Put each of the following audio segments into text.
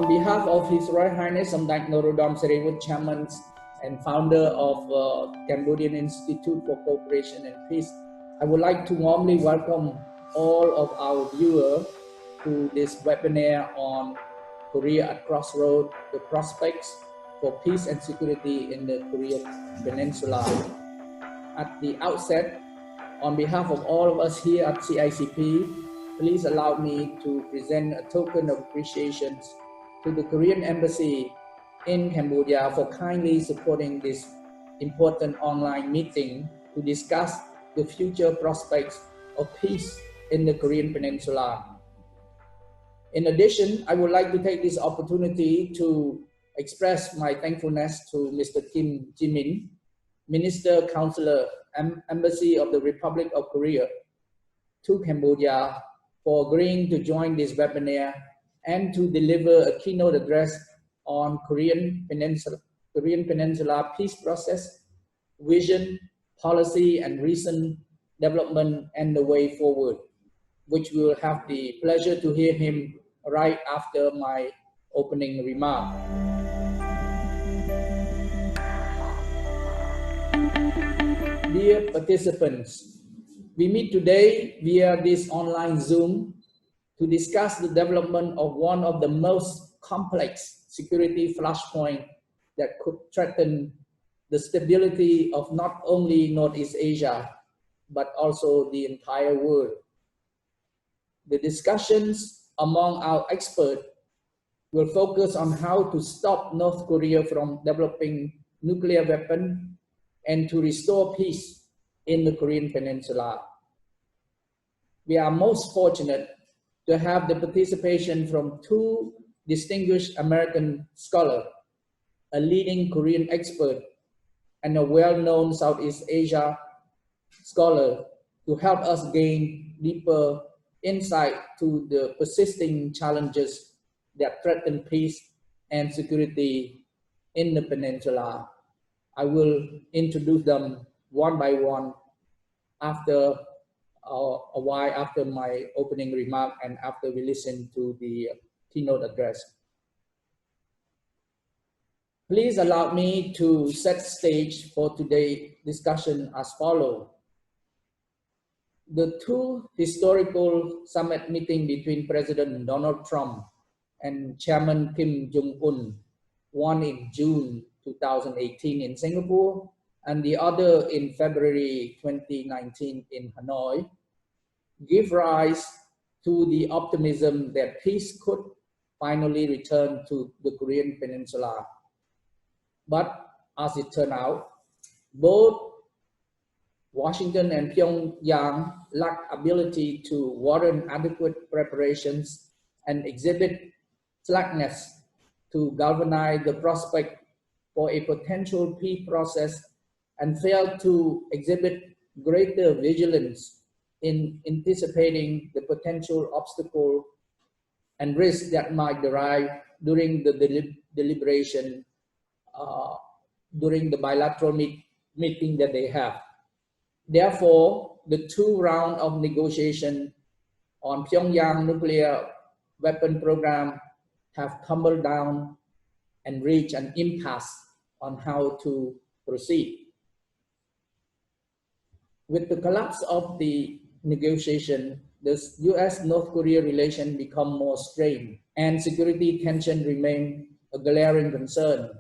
On behalf of His Royal Highness Samdech Norodom Serewut, Chairman and founder of Cambodian Institute for Cooperation and Peace, I would like to warmly welcome all of our viewers to this webinar on Korea at Crossroads, the prospects for peace and security in the Korean Peninsula. At the outset, on behalf of all of us here at CICP, please allow me to present a token of appreciation to the Korean Embassy in Cambodia for kindly supporting this important online meeting to discuss the future prospects of peace in the Korean Peninsula. In addition, I would like to take this opportunity to express my thankfulness to Mr. Kim Jimin, Minister Counselor, Embassy of the Republic of Korea to Cambodia, for agreeing to join this webinar and to deliver a keynote address on Korean Peninsula peace process, vision, policy, and recent development and the way forward, which we will have the pleasure to hear him right after my opening remark. Dear participants, we meet today via this online Zoom to discuss the development of one of the most complex security flashpoints that could threaten the stability of not only Northeast Asia, but also the entire world. The discussions among our experts will focus on how to stop North Korea from developing nuclear weapons and to restore peace in the Korean Peninsula. We are most fortunate to have the participation from two distinguished American scholars, a leading Korean expert and a well-known Southeast Asia scholar, to help us gain deeper insight to the persisting challenges that threaten peace and security in the peninsula. I will introduce them one by one after a while after my opening remark and after we listen to the keynote address. Please allow me to set stage for today's discussion as follows. The two historical summit meetings between President Donald Trump and Chairman Kim Jong-un, one in June 2018 in Singapore, and the other in February 2019 in Hanoi, give rise to the optimism that peace could finally return to the Korean Peninsula. But as it turned out, both Washington and Pyongyang lack ability to warrant adequate preparations and exhibit slackness to galvanize the prospect for a potential peace process, and failed to exhibit greater vigilance in anticipating the potential obstacle and risk that might derive during the deliberation during the bilateral meeting that they have. Therefore, the two rounds of negotiation on Pyongyang nuclear weapon program have tumbled down and reached an impasse on how to proceed. With the collapse of the negotiation, the US-North Korea relation become more strained and security tension remain a glaring concern.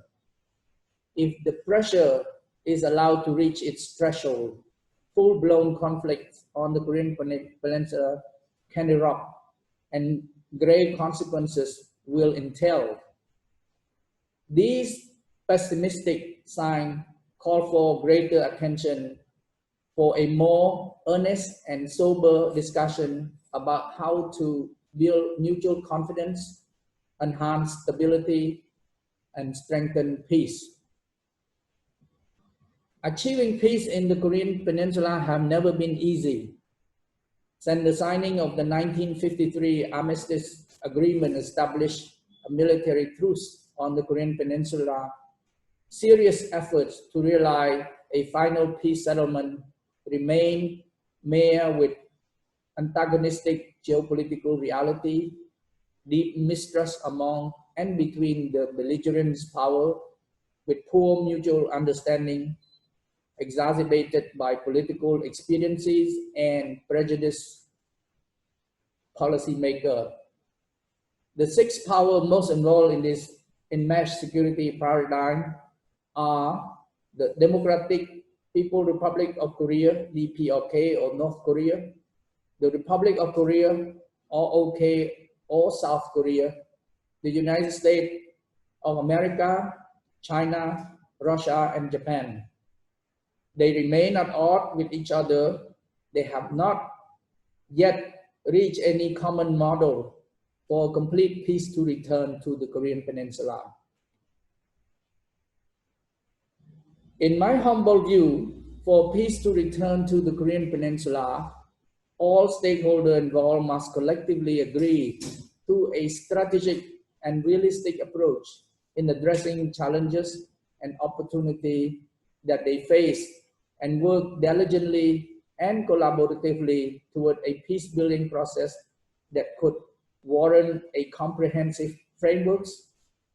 If the pressure is allowed to reach its threshold, full-blown conflict on the Korean Peninsula can erupt and grave consequences will entail. These pessimistic signs call for greater attention for a more earnest and sober discussion about how to build mutual confidence, enhance stability, and strengthen peace. Achieving peace in the Korean Peninsula have never been easy. Since the signing of the 1953 Armistice Agreement established a military truce on the Korean Peninsula, serious efforts to realize a final peace settlement remain marred with antagonistic geopolitical reality, deep mistrust among and between the belligerent power with poor mutual understanding, exacerbated by political expediencies and prejudiced policymaker. The six powers most involved in this enmeshed security paradigm are the Democratic People's Republic of Korea, DPRK, or North Korea, the Republic of Korea, ROK, or South Korea, the United States of America, China, Russia, and Japan. They remain at odds with each other. They have not yet reached any common model for complete peace to return to the Korean Peninsula. In my humble view, for peace to return to the Korean Peninsula, all stakeholders involved must collectively agree to a strategic and realistic approach in addressing challenges and opportunities that they face, and work diligently and collaboratively toward a peace-building process that could warrant a comprehensive framework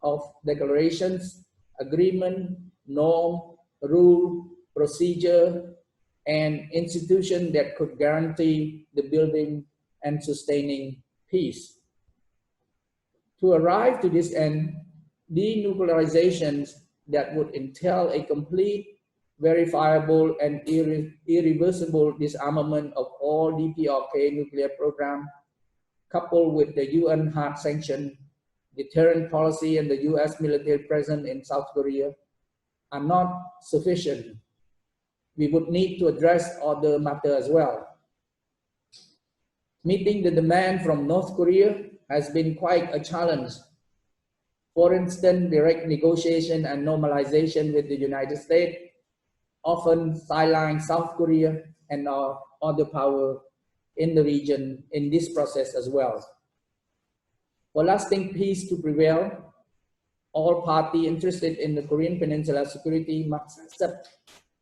of declarations, agreement, norm, rule, procedure, and institution that could guarantee the building and sustaining peace. To arrive to this end, denuclearizations that would entail a complete, verifiable, and irreversible disarmament of all DPRK nuclear program, coupled with the UN hard sanction, deterrent policy, and the US military presence in South Korea, are not sufficient. We would need to address other matters as well. Meeting the demand from North Korea has been quite a challenge. For instance, direct negotiation and normalization with the United States often sideline South Korea and other power in the region in this process as well. For lasting peace to prevail, all parties interested in the Korean Peninsula security must accept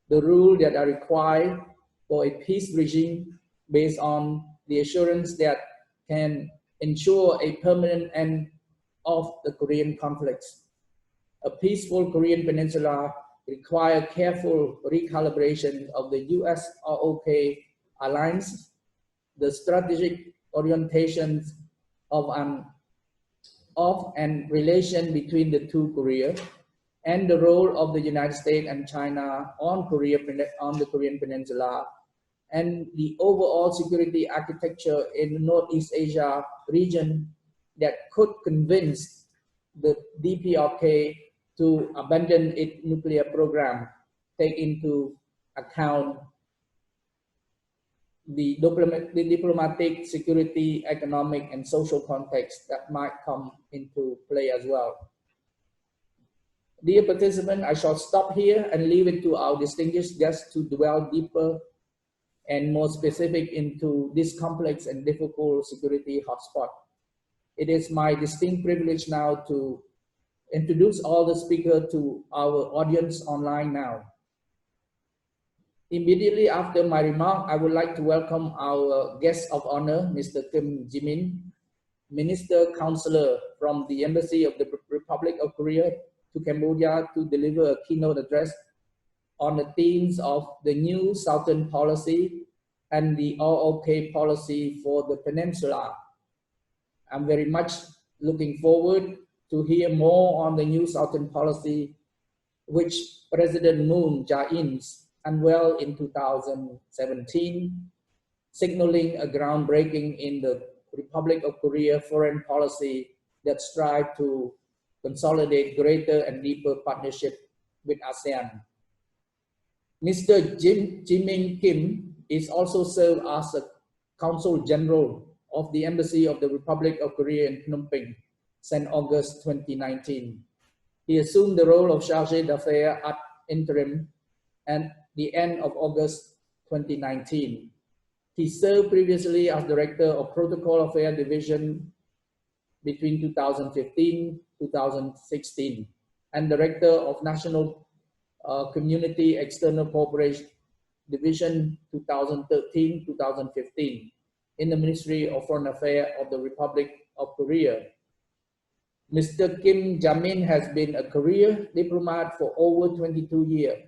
the rules that are required for a peace regime based on the assurance that can ensure a permanent end of the Korean conflicts. A peaceful Korean Peninsula requires careful recalibration of the US-ROK alliance, the strategic orientations of and relation between the two Koreas, and the role of the United States and China on the Korean Peninsula, and the overall security architecture in the Northeast Asia region that could convince the DPRK to abandon its nuclear program, take into account the diplomatic, security, economic, and social context that might come into play as well. Dear participants, I shall stop here and leave it to our distinguished guests to dwell deeper and more specific into this complex and difficult security hotspot. It is my distinct privilege now to introduce all the speakers to our audience online now. Immediately after my remark, I would like to welcome our guest of honor, Mr. Kim Jimin, Minister Counselor from the Embassy of the Republic of Korea to Cambodia, to deliver a keynote address on the themes of the new Southern policy and the ROK policy for the peninsula. I'm very much looking forward to hear more on the new Southern policy, which President Moon Jae-in unveiled in 2017, signaling a groundbreaking in the Republic of Korea foreign policy that strives to consolidate greater and deeper partnership with ASEAN. Mr. Jimin Kim is also served as a Consul General of the Embassy of the Republic of Korea in Phnom Penh since August 2019. He assumed the role of Chargé d'Affaires ad interim at the end of August 2019. He served previously as Director of Protocol Affairs Division between 2015-2016 and Director of National Community External Cooperation Division 2013-2015 in the Ministry of Foreign Affairs of the Republic of Korea. Mr. Kim Jamin has been a career diplomat for over 22 years.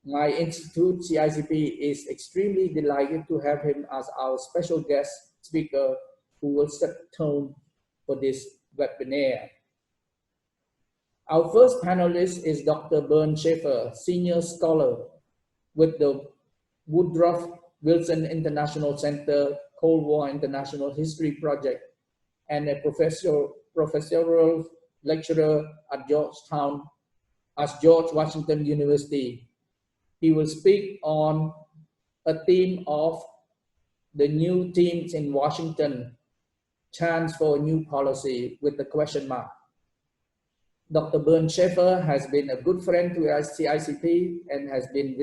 My institute, CICP, is extremely delighted to have him as our special guest speaker who will set the tone for this webinar. Our first panelist is Dr. Bernd Schaefer, Senior Scholar with the Woodrow-Wilson International Center Cold War International History Project and a professorial lecturer at George Washington University. He will speak on a theme of the new themes in Washington, chance for a new policy with the question mark. Dr. Bernd Schaefer has been a good friend to CICP and has been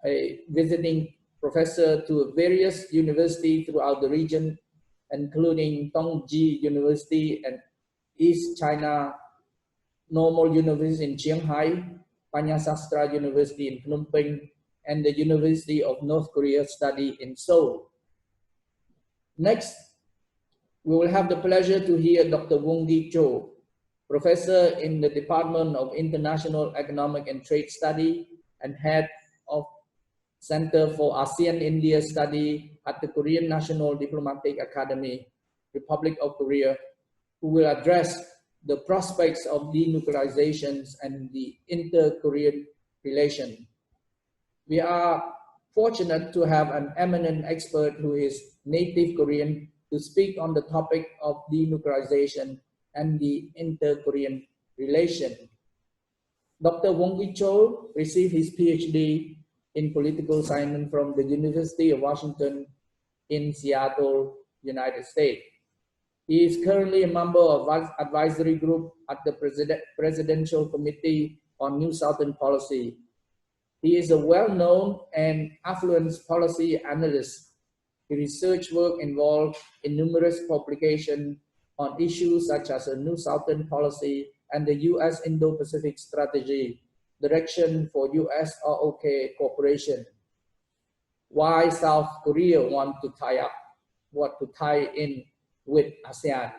a visiting professor to various universities throughout the region, including Tongji University and East China Normal University in Shanghai, Panyasastra University in Phnom Penh, and the University of North Korea Study in Seoul. Next, we will have the pleasure to hear Dr. Wong-Gi Cho, professor in the Department of International Economic and Trade Study and head of Center for ASEAN-India Study at the Korean National Diplomatic Academy, Republic of Korea, who will address the prospects of denuclearizations and the inter-Korean relation. We are fortunate to have an eminent expert who is native Korean to speak on the topic of denuclearization and the inter-Korean relation. Dr. Wong-Gi Cho received his PhD in political science from the University of Washington in Seattle, United States. He is currently a member of advisory group at the Presidential Committee on New Southern Policy. He is a well-known and affluent policy analyst. His research work involved in numerous publications on issues such as a New Southern Policy and the U.S. Indo-Pacific Strategy, direction for U.S. ROK cooperation, why South Korea want to tie in with ASEAN,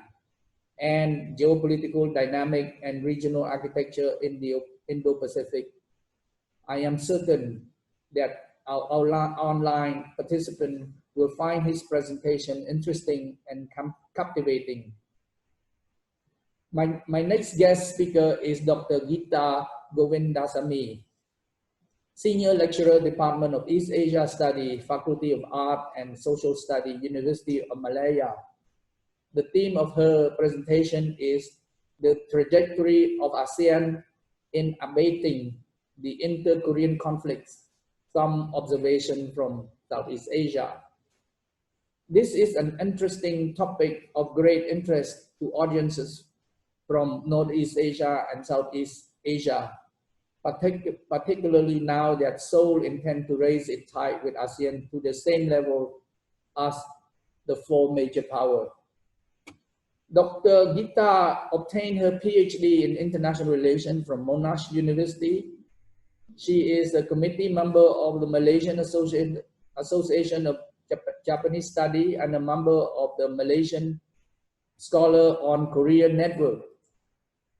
and geopolitical dynamic and regional architecture in the Indo-Pacific. I am certain that our online participants will find his presentation interesting and captivating. My next guest speaker is Dr. Geetha Govindasamy, Senior Lecturer, Department of East Asia Study, Faculty of Art and Social Study, University of Malaya. The theme of her presentation is the trajectory of ASEAN in abating the inter-Korean conflicts, some observation from Southeast Asia. This is an interesting topic of great interest to audiences from Northeast Asia and Southeast Asia, particularly now that Seoul intends to raise its tie with ASEAN to the same level as the four major powers. Dr. Geetha obtained her PhD in International Relations from Monash University. She is a committee member of the Malaysian Association of Japanese Study and a member of the Malaysian Scholar on Korean Network.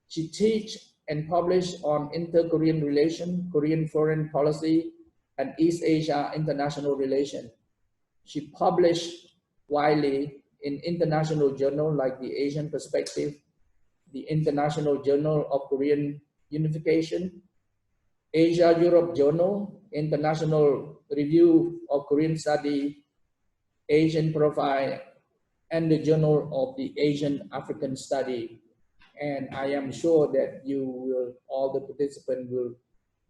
She teaches and publishes on inter-Korean relations, Korean foreign policy, and East Asia international relations. She published widely in international journals like the Asian Perspective, the International Journal of Korean Unification, Asia-Europe Journal, International Review of Korean Study, Asian Profile, and the Journal of the Asian African Study. And I am sure that all the participants will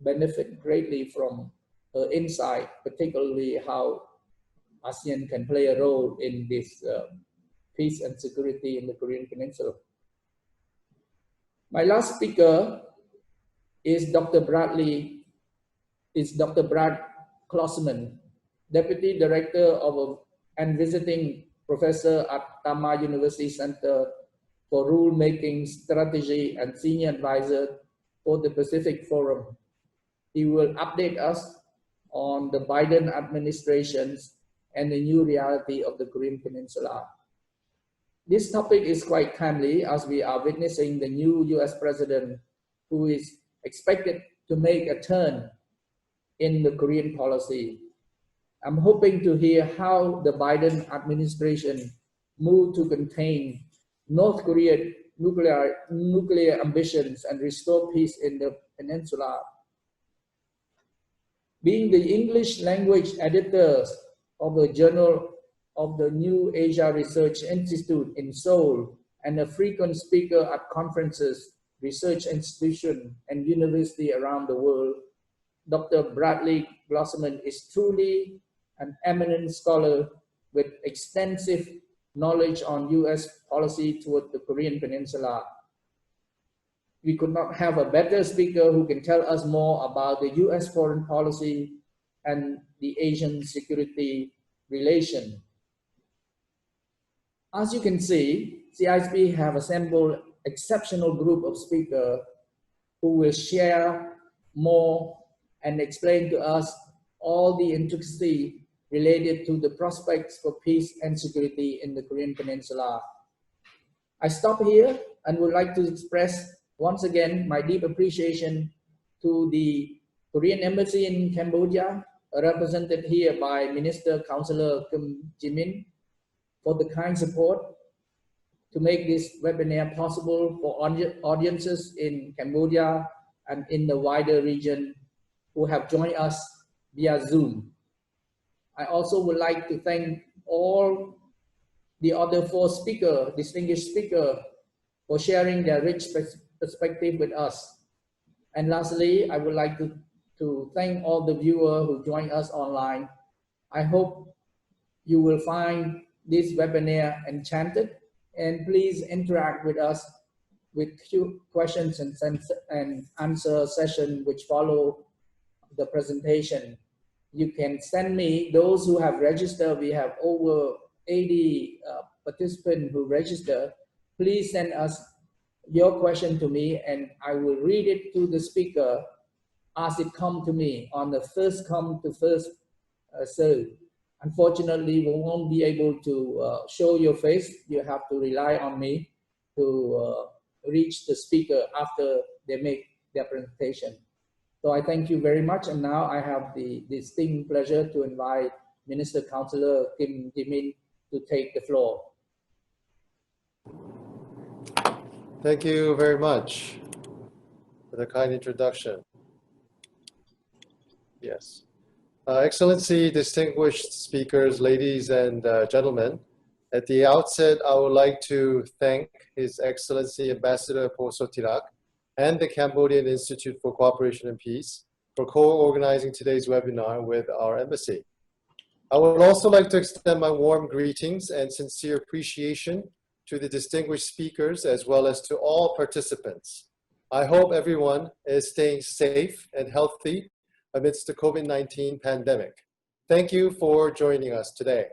benefit greatly from her insight, particularly how ASEAN can play a role in this peace and security in the Korean Peninsula. My last speaker is Dr. Brad Glosserman, Deputy Director and Visiting Professor at Tama University Center for Rulemaking Strategy and Senior Advisor for the Pacific Forum. He will update us on the Biden administration's and the new reality of the Korean Peninsula. This topic is quite timely as we are witnessing the new US president who is expected to make a turn in the Korean policy. I'm hoping to hear how the Biden administration moved to contain North Korean nuclear ambitions and restore peace in the peninsula. Being the English language editor of the Journal of the New Asia Research Institute in Seoul and a frequent speaker at conferences, research institutions, and universities around the world, Dr. Brad Glosserman is truly an eminent scholar with extensive knowledge on US policy toward the Korean Peninsula. We could not have a better speaker who can tell us more about the US foreign policy and the Asian security relation. As you can see, CICP have assembled an exceptional group of speakers who will share more and explain to us all the intricacies related to the prospects for peace and security in the Korean Peninsula. I stop here and would like to express once again my deep appreciation to the Korean Embassy in Cambodia, represented here by Minister Councillor Kim Jimin, for the kind support to make this webinar possible for audiences in Cambodia and in the wider region who have joined us via Zoom. I also would like to thank all the other four distinguished speakers, for sharing their rich perspective with us. And lastly, I would like to thank all the viewers who joined us online. I hope you will find this webinar enchanted, and please interact with us with questions and answer session which follow the presentation. You can send me, those who have registered, we have over 80 participants who register. Please send us your question to me and I will read it to the speaker as it comes to me on the first come to first serve. Unfortunately, we won't be able to show your face. You have to rely on me to reach the speaker after they make their presentation. So I thank you very much, and now I have the distinct pleasure to invite Minister Councillor Kim Jimin to take the floor. Thank you very much for the kind introduction. Yes. Excellency, distinguished speakers, ladies and gentlemen, at the outset, I would like to thank His Excellency Ambassador Sotirak and the Cambodian Institute for Cooperation and Peace for co-organizing today's webinar with our embassy. I would also like to extend my warm greetings and sincere appreciation to the distinguished speakers as well as to all participants. I hope everyone is staying safe and healthy amidst the COVID-19 pandemic. Thank you for joining us today.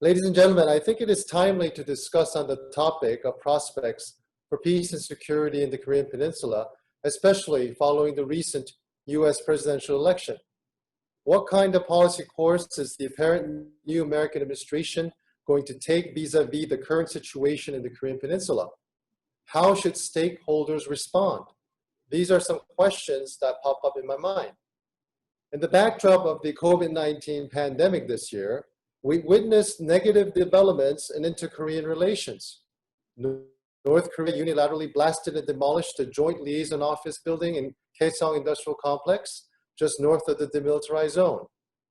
Ladies and gentlemen, I think it is timely to discuss on the topic of prospects for peace and security in the Korean Peninsula, especially following the recent US presidential election. What kind of policy course is the apparent new American administration going to take vis-a-vis the current situation in the Korean Peninsula? How should stakeholders respond? These are some questions that pop up in my mind. In the backdrop of the COVID-19 pandemic this year, we witnessed negative developments in inter-Korean relations. North Korea unilaterally blasted and demolished the joint liaison office building in Kaesong Industrial Complex, just north of the demilitarized zone.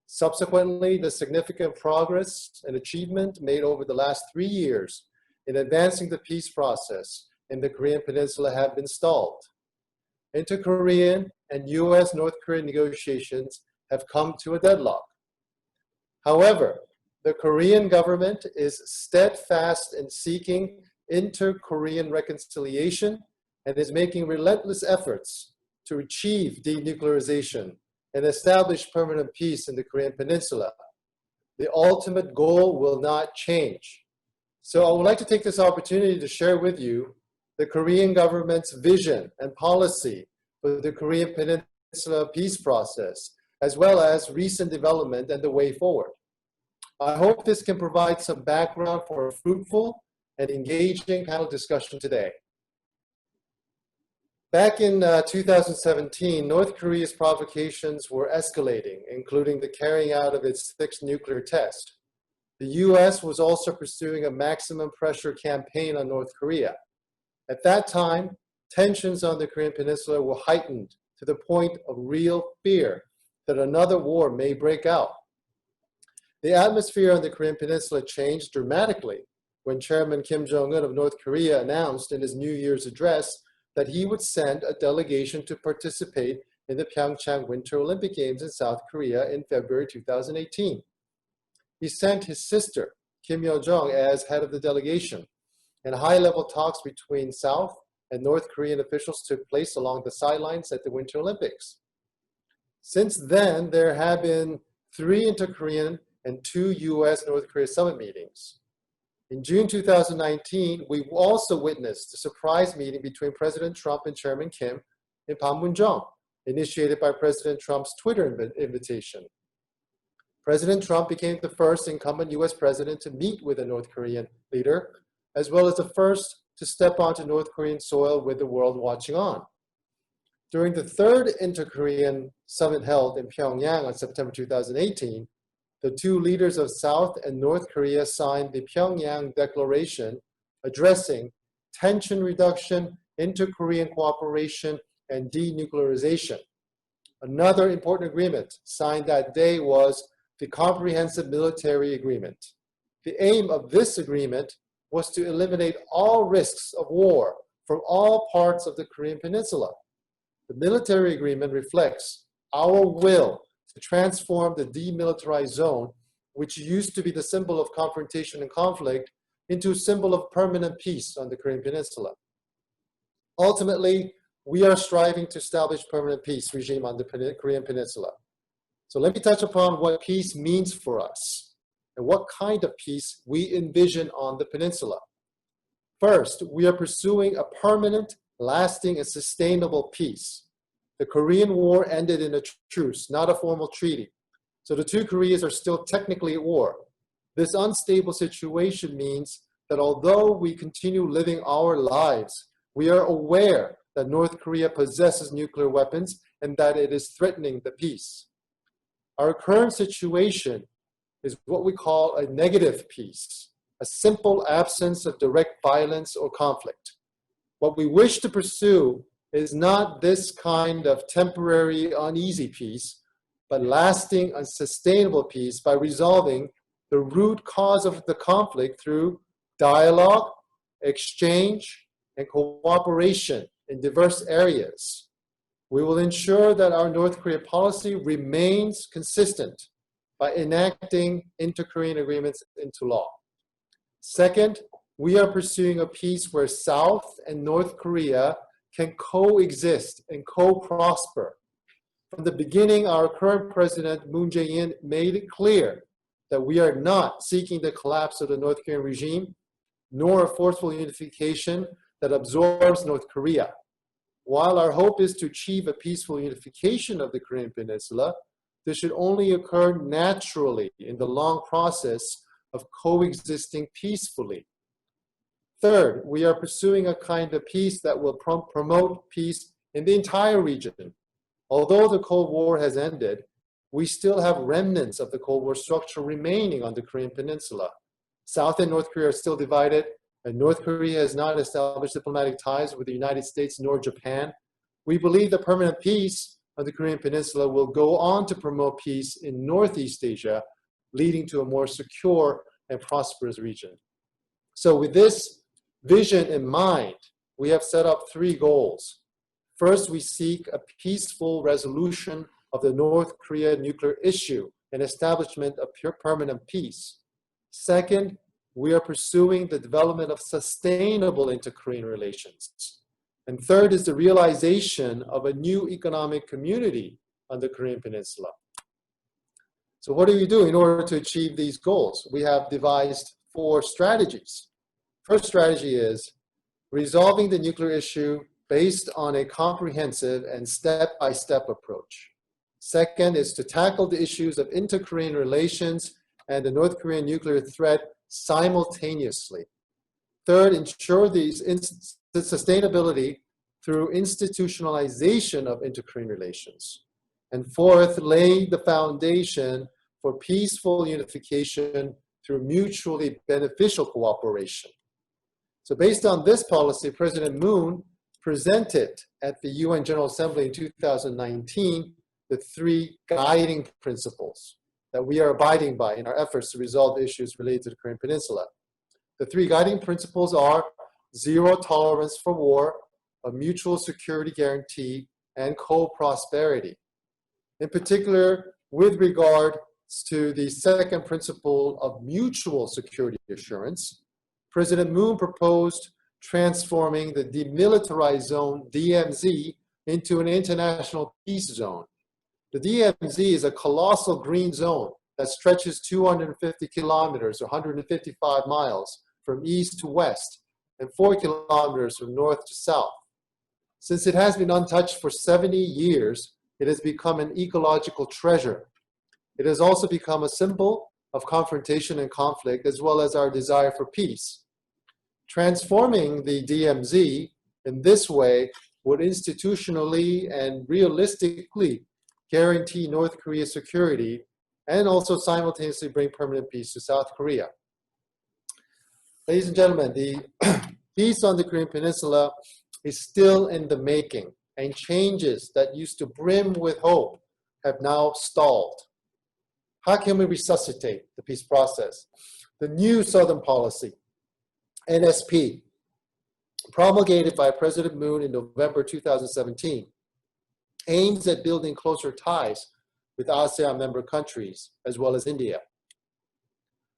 Subsequently, the significant progress and achievement made over the last 3 years in advancing the peace process in the Korean Peninsula have been stalled. Inter-Korean and US-North Korean negotiations have come to a deadlock. However, the Korean government is steadfast in seeking inter-Korean reconciliation and is making relentless efforts to achieve denuclearization and establish permanent peace in the Korean Peninsula. The ultimate goal will not change. So I would like to take this opportunity to share with you the Korean government's vision and policy for the Korean Peninsula peace process, as well as recent development and the way forward. I hope this can provide some background for a fruitful and engaging panel discussion today. Back in 2017, North Korea's provocations were escalating, including the carrying out of its sixth nuclear test. The US was also pursuing a maximum pressure campaign on North Korea. At that time, tensions on the Korean Peninsula were heightened to the point of real fear that another war may break out. The atmosphere on the Korean Peninsula changed dramatically when Chairman Kim Jong-un of North Korea announced in his New Year's address that he would send a delegation to participate in the Pyeongchang Winter Olympic Games in South Korea in February 2018. He sent his sister, Kim Yo-jong, as head of the delegation, and high-level talks between South and North Korean officials took place along the sidelines at the Winter Olympics. Since then, there have been 3 inter-Korean and 2 US-North Korea summit meetings. In June 2019, we also witnessed a surprise meeting between President Trump and Chairman Kim in Panmunjom, initiated by President Trump's Twitter invitation. President Trump became the first incumbent US president to meet with a North Korean leader, as well as the first to step onto North Korean soil with the world watching on. During the 3rd inter-Korean summit held in Pyongyang on September 2018, the 2 leaders of South and North Korea signed the Pyongyang Declaration addressing tension reduction, inter-Korean cooperation, and denuclearization. Another important agreement signed that day was the Comprehensive Military Agreement. The aim of this agreement was to eliminate all risks of war from all parts of the Korean Peninsula. The military agreement reflects our will to transform the demilitarized zone, which used to be the symbol of confrontation and conflict, into a symbol of permanent peace on the Korean Peninsula. Ultimately, we are striving to establish permanent peace regime on the Korean Peninsula. So let me touch upon what peace means for us and what kind of peace we envision on the peninsula. First, we are pursuing a permanent, lasting, and sustainable peace. The Korean War ended in a truce, not a formal treaty. So the 2 Koreas are still technically at war. This unstable situation means that although we continue living our lives, we are aware that North Korea possesses nuclear weapons and that it is threatening the peace. Our current situation is what we call a negative peace, a simple absence of direct violence or conflict. What we wish to pursue is not this kind of temporary, uneasy peace, but lasting and sustainable peace by resolving the root cause of the conflict through dialogue, exchange, and cooperation in diverse areas. We will ensure that our North Korea policy remains consistent by enacting inter-Korean agreements into law. Second, we are pursuing a peace where South and North Korea can coexist and co-prosper. From the beginning, our current president, Moon Jae-in, made it clear that we are not seeking the collapse of the North Korean regime, nor a forceful unification that absorbs North Korea. While our hope is to achieve a peaceful unification of the Korean Peninsula, this should only occur naturally in the long process of coexisting peacefully. Third, we are pursuing a kind of peace that will promote peace in the entire region. Although the Cold War has ended, we still have remnants of the Cold War structure remaining on the Korean Peninsula. South and North Korea are still divided, and North Korea has not established diplomatic ties with the United States nor Japan. We believe the permanent peace of the Korean Peninsula will go on to promote peace in Northeast Asia, leading to a more secure and prosperous region. So with this vision in mind, we have set up 3 goals. First, we seek a peaceful resolution of the North Korea nuclear issue and establishment of pure permanent peace. Second, we are pursuing the development of sustainable inter-Korean relations. And third is the realization of a new economic community on the Korean Peninsula. So what do we do in order to achieve these goals? We have devised 4 strategies. First strategy is resolving the nuclear issue based on a comprehensive and step-by-step approach. Second is to tackle the issues of inter-Korean relations and the North Korean nuclear threat simultaneously. Third, ensure the sustainability through institutionalization of inter-Korean relations. And fourth, lay the foundation for peaceful unification through mutually beneficial cooperation. So based on this policy, President Moon presented at the UN General Assembly in 2019 the 3 guiding principles that we are abiding by in our efforts to resolve issues related to the Korean Peninsula. The 3 guiding principles are zero tolerance for war, a mutual security guarantee, and co-prosperity. In particular, with regard to the second principle of mutual security assurance, President Moon proposed transforming the demilitarized zone, DMZ, into an international peace zone. The DMZ is a colossal green zone that stretches 250 kilometers, or 155 miles, from east to west, and 4 kilometers from north to south. Since it has been untouched for 70 years, it has become an ecological treasure. It has also become a symbol of confrontation and conflict, as well as our desire for peace. Transforming the DMZ in this way would institutionally and realistically guarantee North Korea's security and also simultaneously bring permanent peace to South Korea. Ladies and gentlemen, the peace on the Korean Peninsula is still in the making, and changes that used to brim with hope have now stalled. How can we resuscitate the peace process? The new Southern Policy, NSP, promulgated by President Moon in November 2017, aims at building closer ties with ASEAN member countries, as well as India.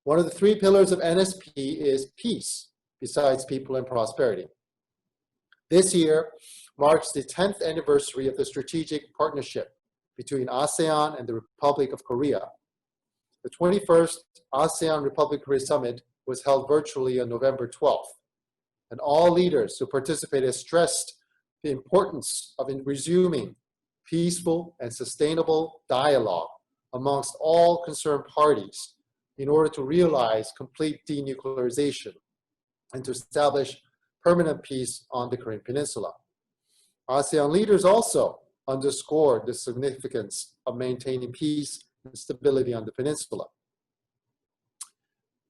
One of the 3 pillars of NSP is peace, besides people and prosperity. This year marks the 10th anniversary of the strategic partnership between ASEAN and the Republic of Korea. The 21st ASEAN Republic Korea Summit was held virtually on November 12th, and all leaders who participated stressed the importance of resuming peaceful and sustainable dialogue amongst all concerned parties in order to realize complete denuclearization and to establish permanent peace on the Korean Peninsula. ASEAN leaders also underscored the significance of maintaining peace and stability on the peninsula.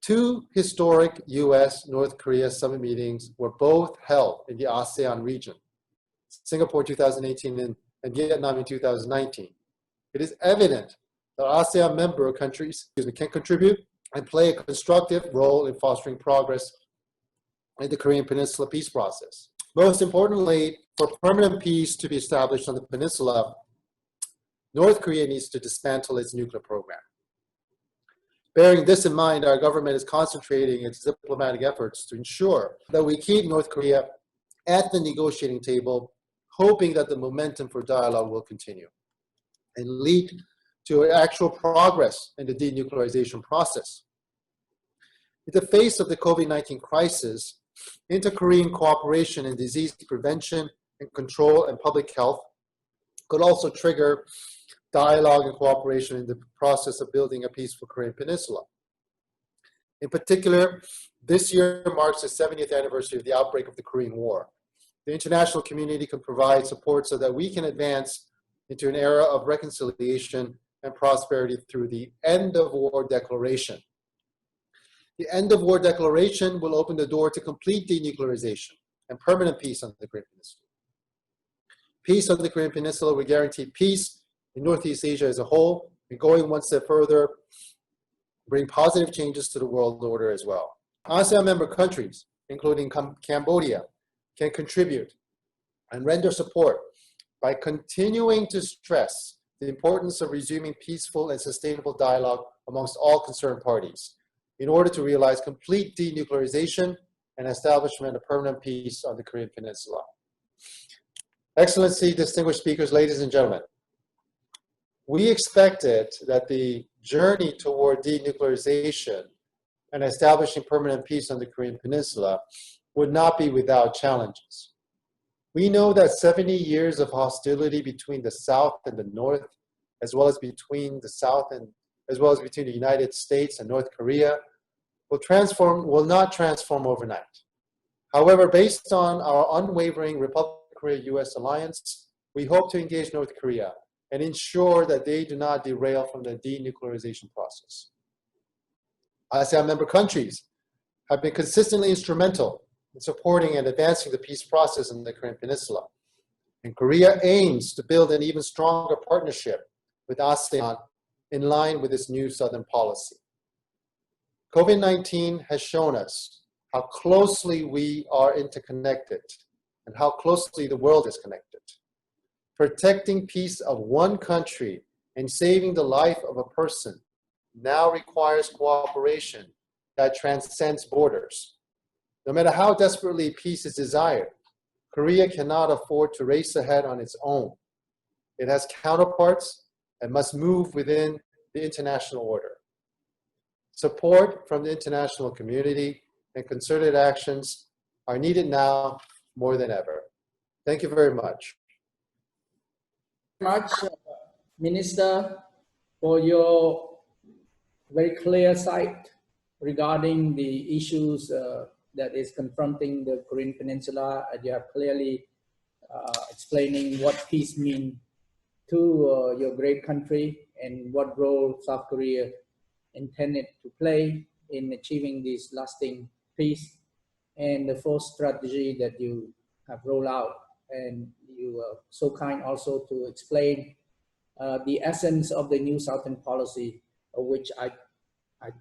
2 historic US-North Korea summit meetings were both held in the ASEAN region, Singapore 2018 and Vietnam in 2019. It is evident that ASEAN member countries can contribute and play a constructive role in fostering progress in the Korean Peninsula peace process. Most importantly, for permanent peace to be established on the peninsula, North Korea needs to dismantle its nuclear program. Bearing this in mind, our government is concentrating its diplomatic efforts to ensure that we keep North Korea at the negotiating table, hoping that the momentum for dialogue will continue and lead to actual progress in the denuclearization process. In the face of the COVID-19 crisis, inter-Korean cooperation in disease prevention and control and public health could also trigger dialogue and cooperation in the process of building a peaceful Korean Peninsula. In particular, this year marks the 70th anniversary of the outbreak of the Korean War. The international community can provide support so that we can advance into an era of reconciliation and prosperity through the End of War Declaration. The End of War Declaration will open the door to complete denuclearization and permanent peace on the Korean Peninsula. Peace on the Korean Peninsula will guarantee peace in Northeast Asia as a whole, and going one step further, bring positive changes to the world order as well. ASEAN member countries, including Cambodia, can contribute and render support by continuing to stress the importance of resuming peaceful and sustainable dialogue amongst all concerned parties in order to realize complete denuclearization and establishment of permanent peace on the Korean Peninsula. Excellency, distinguished speakers, ladies and gentlemen, we expected that the journey toward denuclearization and establishing permanent peace on the Korean Peninsula would not be without challenges. We know that 70 years of hostility between the South and the North, as well as between the South and as well as between the United States and North Korea, will not transform overnight. However, based on our unwavering Republic of Korea-US alliance, we hope to engage North Korea and ensure that they do not derail from the denuclearization process. ASEAN member countries have been consistently instrumental in supporting and advancing the peace process in the Korean Peninsula. And Korea aims to build an even stronger partnership with ASEAN in line with its new Southern policy. COVID-19 has shown us how closely we are interconnected and how closely the world is connected. Protecting peace of one country and saving the life of a person now requires cooperation that transcends borders. No matter how desperately peace is desired, Korea cannot afford to race ahead on its own. It has counterparts and must move within the international order. Support from the international community and concerted actions are needed now more than ever. Thank you very much. Much, Minister, for your very clear sight regarding the issues that is confronting the Korean Peninsula. You have clearly explaining what peace means to your great country and what role South Korea intended to play in achieving this lasting peace, and the fourth strategy that you have rolled out. And you were so kind also to explain the essence of the new Southern policy, which I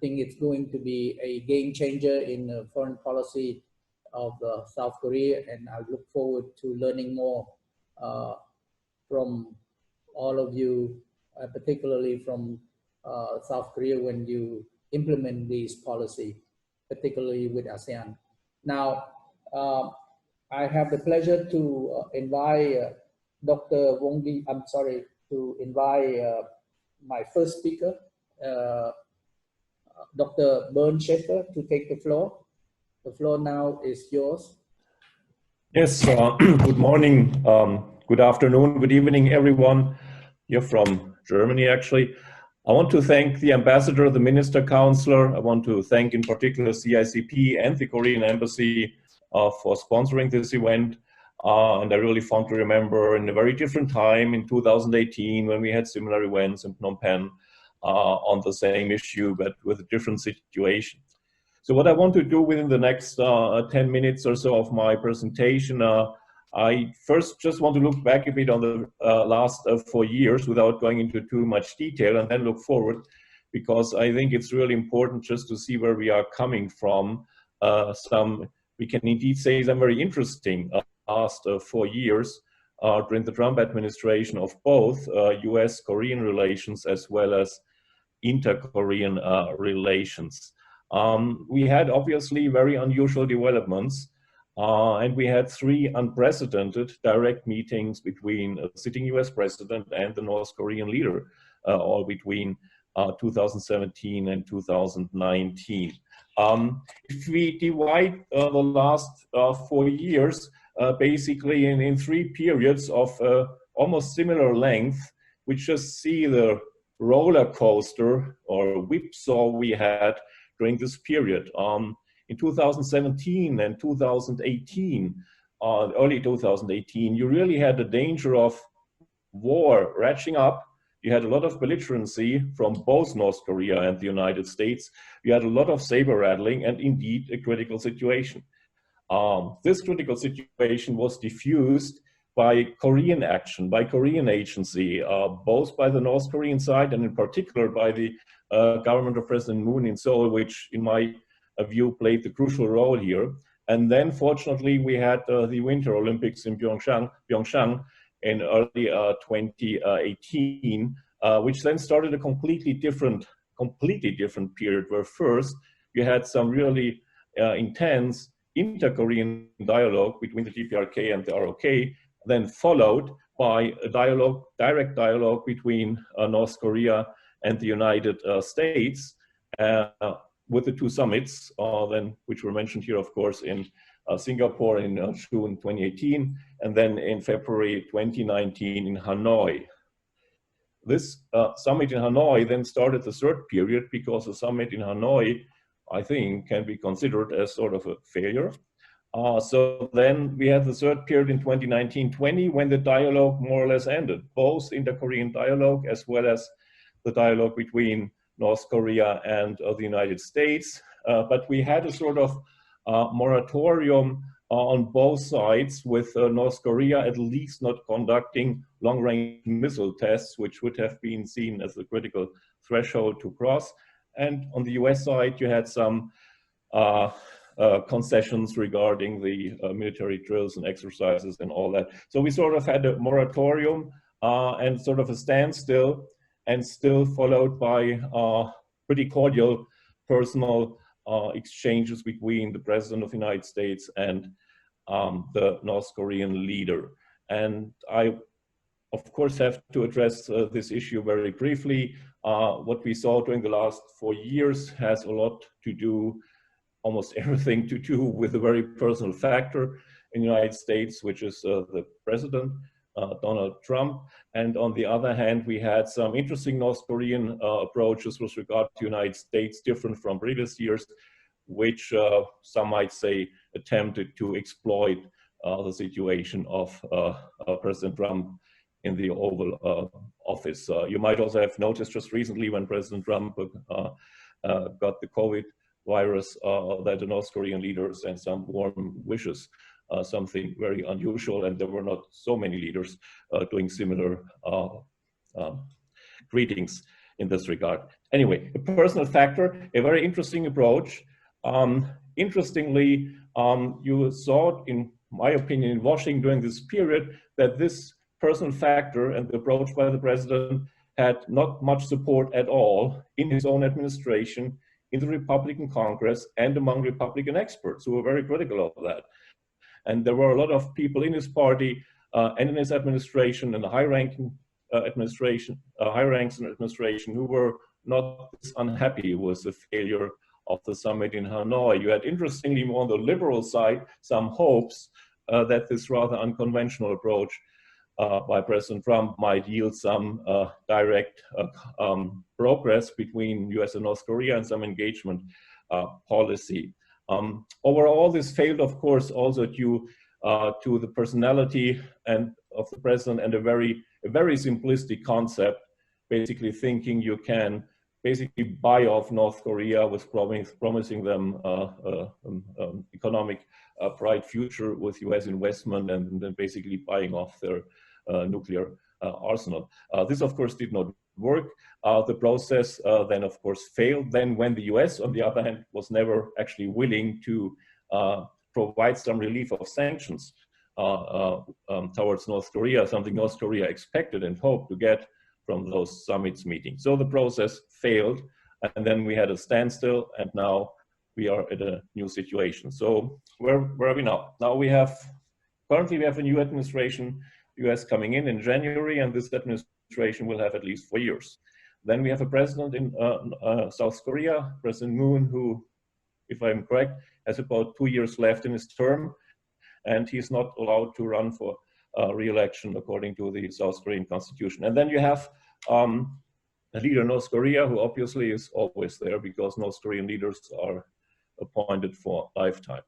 think it's going to be a game changer in the foreign policy of South Korea, and I look forward to learning more from all of you, particularly from South Korea when you implement these policy, particularly with ASEAN. Now, I have the pleasure to invite Dr. Wonggi, to invite my first speaker, Dr. Bernd Schaefer, to take the floor. The floor now is yours. Yes, good morning, good afternoon, good evening, everyone. You're from Germany, actually. I want to thank the ambassador, the minister counselor. I want to thank in particular CICP and the Korean embassy for sponsoring this event. And I really fond to remember in a very different time in 2018 when we had similar events in Phnom Penh on the same issue, but with a different situation. So what I want to do within the next 10 minutes or so of my presentation, I first just want to look back a bit on the last 4 years without going into too much detail, and then look forward, because I think it's really important just to see where we are coming from. We can indeed say some very interesting last 4 years during the Trump administration of both US-Korean relations as well as inter-Korean relations. We had obviously very unusual developments, and we had 3 unprecedented direct meetings between a sitting US president and the North Korean leader, all between 2017 and 2019. If we divide the last 4 years basically in 3 periods of almost similar length, we just see the roller coaster or whipsaw we had during this period. In 2017 and 2018, early 2018, you really had the danger of war ratcheting up. You had a lot of belligerency from both North Korea and the United States. You had a lot of saber rattling and indeed a critical situation. This critical situation was diffused by Korean action, by Korean agency, both by the North Korean side and in particular by the government of President Moon in Seoul, which in my view played the crucial role here. And then fortunately we had the Winter Olympics in Pyeongchang in early 2018, which then started a completely different period, where first you had some really intense inter-Korean dialogue between the DPRK and the ROK, then followed by a dialogue, direct dialogue between North Korea and the United States, with the 2 summits, then which were mentioned here, of course, in Singapore in June 2018, and then in February 2019 in Hanoi. this summit in Hanoi then started the third period, because the summit in Hanoi, I think, can be considered as sort of a failure. So then we had the third period in 2019-20, when the dialogue more or less ended, both in the Korean dialogue as well as the dialogue between North Korea and the United States. But we had a sort of moratorium on both sides, with North Korea at least not conducting long-range missile tests, which would have been seen as a critical threshold to cross. And on the US side, you had some concessions regarding the military drills and exercises and all that. So we sort of had a moratorium and sort of a standstill, and still followed by pretty cordial personal exchanges between the President of the United States and the North Korean leader. And I, of course, have to address this issue very briefly. What we saw during the last 4 years has a lot to do, almost everything to do, with a very personal factor in the United States, which is the President, Donald Trump. And on the other hand, we had some interesting North Korean approaches with regard to the United States, different from previous years, which some might say attempted to exploit the situation of President Trump in the Oval Office. You might also have noticed just recently, when President Trump got the COVID virus, that the North Korean leader sent some warm wishes, something very unusual, and there were not so many leaders doing similar greetings in this regard. Anyway, a personal factor, a very interesting approach. Interestingly, you saw, in my opinion, in Washington during this period, that this personal factor and the approach by the president had not much support at all in his own administration, in the Republican Congress, and among Republican experts who were very critical of that. And there were a lot of people in his party and in his administration, and the high-ranking administration, high ranks in administration, who were not unhappy with the failure of the summit in Hanoi. You had, interestingly, more on the liberal side, some hopes that this rather unconventional approach by President Trump might yield some direct progress between US and North Korea, and some engagement policy. Overall, this failed, of course, also due to the personality and of the president, and a very simplistic concept, basically thinking you can basically buy off North Korea with promising them economic bright future with US investment, and then basically buying off their nuclear arsenal. This, of course, did not work. The process then, of course, failed. Then when the US, on the other hand, was never actually willing to provide some relief of sanctions towards North Korea, something North Korea expected and hoped to get from those summits meetings. So the process failed, and then we had a standstill, and now we are at a new situation. So where are we now? Now currently we have a new administration, US coming in January, and this administration will have at least 4 years. Then we have a president in South Korea, President Moon, who, if I'm correct, has about 2 years left in his term, and he's not allowed to run for re-election according to the South Korean constitution. And then you have a leader in North Korea, who obviously is always there, because North Korean leaders are appointed for lifetime.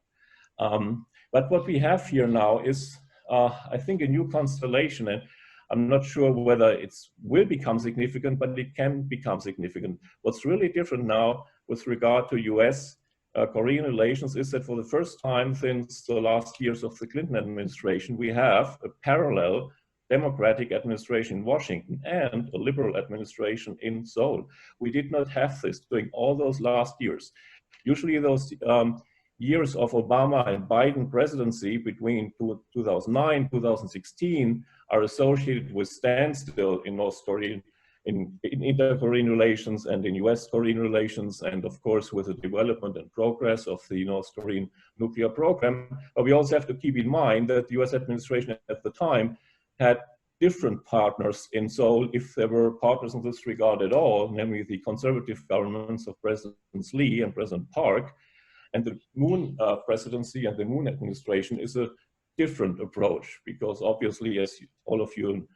But what we have here now is, I think, a new constellation, and I'm not sure whether it will become significant, but it can become significant. What's really different now with regard to US-Korean relations is that for the first time since the last years of the Clinton administration, we have a parallel Democratic administration in Washington and a liberal administration in Seoul. We did not have this during all those last years. Usually those years of Obama and Biden presidency between 2009, 2016 are associated with standstill in North Korean, in inter-Korean relations and in US-Korean relations, and of course with the development and progress of the North Korean nuclear program. But we also have to keep in mind that the US administration at the time had different partners in Seoul, if there were partners in this regard at all, namely the conservative governments of Presidents Lee and President Park. And the Moon presidency and the Moon administration is a different approach, because obviously, as all of you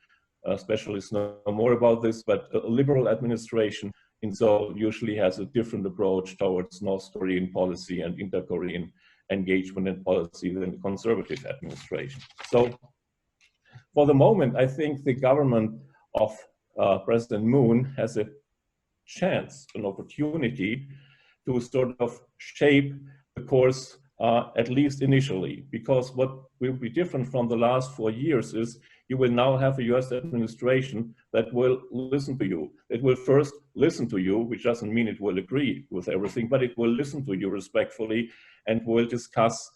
specialists know more about this, but a liberal administration in Seoul usually has a different approach towards North Korean policy and inter-Korean engagement and policy than the conservative administration. So for the moment, I think the government of President Moon has a chance, an opportunity to sort of shape the course, at least initially, because what will be different from the last 4 years is you will now have a US administration that will listen to you. It will first listen to you, which doesn't mean it will agree with everything, but it will listen to you respectfully and will discuss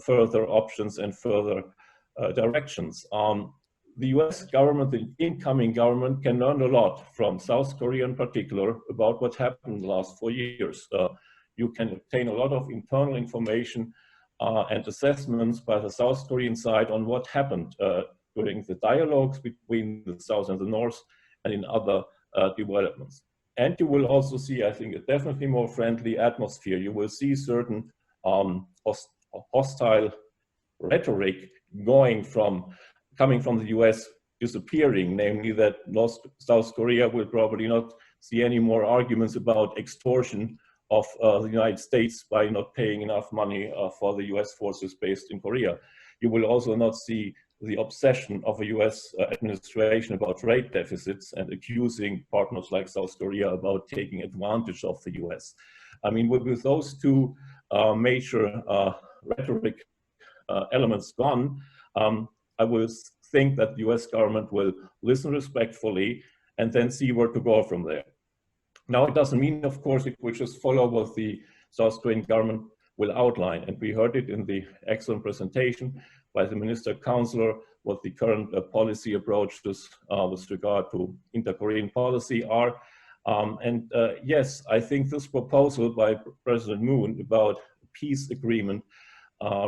further options and further directions. The US government, the incoming government, can learn a lot from South Korea in particular about what happened in the last 4 years. You can obtain a lot of internal information and assessments by the South Korean side on what happened during the dialogues between the South and the North and in other developments. And you will also see, I think, a definitely more friendly atmosphere. You will see certain hostile rhetoric coming from the US disappearing, namely that South Korea will probably not see any more arguments about extortion of the United States by not paying enough money for the US forces based in Korea. You will also not see the obsession of a US administration about trade deficits and accusing partners like South Korea about taking advantage of the US. I mean, with those two major rhetoric elements gone, I will think that the US government will listen respectfully and then see where to go from there. Now, it doesn't mean, of course, it will just follow what the South Korean government will outline. And we heard it in the excellent presentation by the Minister Counselor, what the current policy approaches with regard to inter-Korean policy are. Yes, I think this proposal by President Moon about a peace agreement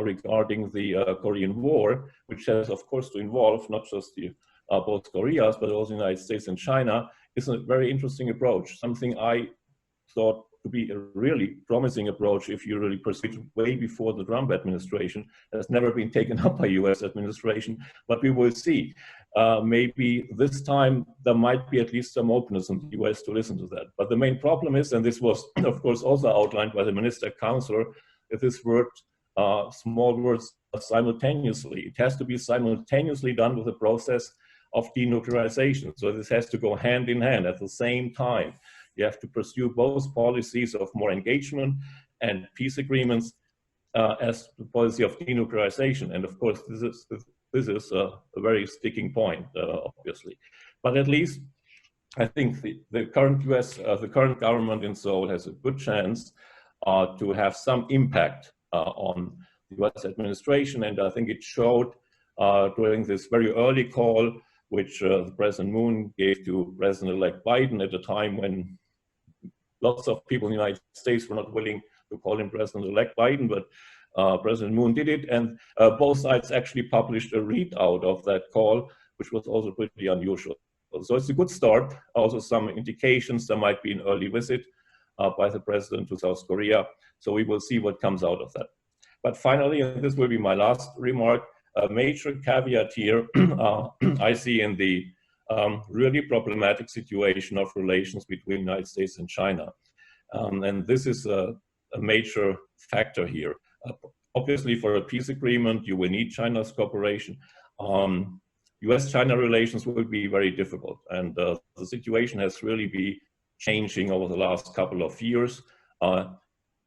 regarding the Korean War, which has, of course, to involve not just the both Koreas, but also the United States and China, is a very interesting approach, something I thought to be a really promising approach if you really proceed way before the Trump administration. It has never been taken up by US administration, but we will see. Maybe this time there might be at least some openness in the US to listen to that. But the main problem is, and this was of course also outlined by the Minister Counselor, that this word, small words simultaneously. It has to be simultaneously done with the process of denuclearization. So this has to go hand in hand at the same time. You have to pursue both policies of more engagement and peace agreements as the policy of denuclearization. And of course, this is a very sticking point, obviously. But at least I think the current the current government in Seoul has a good chance to have some impact on the US administration. And I think it showed during this very early call, which President Moon gave to President-elect Biden at a time when lots of people in the United States were not willing to call him President-elect Biden, but President Moon did it. And both sides actually published a readout of that call, which was also pretty unusual. So it's a good start. Also some indications there might be an early visit by the president to South Korea. So we will see what comes out of that. But finally, and this will be my last remark, a major caveat here I see in the really problematic situation of relations between the United States and China. And this is a major factor here. Obviously, for a peace agreement, you will need China's cooperation. US-China relations will be very difficult. And the situation has really been changing over the last couple of years.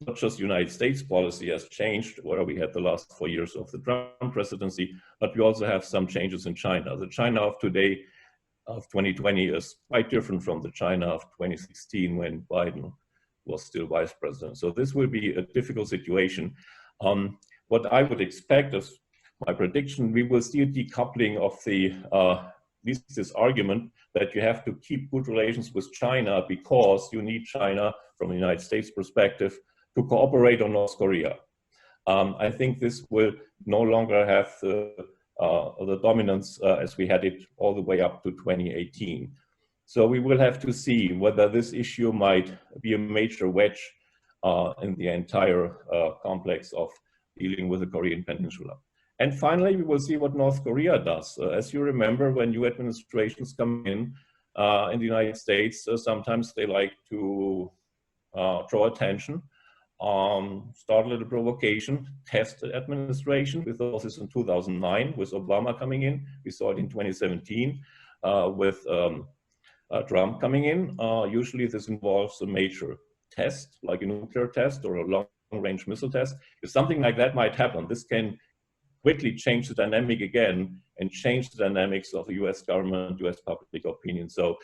Not just the United States policy has changed, where we had the last 4 years of the Trump presidency, but we also have some changes in China. The China of today, of 2020, is quite different from the China of 2016 when Biden was still vice president. So this will be a difficult situation. What I would expect is my prediction, we will see a decoupling of this argument that you have to keep good relations with China because you need China from the United States perspective to cooperate on North Korea. I think this will no longer have the dominance as we had it all the way up to 2018. So we will have to see whether this issue might be a major wedge in the entire complex of dealing with the Korean Peninsula. And finally, we will see what North Korea does. As you remember, when new administrations come in the United States, sometimes they like to draw attention, start a little provocation, test the administration. We saw this in 2009 with Obama coming in. We saw it in 2017 with Trump coming in. Usually this involves a major test, like a nuclear test or a long-range missile test. If something like that might happen, this can quickly change the dynamic again and change the dynamics of the US government, US public opinion. So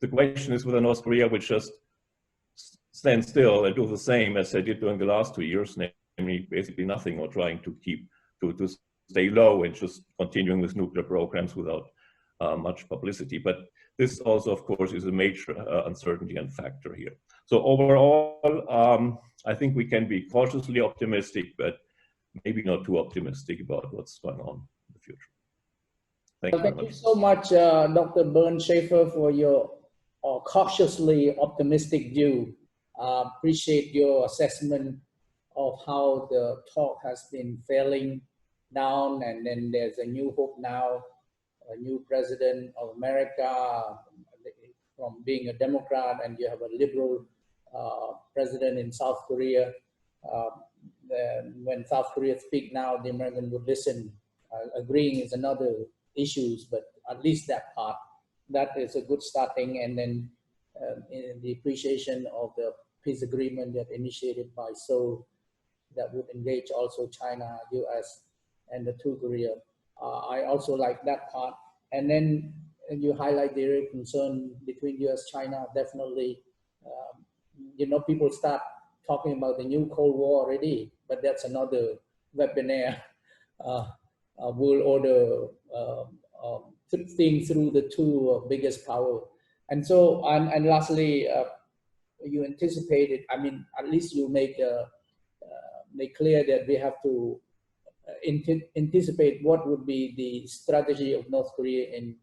the question is whether North Korea would just stand still and do the same as they did during the last 2 years, namely basically nothing, or trying to stay low and just continuing with nuclear programs without much publicity. But this also, of course, is a major uncertainty and factor here. So overall, I think we can be cautiously optimistic, but maybe not too optimistic about what's going on in the future. Thank you so much, Dr. Bernd Schaefer, for your cautiously optimistic view. Appreciate your assessment of how the talk has been failing down, and then there's a new hope now, a new president of America from being a Democrat, and you have a liberal president in South Korea. When South Korea speak now, the American would listen. Agreeing is another issue, but at least that part, that is a good starting. And then in the appreciation of the peace agreement that initiated by Seoul that would engage also China, US, and the two Korea. I also like that part. And then you highlight the area of concern between US, China, definitely. You know, people start talking about the new Cold War already, but that's another webinar. World order thing through the two biggest power. And so, and lastly, you anticipated, I mean, at least you make clear that we have to anticipate what would be the strategy of North Korea in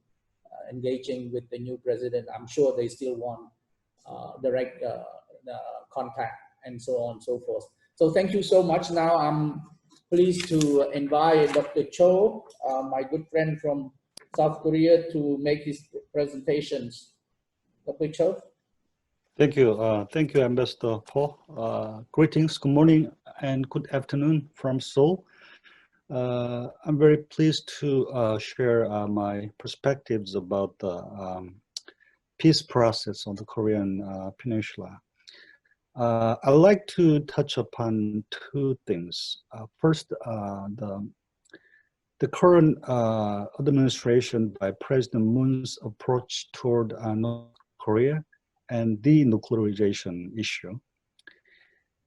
engaging with the new president. I'm sure they still want direct contact and so on and so forth. So thank you so much. Now I'm pleased to invite Dr. Cho, my good friend from South Korea, to make his presentations. Dr. Cho. Thank you, Ambassador Paul. Greetings, good morning, and good afternoon from Seoul. I'm very pleased to share my perspectives about the peace process on the Korean Peninsula. I'd like to touch upon two things. First, the current administration by President Moon's approach toward North Korea and denuclearization issue,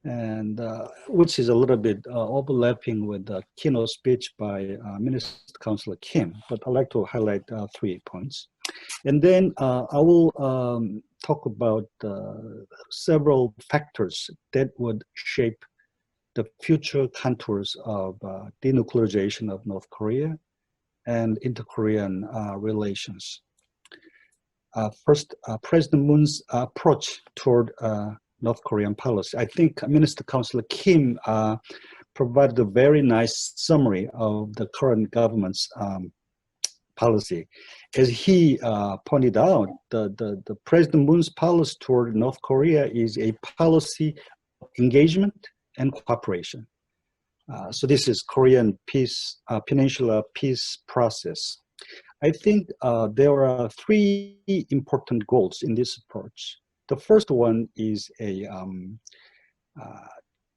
and which is a little bit overlapping with the keynote speech by Minister Councilor Kim, but I'd like to highlight 3 points. And then I will talk about several factors that would shape the future contours of denuclearization of North Korea and inter-Korean relations. First, President Moon's approach toward North Korean policy. I think Minister Councilor Kim provided a very nice summary of the current government's policy. As he pointed out, the President Moon's policy toward North Korea is a policy of engagement and cooperation. So this is Korean Peninsula peace process. I think there are 3 important goals in this approach. The first one is a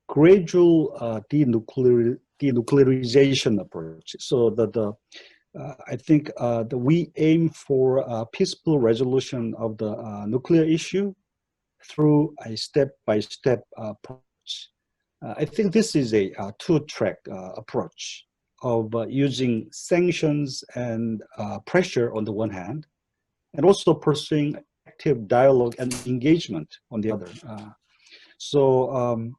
gradual denuclearization approach. So I think we aim for a peaceful resolution of the nuclear issue through a step-by-step approach. I think this is a two-track approach of using sanctions and pressure on the one hand, and also pursuing active dialogue and engagement on the other. So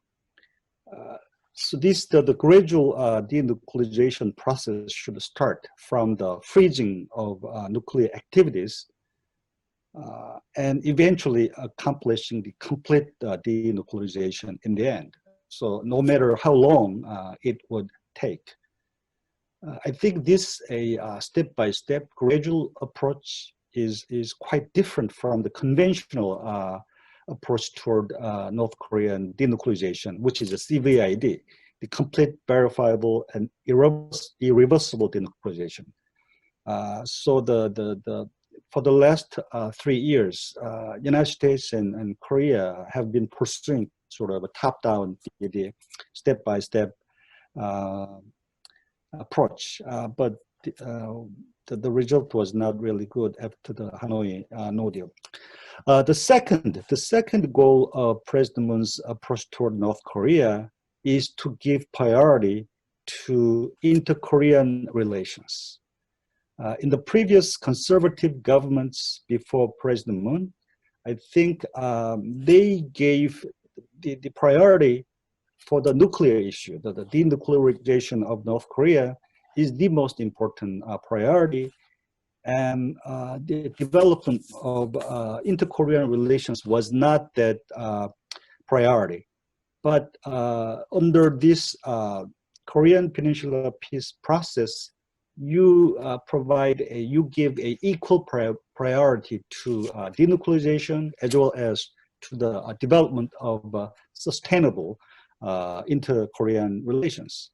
the gradual denuclearization process should start from the freezing of nuclear activities and eventually accomplishing the complete denuclearization in the end. So no matter how long it would take. I think this a step-by-step gradual approach is quite different from the conventional approach toward North Korean denuclearization, which is a CVID, the complete, verifiable, and irreversible denuclearization. So for the last 3 years, United States and Korea have been pursuing sort of a top-down, the step-by-step approach, but the result was not really good after the Hanoi no deal. The second goal of President Moon's approach toward North Korea is to give priority to inter-Korean relations. In the previous conservative governments before President Moon, I think they gave the priority for the nuclear issue. The denuclearization of North Korea is the most important priority, and the development of inter-Korean relations was not that priority. But under this Korean Peninsula peace process, you you give a equal priority to denuclearization as well as to the development of sustainable inter-Korean relations.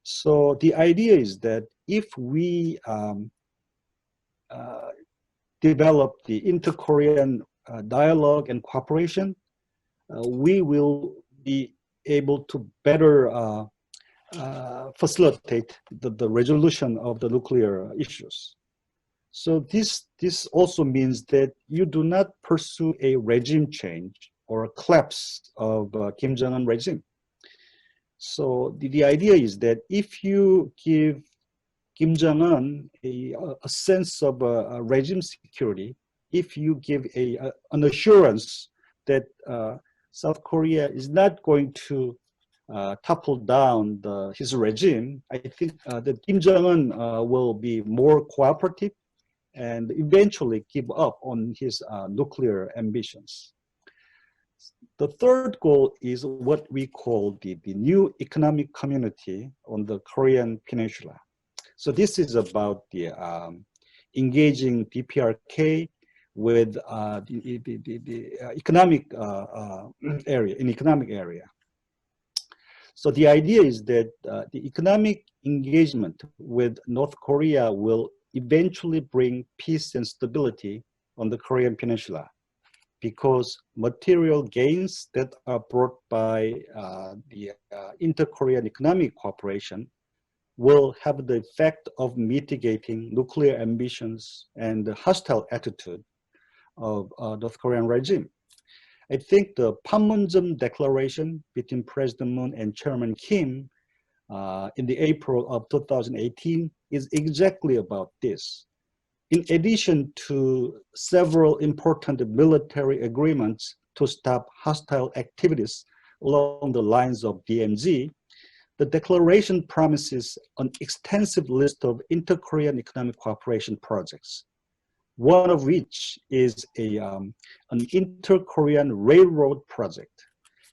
So the idea is that if we develop the inter-Korean dialogue and cooperation, we will be able to better facilitate the resolution of the nuclear issues. So this also means that you do not pursue a regime change or a collapse of Kim Jong-un regime. So the idea is that if you give Kim Jong-un a sense of regime security, if you give an assurance that South Korea is not going to topple down his regime, I think that Kim Jong-un will be more cooperative and eventually give up on his nuclear ambitions. The third goal is what we call the new economic community on the Korean Peninsula. So this is about the engaging DPRK with the economic area. So the idea is that the economic engagement with North Korea will eventually bring peace and stability on the Korean Peninsula, because material gains that are brought by the inter-Korean economic cooperation will have the effect of mitigating nuclear ambitions and the hostile attitude of North Korean regime. I think the Panmunjom Declaration between President Moon and Chairman Kim in the April of 2018 is exactly about this. In addition to several important military agreements to stop hostile activities along the lines of DMZ, the declaration promises an extensive list of inter-Korean economic cooperation projects, one of which is an inter-Korean railroad project.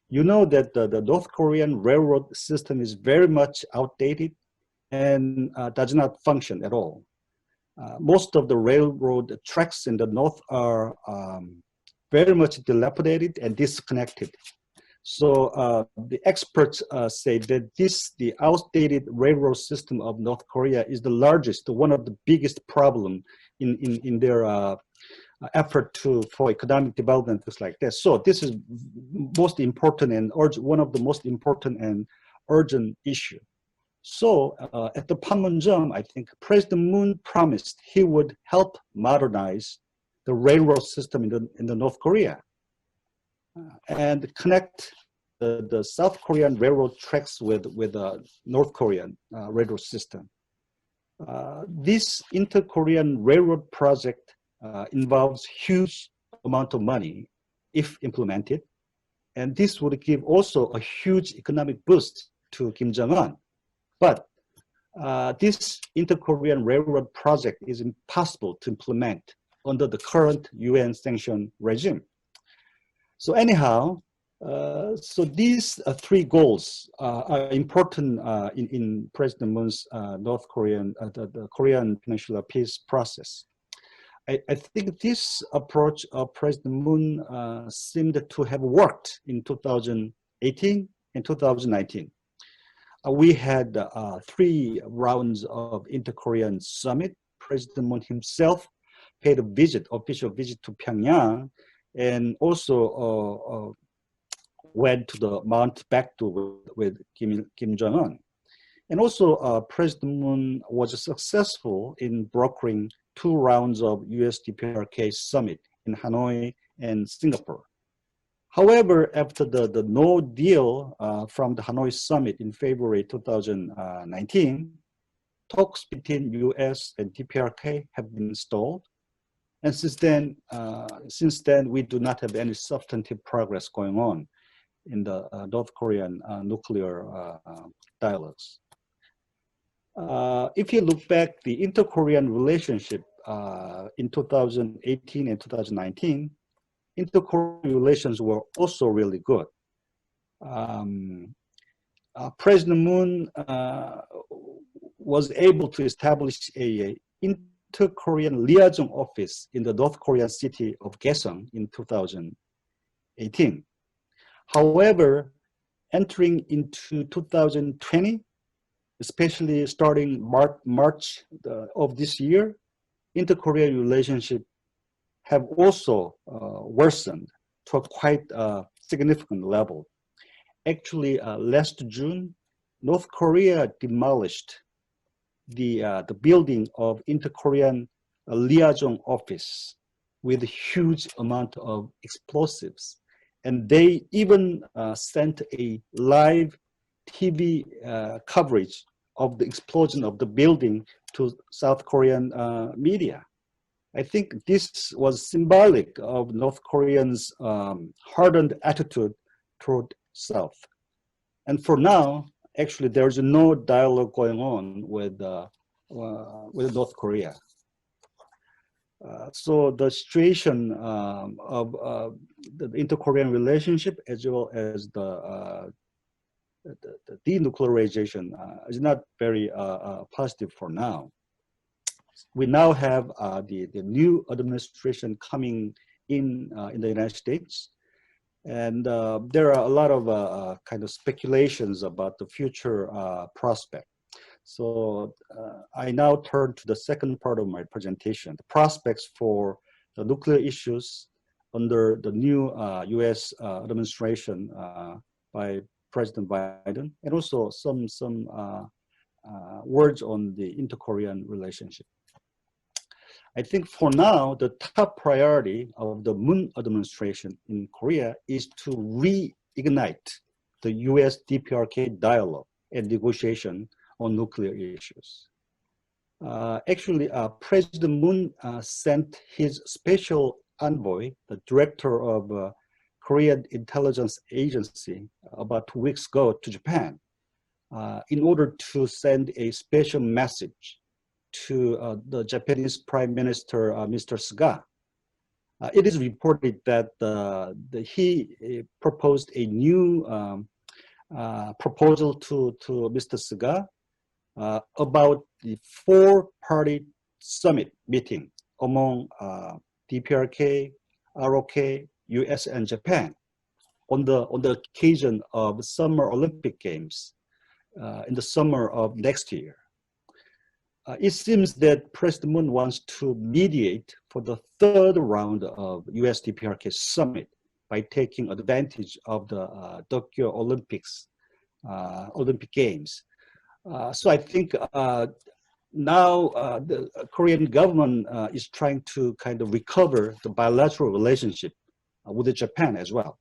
You know that the North Korean railroad system is very much outdated and does not function at all. Most of the railroad tracks in the north are very much dilapidated and disconnected. So the experts say that the outdated railroad system of North Korea is the largest, one of the biggest problem in their effort for economic development, things like that. So this is most important and one of the most important and urgent issue. So at the Panmunjom, I think President Moon promised he would help modernize the railroad system in the North Korea and connect the South Korean railroad tracks with North Korean railroad system. This inter-Korean railroad project involves huge amount of money if implemented, and this would give also a huge economic boost to Kim Jong-un. But this inter-Korean railroad project is impossible to implement under the current UN sanction regime. So anyhow, So these three goals are important in President Moon's North Korean, the Korean Peninsula peace process. I think this approach of President Moon seemed to have worked in 2018 and 2019. We had 3 rounds of inter-Korean summit. President Moon himself paid a official visit to Pyongyang, and also went to the Mount Baekdu with Kim Jong-un. And also President Moon was successful in brokering 2 rounds of US-DPRK summit in Hanoi and Singapore. However, after the no deal from the Hanoi summit in February 2019, talks between US and DPRK have been stalled. And since then, we do not have any substantive progress going on in the North Korean nuclear dialogues. If you look back, the inter-Korean relationship in 2018 and 2019, inter-Korean relations were also really good. President Moon was able to establish a inter-Korean liaison office in the North Korean city of Kaesong in 2018. However, entering into 2020, especially starting March of this year, inter-Korean relationship have also worsened to a quite significant level. Actually, last June, North Korea demolished the building of inter-Korean liaison office with a huge amount of explosives. And they even sent a live TV coverage of the explosion of the building to South Korean media. I think this was symbolic of North Koreans' hardened attitude toward South. And for now, actually, there's no dialogue going on with North Korea. So the situation of the inter-Korean relationship, as well as the denuclearization, is not very positive for now. We now have the new administration coming in the United States, and there are a lot of kind of speculations about the future prospect. So I now turn to the second part of my presentation, the prospects for the nuclear issues under the new US administration by President Biden, and also some words on the inter-Korean relationship. I think for now, the top priority of the Moon administration in Korea is to reignite the US-DPRK dialogue and negotiation on nuclear issues. Actually, President Moon sent his special envoy, the director of Korean Intelligence Agency, about 2 weeks ago to Japan in order to send a special message to the Japanese Prime Minister, Mr. Suga. It is reported that he proposed a new proposal to Mr. Suga about the 4-party summit meeting among DPRK, ROK, US, and Japan on the occasion of Summer Olympic Games in the summer of next year. It seems that President Moon wants to mediate for the 3rd round of US-DPRK summit by taking advantage of the Tokyo Olympic Games. So I think now the Korean government is trying to kind of recover the bilateral relationship with Japan as well.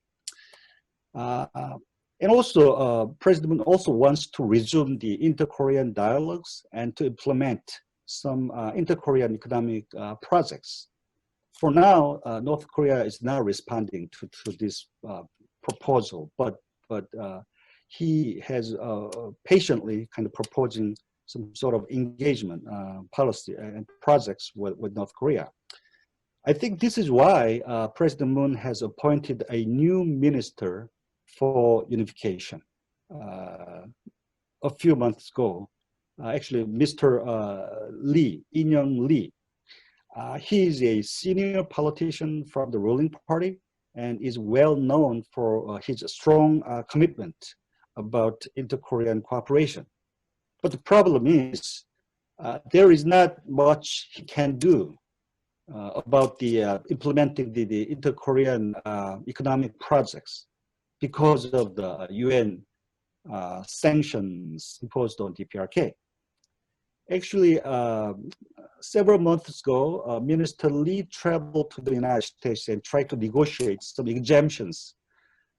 And also, President Moon also wants to resume the inter-Korean dialogues and to implement some inter-Korean economic projects. For now, North Korea is now responding to this proposal, but he has patiently kind of proposing some sort of engagement policy and projects with North Korea. I think this is why President Moon has appointed a new minister for unification. A few months ago, actually, Mr. Lee, In-young Lee, he is a senior politician from the ruling party and is well known for his strong commitment about inter-Korean cooperation. But the problem is, there is not much he can do about the implementing the inter-Korean economic projects because of the UN sanctions imposed on DPRK. Actually, several months ago, Minister Lee traveled to the United States and tried to negotiate some exemptions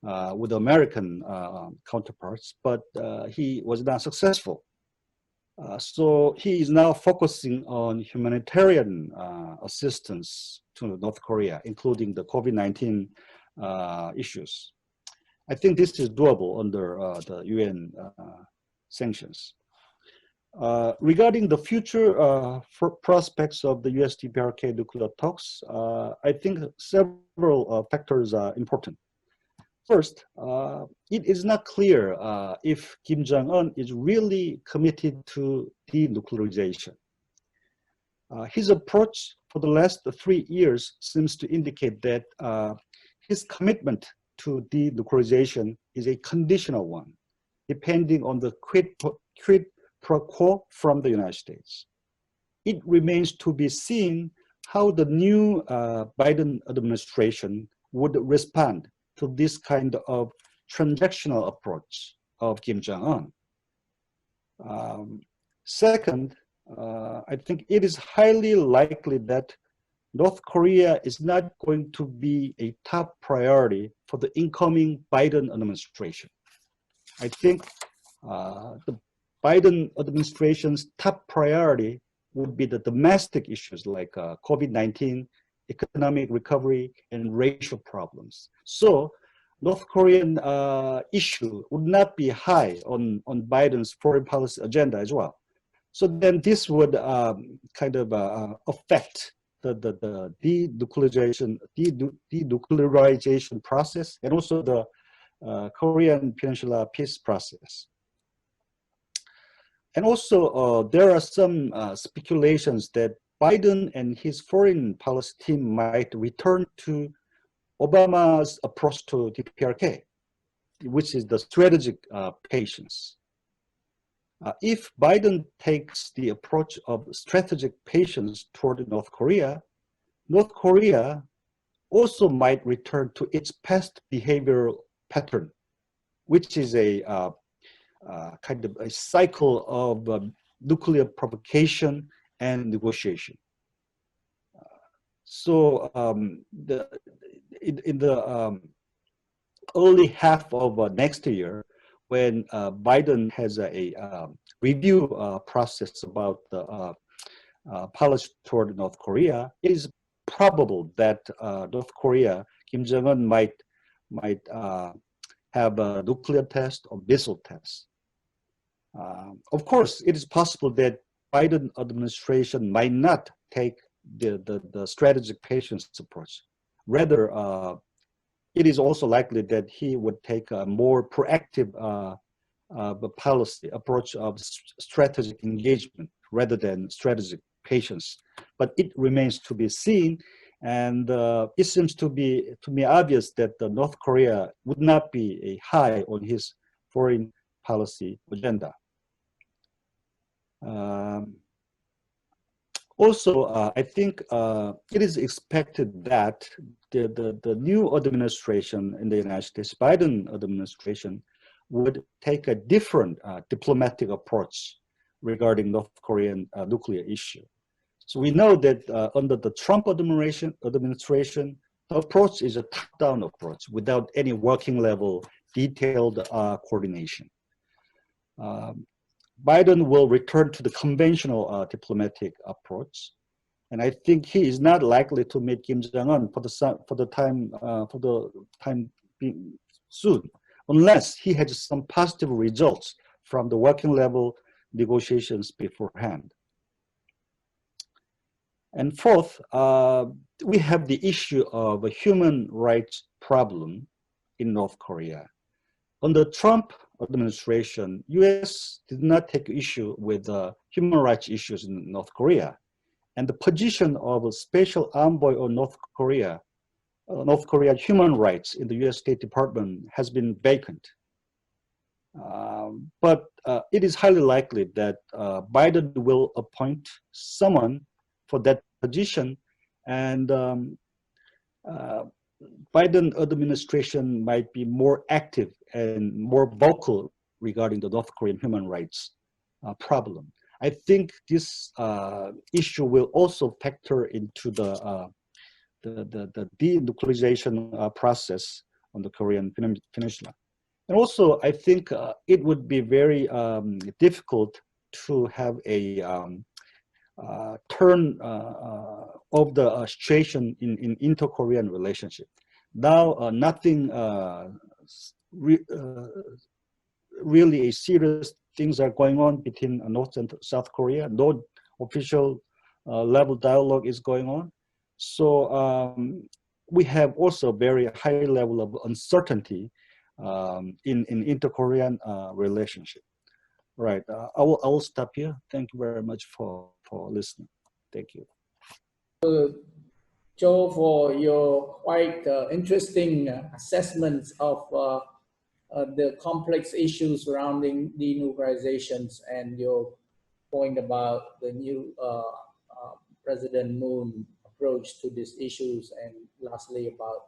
with American counterparts, but he was not successful. So he is now focusing on humanitarian assistance to North Korea, including the COVID-19 issues. I think this is doable under the UN sanctions. Regarding the future prospects of the US-DPRK nuclear talks, I think several factors are important. First, it is not clear if Kim Jong-un is really committed to denuclearization. His approach for the last 3 years seems to indicate that his commitment to denuclearization is a conditional one, depending on the quid pro quo from the United States. It remains to be seen how the new Biden administration would respond to this kind of transactional approach of Kim Jong-un. Second, I think it is highly likely that North Korea is not going to be a top priority for the incoming Biden administration. I think the Biden administration's top priority would be the domestic issues like COVID-19, economic recovery, and racial problems. So North Korean issue would not be high on Biden's foreign policy agenda as well. So then this would kind of affect the denuclearization process and also the Korean Peninsula peace process. And also there are some speculations that Biden and his foreign policy team might return to Obama's approach to DPRK, which is the strategic patience. If Biden takes the approach of strategic patience toward North Korea also might return to its past behavioral pattern, which is a kind of a cycle of nuclear provocation and negotiation. So in the early half of next year, when Biden has a review process about the policy toward North Korea, it is probable that North Korea, Kim Jong-un might have a nuclear test or missile test. Of course, it is possible that Biden administration might not take the strategic patience approach. Rather, it is also likely that he would take a more proactive policy approach of strategic engagement rather than strategic patience. But it remains to be seen, and it seems to me obvious that North Korea would not be a high on his foreign policy agenda. Also, I think it is expected that the new administration in the United States, Biden administration, would take a different diplomatic approach regarding North Korean nuclear issue. So we know that under the Trump administration, the approach is a top-down approach without any working level detailed coordination. Biden will return to the conventional diplomatic approach, and I think he is not likely to meet Kim Jong-un for the time being soon, unless he has some positive results from the working level negotiations beforehand. And fourth, we have the issue of a human rights problem in North Korea. under Trump administration, U.S. did not take issue with human rights issues in North Korea. And the position of a special envoy of North Korea human rights in the U.S. State Department has been vacant. But it is highly likely that Biden will appoint someone for that position, and Biden administration might be more active and more vocal regarding the North Korean human rights problem. I think this issue will also factor into the denuclearization process on the Korean Peninsula. And also, I think it would be very difficult to have a turn of the situation in inter-Korean relationship. Now, nothing really serious things are going on between North and South Korea. No official level dialogue is going on. So we have also very high level of uncertainty in inter-Korean relationship. Right. I will stop here. Thank you very much for listening. Thank you. Joe, for your quite interesting assessments of the complex issues surrounding denuclearizations and your point about the new President Moon approach to these issues, and lastly about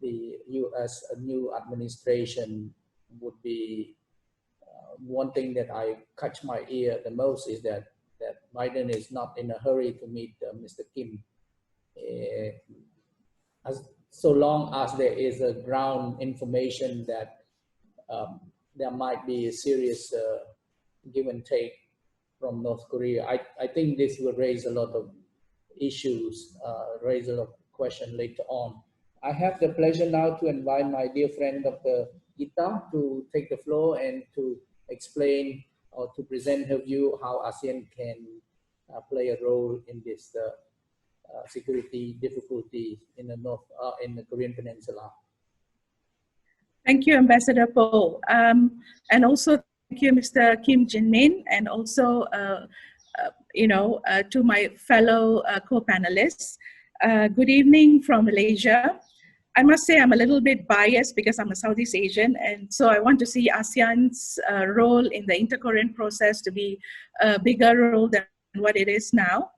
the U.S. new administration would be one thing that I catch my ear the most is that Biden is not in a hurry to meet Mr. Kim. So long as there is a ground information that there might be a serious give and take from North Korea, I think this will raise a lot of issues, raise a lot of questions later on. I have the pleasure now to invite my dear friend Dr. Geetha to take the floor and to explain or to present her view how ASEAN can play a role in this security difficulty in the Korean Peninsula. Thank you, Ambassador Paul. And also thank you, Mr. Kim Jin-min, and also to my fellow co-panelists. Good evening from Malaysia. I must say I'm a little bit biased because I'm a Southeast Asian, and so I want to see ASEAN's role in the inter-Korean process to be a bigger role than what it is now.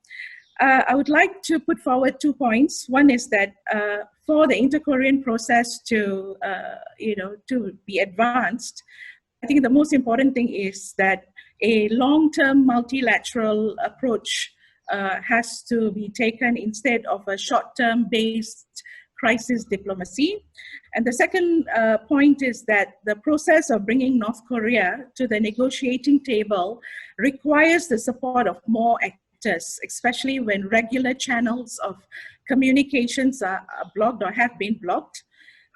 I would like to put forward 2 points. One is that for the inter-Korean process to be advanced, I think the most important thing is that a long-term multilateral approach has to be taken instead of a short-term based crisis diplomacy. And the second point is that the process of bringing North Korea to the negotiating table requires the support of more actors, especially when regular channels of communications are blocked or have been blocked.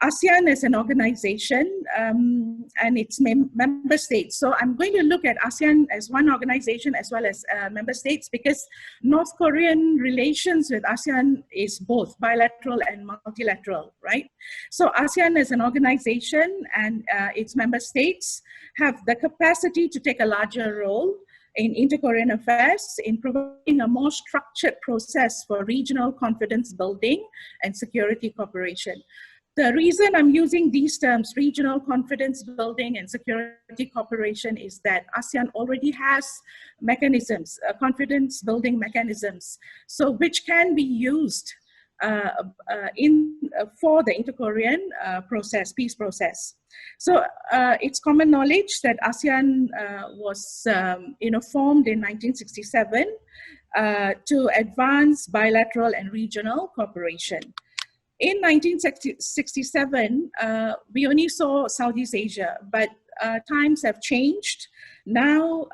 ASEAN is an organization and its member states. So I'm going to look at ASEAN as one organization as well as member states, because North Korean relations with ASEAN is both bilateral and multilateral, right? So ASEAN as an organization and its member states have the capacity to take a larger role in inter-Korean affairs, in providing a more structured process for regional confidence building and security cooperation. The reason I'm using these terms, regional confidence building and security cooperation, is that ASEAN already has mechanisms, confidence building mechanisms, so which can be used for the inter-Korean process, peace process. So it's common knowledge that ASEAN was formed in 1967 to advance bilateral and regional cooperation. In 1967, we only saw Southeast Asia, but times have changed. Now,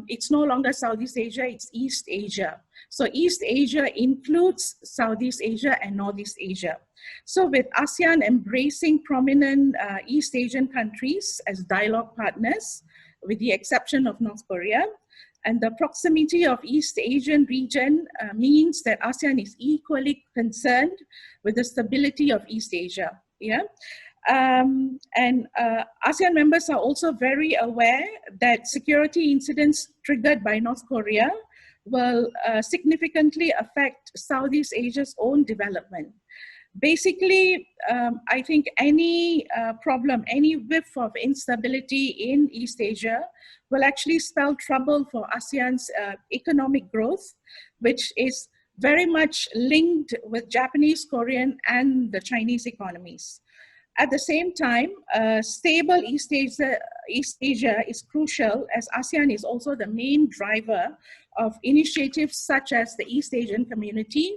it's no longer Southeast Asia, it's East Asia. So East Asia includes Southeast Asia and Northeast Asia. So with ASEAN embracing prominent East Asian countries as dialogue partners, with the exception of North Korea, and the proximity of East Asian region means that ASEAN is equally concerned with the stability of East Asia. Yeah, ASEAN members are also very aware that security incidents triggered by North Korea will significantly affect Southeast Asia's own development. Basically, I think any problem, any whiff of instability in East Asia will actually spell trouble for ASEAN's economic growth, which is very much linked with Japanese, Korean, and the Chinese economies. At the same time, stable East Asia is crucial, as ASEAN is also the main driver of initiatives such as the East Asian Community,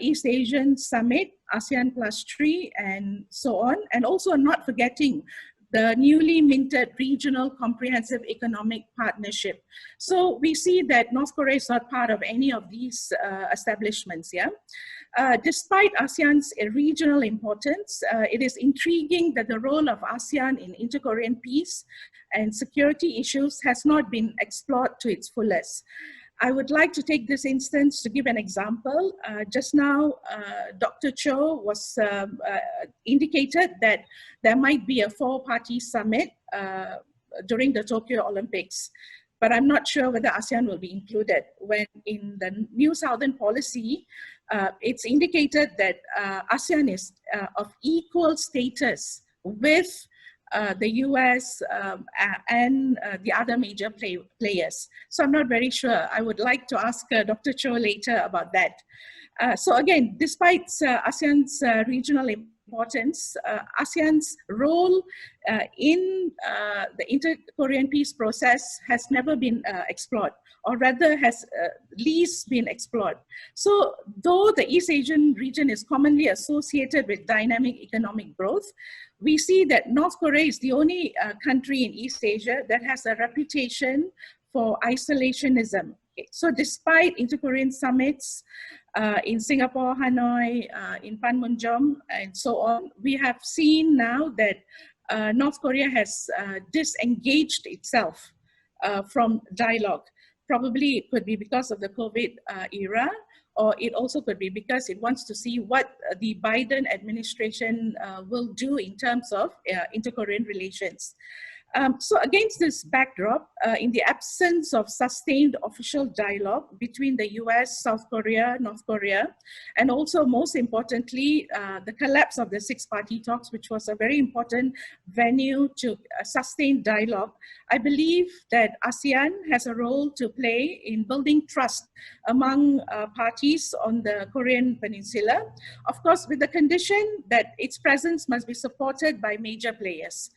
East Asian Summit, ASEAN +3, and so on, and also not forgetting the newly minted Regional Comprehensive Economic Partnership. So we see that North Korea is not part of any of these establishments, yeah? Despite ASEAN's regional importance, it is intriguing that the role of ASEAN in inter-Korean peace and security issues has not been explored to its fullest. I would like to take this instance to give an example. Just now, Dr. Cho was indicated that there might be a 4-party summit during the Tokyo Olympics, but I'm not sure whether ASEAN will be included. When in the New Southern Policy, it's indicated that ASEAN is of equal status with the US and the other major players. So I'm not very sure. I would like to ask Dr. Cho later about that. So again, despite ASEAN's regional importance, ASEAN's role in the inter-Korean peace process has never been explored, or rather has least been explored. So though the East Asian region is commonly associated with dynamic economic growth, we see that North Korea is the only country in East Asia that has a reputation for isolationism. Okay. So despite inter-Korean summits in Singapore, Hanoi, in Panmunjom, and so on, we have seen now that North Korea has disengaged itself from dialogue. Probably it could be because of the COVID era, or it also could be because it wants to see what the Biden administration will do in terms of inter-Korean relations. So against this backdrop, in the absence of sustained official dialogue between the US, South Korea, North Korea, and also most importantly, the collapse of the 6-party talks, which was a very important venue to sustain dialogue, I believe that ASEAN has a role to play in building trust among parties on the Korean Peninsula. Of course, with the condition that its presence must be supported by major players.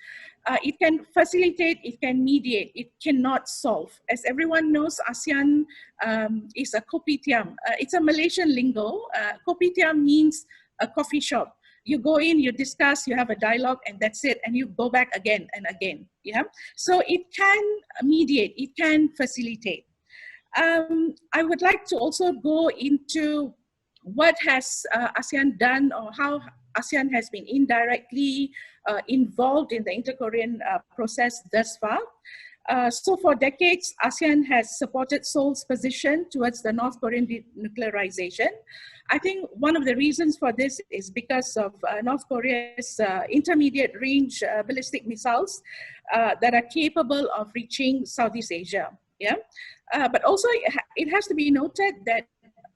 It can facilitate, it can mediate, it cannot solve. As everyone knows, ASEAN is a kopitiam. It's a Malaysian lingo. Kopitiam means a coffee shop. You go in, you discuss, you have a dialogue, and that's it, and you go back again and again, yeah? So it can mediate, it can facilitate. I would like to also go into what has ASEAN done, or how ASEAN has been indirectly involved in the inter-Korean process thus far. So for decades, ASEAN has supported Seoul's position towards the North Korean denuclearization. I think one of the reasons for this is because of North Korea's intermediate range ballistic missiles that are capable of reaching Southeast Asia. Yeah, but also it has to be noted that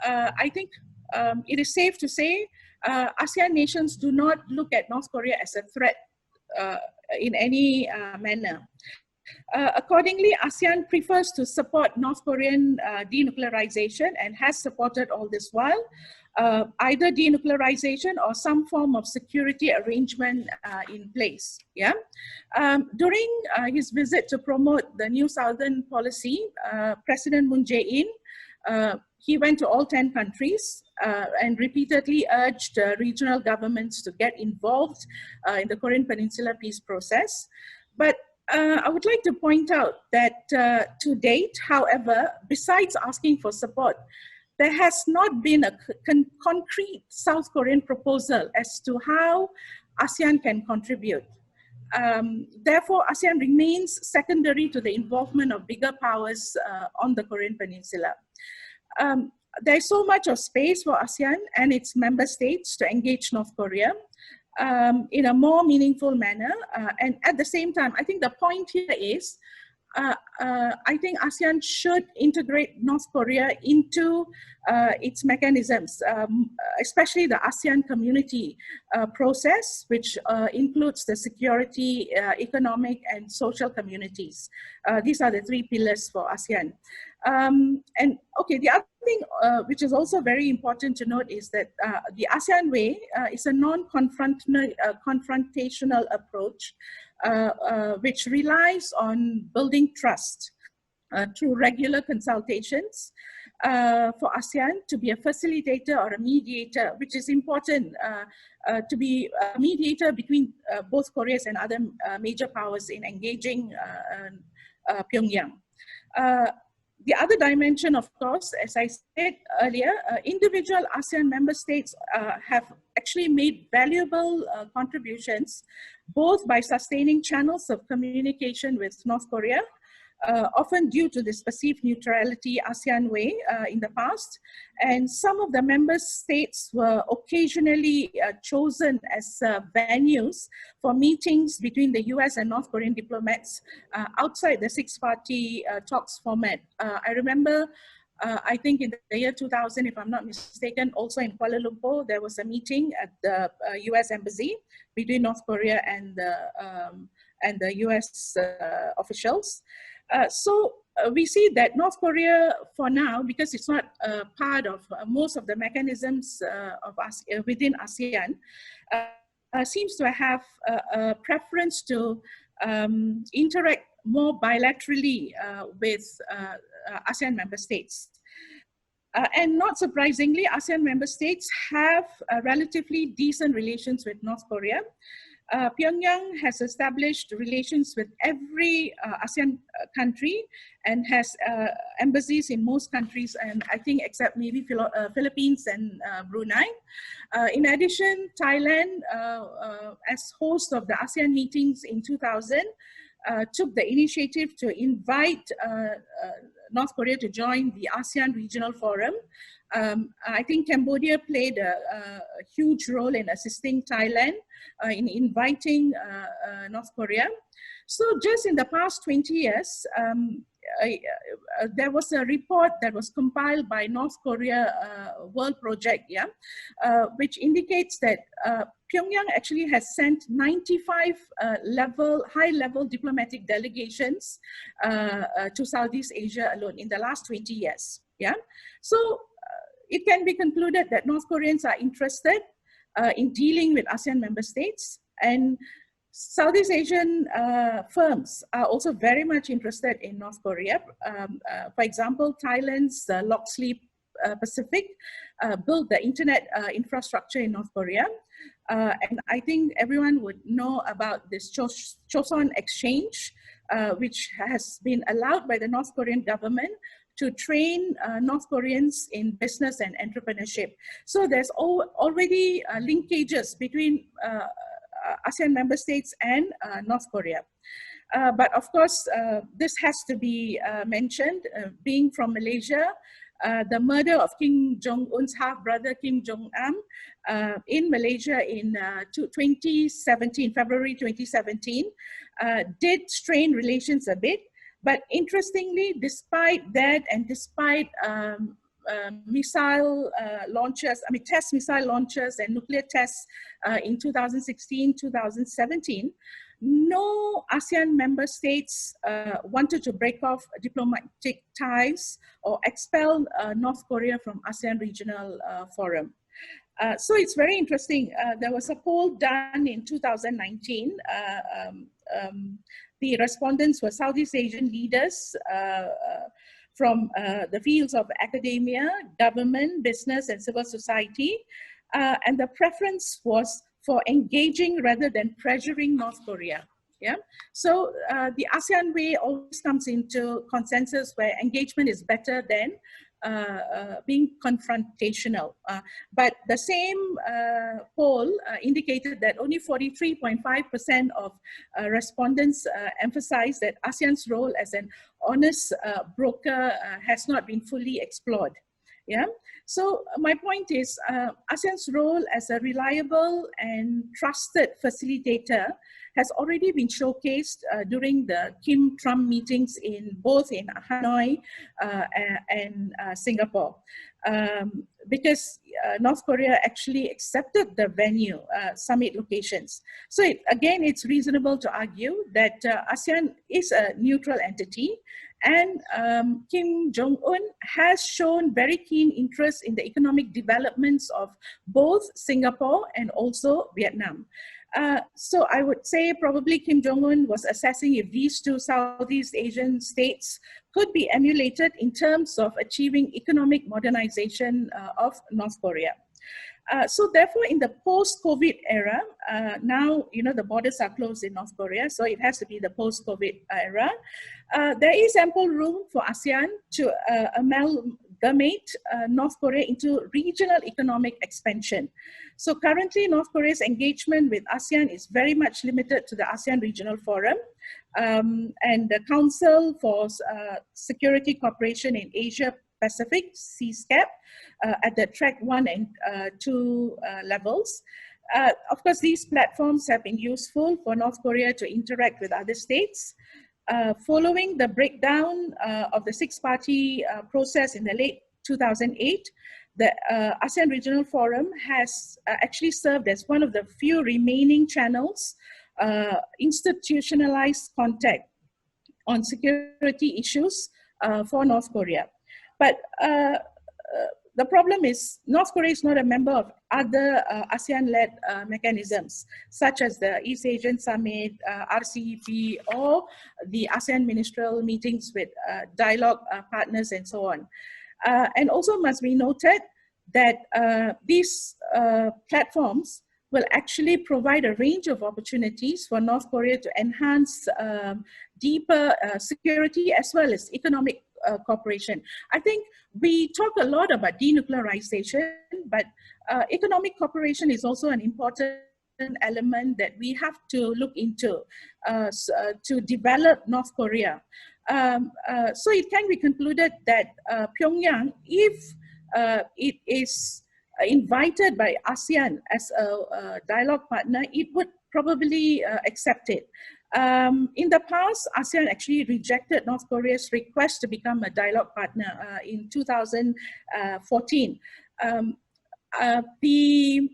I think it is safe to say ASEAN nations do not look at North Korea as a threat in any manner. Accordingly, ASEAN prefers to support North Korean denuclearization and has supported all this while either denuclearization or some form of security arrangement in place. Yeah. During his visit to promote the New Southern Policy, President Moon Jae-in, he went to all 10 countries and repeatedly urged regional governments to get involved in the Korean Peninsula peace process. But I would like to point out that to date, however, besides asking for support, there has not been a concrete South Korean proposal as to how ASEAN can contribute. Therefore, ASEAN remains secondary to the involvement of bigger powers on the Korean Peninsula. There's so much of space for ASEAN and its member states to engage North Korea. in a more meaningful manner. And at the same time, I think the point here is, I think ASEAN should integrate North Korea into its mechanisms, especially the ASEAN community process, which includes the security, economic, and social communities. These are the three pillars for ASEAN. And okay, the other thing which is also very important to note is that the ASEAN way is a non-confrontational approach, which relies on building trust through regular consultations for ASEAN to be a facilitator or a mediator, which is important to be a mediator between both Koreas and other major powers in engaging Pyongyang. The other dimension, of course, as I said earlier, individual ASEAN member states have actually made valuable contributions, both by sustaining channels of communication with North Korea, often due to this perceived neutrality ASEAN way in the past. And some of the member states were occasionally chosen as venues for meetings between the US and North Korean diplomats outside the six-party talks format. I remember, I think in the year 2000, if I'm not mistaken, also in Kuala Lumpur, there was a meeting at the US Embassy between North Korea and the US officials. So we see that North Korea, for now, because it's not part of most of the mechanisms of within ASEAN, seems to have a preference to interact more bilaterally with ASEAN member states. And not surprisingly, ASEAN member states have relatively decent relations with North Korea. Pyongyang has established relations with every ASEAN country and has embassies in most countries, and I think except maybe Philippines and Brunei. In addition, Thailand, as host of the ASEAN meetings in 2000, took the initiative to invite North Korea to join the ASEAN Regional Forum. I think Cambodia played a huge role in assisting Thailand in inviting North Korea. So just in the past 20 years, there was a report that was compiled by North Korea World Project, which indicates that Pyongyang actually has sent 95 high-level diplomatic delegations to Southeast Asia alone in the last 20 years. So it can be concluded that North Koreans are interested in dealing with ASEAN member states, and Southeast Asian firms are also very much interested in North Korea. For example, Thailand's Locksley Pacific built the internet infrastructure in North Korea. And I think everyone would know about this Choson Exchange, which has been allowed by the North Korean government to train North Koreans in business and entrepreneurship. So there's already linkages between ASEAN member states and North Korea. But of course, this has to be mentioned, being from Malaysia, the murder of Kim Jong-un's half-brother, Kim Jong-nam, in Malaysia in 2017, February 2017, did strain relations a bit. But interestingly, despite that and despite missile launches, test missile launches and nuclear tests in 2016, 2017, no ASEAN member states wanted to break off diplomatic ties or expel North Korea from ASEAN Regional Forum. So it's very interesting. There was a poll done in 2019. The respondents were Southeast Asian leaders from the fields of academia, government, business, and civil society. And the preference was for engaging rather than pressuring North Korea. So the ASEAN way always comes into consensus where engagement is better than being confrontational. But the same poll indicated that only 43.5% of respondents emphasized that ASEAN's role as an honest broker has not been fully explored. Yeah. So my point is ASEAN's role as a reliable and trusted facilitator has already been showcased during the Kim-Trump meetings in both in Hanoi and Singapore, because North Korea actually accepted the venue, summit locations. So again, it's reasonable to argue that ASEAN is a neutral entity, and Kim Jong-un has shown very keen interest in the economic developments of both Singapore and also Vietnam. So I would say probably Kim Jong-un was assessing if these two Southeast Asian states could be emulated in terms of achieving economic modernization of North Korea. So therefore, in the post-COVID era, now, you know, the borders are closed in North Korea, so it has to be the post-COVID era. There is ample room for ASEAN to amalgamate North Korea into regional economic expansion. So currently, North Korea's engagement with ASEAN is very much limited to the ASEAN Regional Forum and the Council for Security Cooperation in Asia Pacific, CSCAP, at the track 1 and 2 levels. Of course, these platforms have been useful for North Korea to interact with other states. Following the breakdown of the six-party process in the late 2008, the ASEAN Regional Forum has actually served as one of the few remaining channels, institutionalized contact on security issues for North Korea. But the problem is North Korea is not a member of other ASEAN-led mechanisms, such as the East Asian Summit, RCEP, or the ASEAN ministerial meetings with dialogue partners and so on. And also must be noted that these platforms will actually provide a range of opportunities for North Korea to enhance deeper security as well as economic cooperation. I think we talk a lot about denuclearization, but economic cooperation is also an important element that we have to look into to develop North Korea. So it can be concluded that Pyongyang, if it is invited by ASEAN as a dialogue partner, it would probably accept it. In the past, ASEAN actually rejected North Korea's request to become a dialogue partner in 2014. The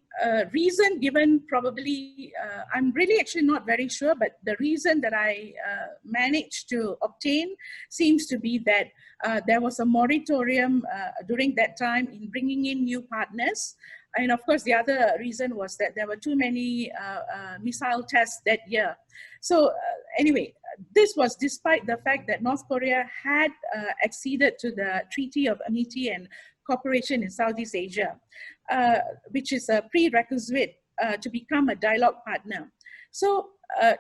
reason given probably, I'm really actually not very sure, but the reason that I managed to obtain seems to be that there was a moratorium during that time in bringing in new partners. And of course, the other reason was that there were too many missile tests that year. So anyway, this was despite the fact that North Korea had acceded to the Treaty of Amity and Cooperation in Southeast Asia, which is a prerequisite to become a dialogue partner. So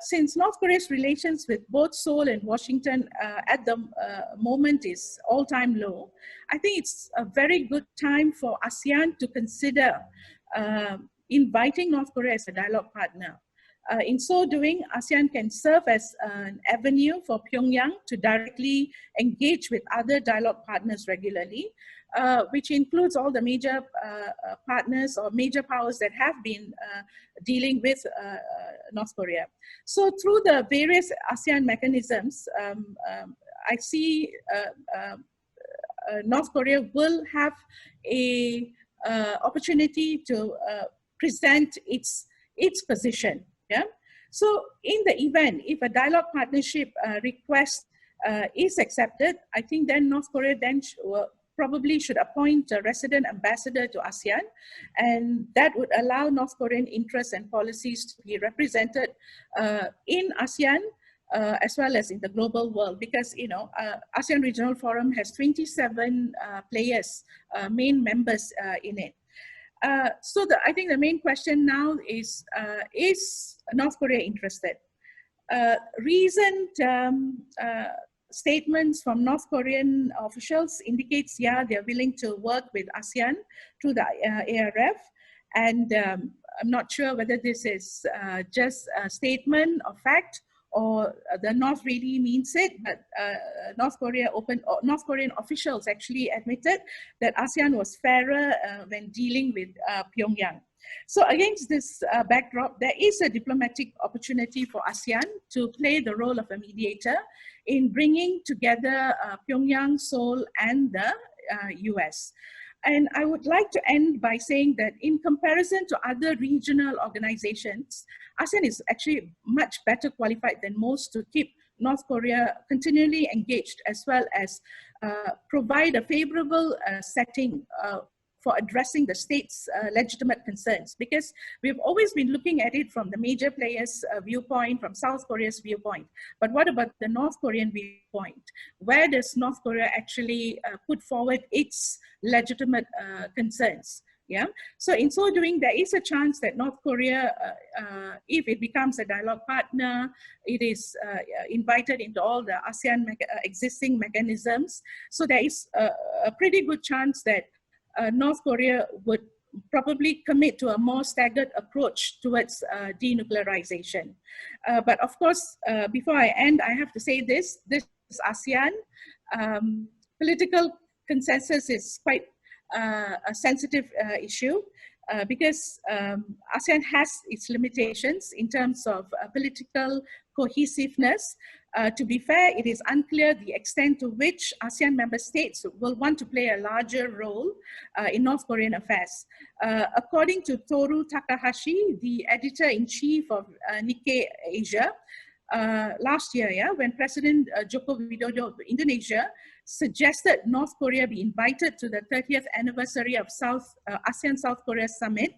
since North Korea's relations with both Seoul and Washington at the moment is all-time low, I think it's a very good time for ASEAN to consider inviting North Korea as a dialogue partner. In so doing, ASEAN can serve as an avenue for Pyongyang to directly engage with other dialogue partners regularly, which includes all the major partners or major powers that have been dealing with North Korea. So through the various ASEAN mechanisms, I see North Korea will have a opportunity to present its position. Yeah. So in the event, if a dialogue partnership request is accepted, I think then North Korea then probably should appoint a resident ambassador to ASEAN, and that would allow North Korean interests and policies to be represented in ASEAN as well as in the global world, because ASEAN Regional Forum has 27 players, main members in it. So I think the main question now is North Korea interested? Recent statements from North Korean officials indicates, yeah, they're willing to work with ASEAN through the ARF. And I'm not sure whether this is just a statement of fact or the North really means it, but North Korean officials actually admitted that ASEAN was fairer when dealing with Pyongyang. So against this backdrop, there is a diplomatic opportunity for ASEAN to play the role of a mediator in bringing together Pyongyang, Seoul, and the US. And I would like to end by saying that in comparison to other regional organizations, ASEAN is actually much better qualified than most to keep North Korea continually engaged, as well as provide a favorable setting for addressing the state's legitimate concerns, because we've always been looking at it from the major players' viewpoint, from South Korea's viewpoint. But what about the North Korean viewpoint? Where does North Korea actually put forward its legitimate concerns? Yeah. So in so doing, there is a chance that North Korea, if it becomes a dialogue partner, it is invited into all the ASEAN existing mechanisms. So there is a pretty good chance that North Korea would probably commit to a more staggered approach towards denuclearization. But of course, before I end, I have to say this is ASEAN. Political consensus is quite a sensitive issue because ASEAN has its limitations in terms of political cohesiveness. To be fair, it is unclear the extent to which ASEAN member states will want to play a larger role in North Korean affairs. According to Toru Takahashi, the editor-in-chief of Nikkei Asia, last year, when President Joko Widodo of Indonesia suggested North Korea be invited to the 30th anniversary of ASEAN-South Korea Summit,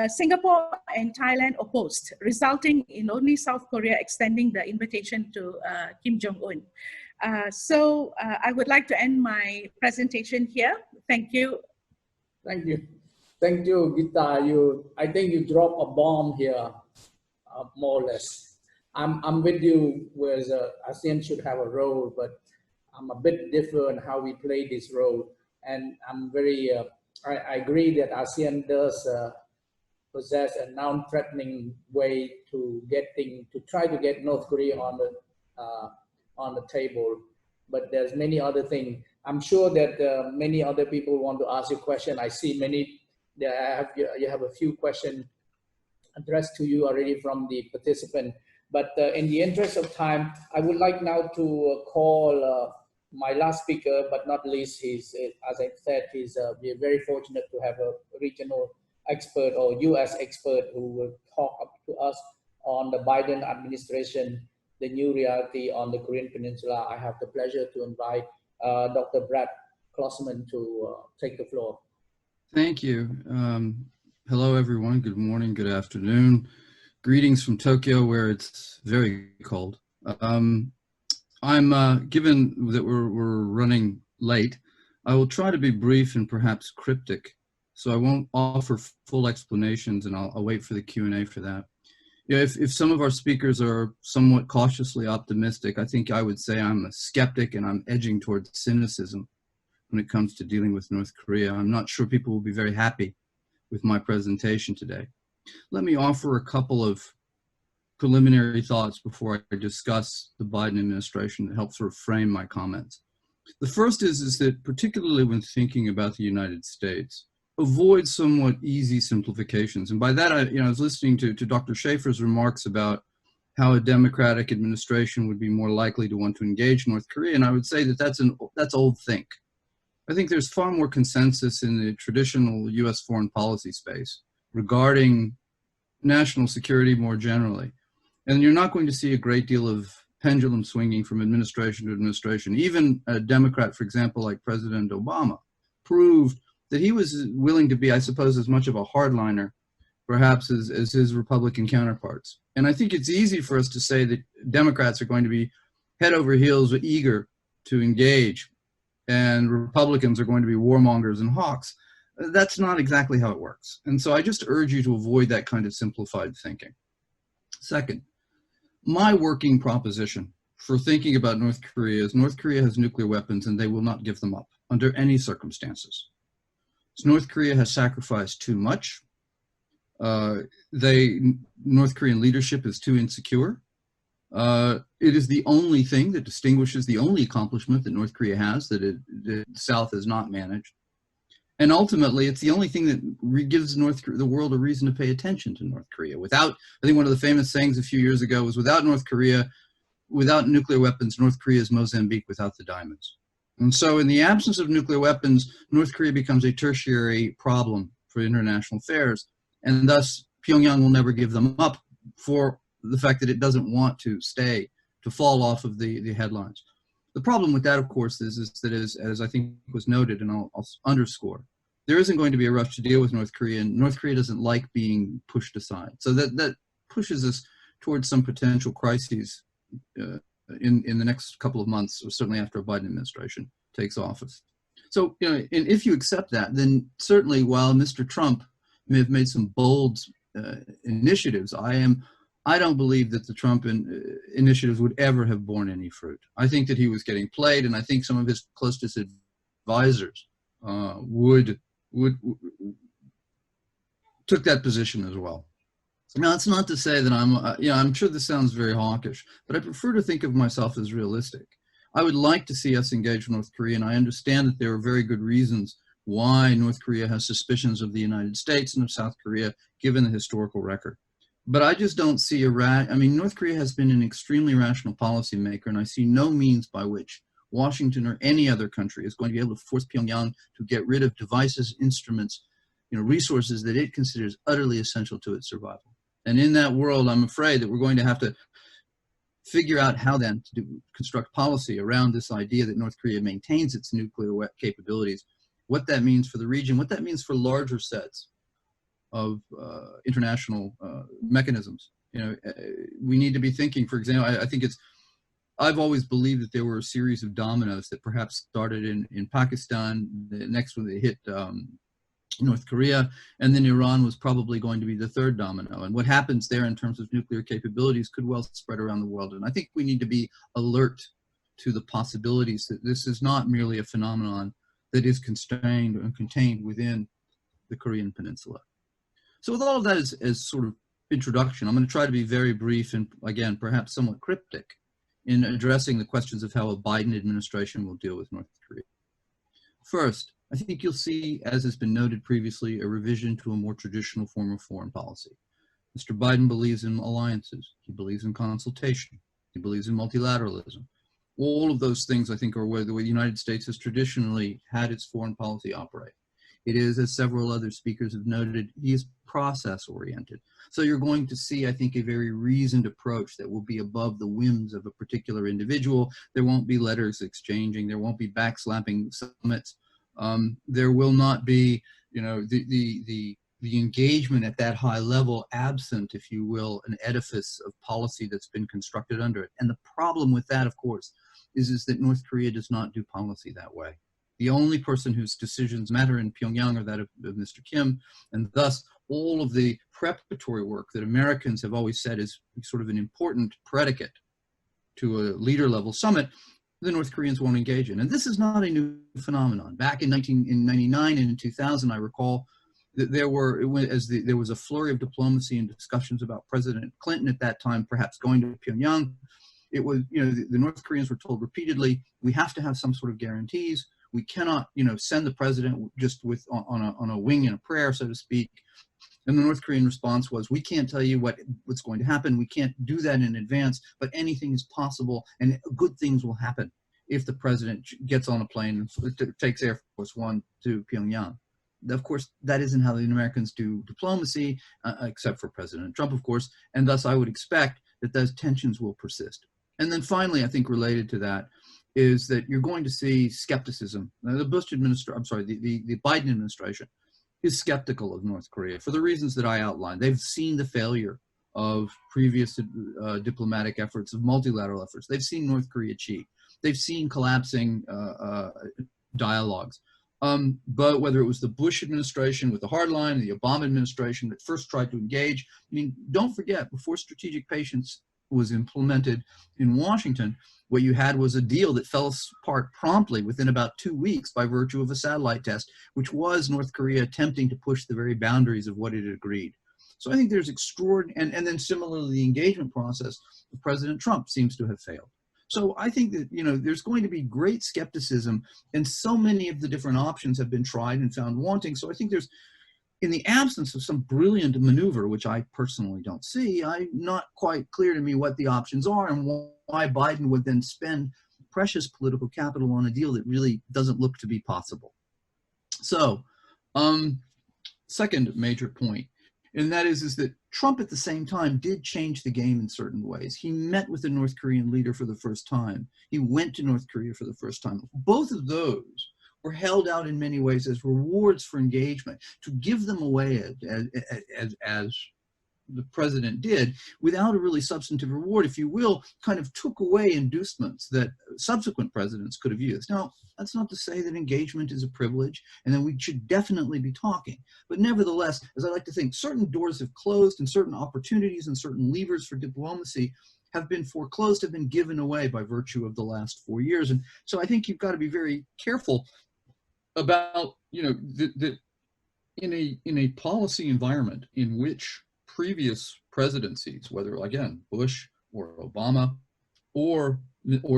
Singapore and Thailand opposed, resulting in only South Korea extending the invitation to Kim Jong-un. So I would like to end my presentation here. Thank you. Thank you. Thank you, Geetha. I think you dropped a bomb here, more or less. I'm with you, whereas ASEAN should have a role, but I'm a bit different how we play this role. And I'm very, I agree that ASEAN does possess a non-threatening way to try to get North Korea on the table. But there's many other things. I'm sure that many other people want to ask you a question. I see you have a few questions addressed to you already from the participant. But in the interest of time, I would like now to call my last speaker, but not least, as I said, we're very fortunate to have a regional expert or US expert who will talk to us on the Biden administration, the new reality on the Korean Peninsula. I have the pleasure to invite Dr. Brad Glosserman to take the floor. Thank you. Hello, everyone. Good morning, good afternoon. Greetings from Tokyo, where it's very cold. Given that we're running late, I will try to be brief and perhaps cryptic, so I won't offer full explanations, and I'll wait for the Q&A for that. Yeah, if some of our speakers are somewhat cautiously optimistic, I think I would say I'm a skeptic and I'm edging towards cynicism when it comes to dealing with North Korea. I'm not sure people will be very happy with my presentation today. Let me offer a couple of preliminary thoughts before I discuss the Biden administration that help sort of frame my comments. The first is that particularly when thinking about the United States, avoid somewhat easy simplifications. And by that, I was listening to Dr. Schaefer's remarks about how a Democratic administration would be more likely to want to engage North Korea. And I would say that that's old think. I think there's far more consensus in the traditional US foreign policy space regarding national security more generally. And you're not going to see a great deal of pendulum swinging from administration to administration. Even a Democrat, for example, like President Obama, proved that he was willing to be, I suppose, as much of a hardliner, perhaps, as his Republican counterparts. And I think it's easy for us to say that Democrats are going to be head over heels eager to engage, and Republicans are going to be warmongers and hawks. That's not exactly how it works. And so I just urge you to avoid that kind of simplified thinking. Second, my working proposition for thinking about North Korea is North Korea has nuclear weapons and they will not give them up under any circumstances. So North Korea has sacrificed too much. North Korean leadership is too insecure. It is the only thing that distinguishes, the only accomplishment that North Korea has that the South has not managed. And ultimately, it's the only thing that gives the world a reason to pay attention to North Korea. Without, I think one of the famous sayings a few years ago was, without North Korea, without nuclear weapons, North Korea is Mozambique without the diamonds. And so in the absence of nuclear weapons, North Korea becomes a tertiary problem for international affairs. And thus, Pyongyang will never give them up for the fact that it doesn't want to fall off of the headlines. The problem with that, of course, is that as I think was noted, and I'll underscore, there isn't going to be a rush to deal with North Korea, and North Korea doesn't like being pushed aside. So that pushes us towards some potential crises in the next couple of months, or certainly after a Biden administration takes office. So, and if you accept that, then certainly while Mr. Trump may have made some bold initiatives, I don't believe that the Trump initiatives would ever have borne any fruit. I think that he was getting played, and I think some of his closest advisors took that position as well. Now, it's not to say that I'm sure this sounds very hawkish, but I prefer to think of myself as realistic. I would like to see us engage with North Korea, and I understand that there are very good reasons why North Korea has suspicions of the United States and of South Korea, given the historical record. But I just don't see North Korea has been an extremely rational policymaker, and I see no means by which Washington or any other country is going to be able to force Pyongyang to get rid of devices, instruments, resources that it considers utterly essential to its survival. And in that world, I'm afraid that we're going to have to figure out how then to construct policy around this idea that North Korea maintains its nuclear capabilities, what that means for the region, what that means for larger sets of international mechanisms. We need to be thinking, for example, I've always believed that there were a series of dominoes that perhaps started in Pakistan, the next one they hit North Korea, and then Iran was probably going to be the third domino. And what happens there in terms of nuclear capabilities could well spread around the world. And I think we need to be alert to the possibilities that this is not merely a phenomenon that is constrained and contained within the Korean Peninsula. So with all of that as sort of introduction, I'm going to try to be very brief and, again, perhaps somewhat cryptic in addressing the questions of how a Biden administration will deal with North Korea. First, I think you'll see, as has been noted previously, a revision to a more traditional form of foreign policy. Mr. Biden believes in alliances. He believes in consultation. He believes in multilateralism. All of those things, I think, are the way the United States has traditionally had its foreign policy operate. It is, as several other speakers have noted, he is process-oriented. So you're going to see, I think, a very reasoned approach that will be above the whims of a particular individual. There won't be letters exchanging. There won't be backslapping summits. There will not be, the engagement at that high level absent, if you will, an edifice of policy that's been constructed under it. And the problem with that, of course, is that North Korea does not do policy that way. The only person whose decisions matter in Pyongyang are that of Mr. Kim, and thus all of the preparatory work that Americans have always said is sort of an important predicate to a leader-level summit, the North Koreans won't engage in. And this is not a new phenomenon. Back in 1999 and in 2000, I recall that there was a flurry of diplomacy and discussions about President Clinton at that time, perhaps going to Pyongyang. It was, the North Koreans were told repeatedly, we have to have some sort of guarantees. We cannot, send the president just on a wing and a prayer, so to speak. And the North Korean response was, we can't tell you what's going to happen. We can't do that in advance, but anything is possible, and good things will happen if the president gets on a plane and takes Air Force One to Pyongyang. Of course, that isn't how the Americans do diplomacy, except for President Trump, of course, and thus I would expect that those tensions will persist. And then finally, I think related to that, is that you're going to see skepticism. Now, the Biden administration is skeptical of North Korea for the reasons that I outlined. They've seen the failure of previous diplomatic efforts, of multilateral efforts. They've seen North Korea cheat. They've seen collapsing dialogues. But whether it was the Bush administration with the hardline, the Obama administration that first tried to engage, don't forget, before strategic patience was implemented in Washington, what you had was a deal that fell apart promptly within about 2 weeks by virtue of a satellite test, which was North Korea attempting to push the very boundaries of what it had agreed. So I think there's extraordinary, and then similarly, the engagement process of President Trump seems to have failed. So I think that, you know, there's going to be great skepticism, and so many of the different options have been tried and found wanting. So I think there's, in the absence of some brilliant maneuver, which I personally don't see, I'm not quite clear to me what the options are and why Biden would then spend precious political capital on a deal that really doesn't look to be possible. So, second major point, and that is that Trump at the same time did change the game in certain ways. He met with the North Korean leader for the first time. He went to North Korea for the first time. Both of those were held out in many ways as rewards for engagement, to give them away as the president did, without a really substantive reward, if you will, kind of took away inducements that subsequent presidents could have used. Now, that's not to say that engagement is a privilege and that we should definitely be talking. But nevertheless, as I like to think, certain doors have closed and certain opportunities and certain levers for diplomacy have been foreclosed, have been given away by virtue of the last 4 years. And so I think you've got to be very careful about, you know, that in a policy environment in which previous presidencies, whether again Bush or Obama or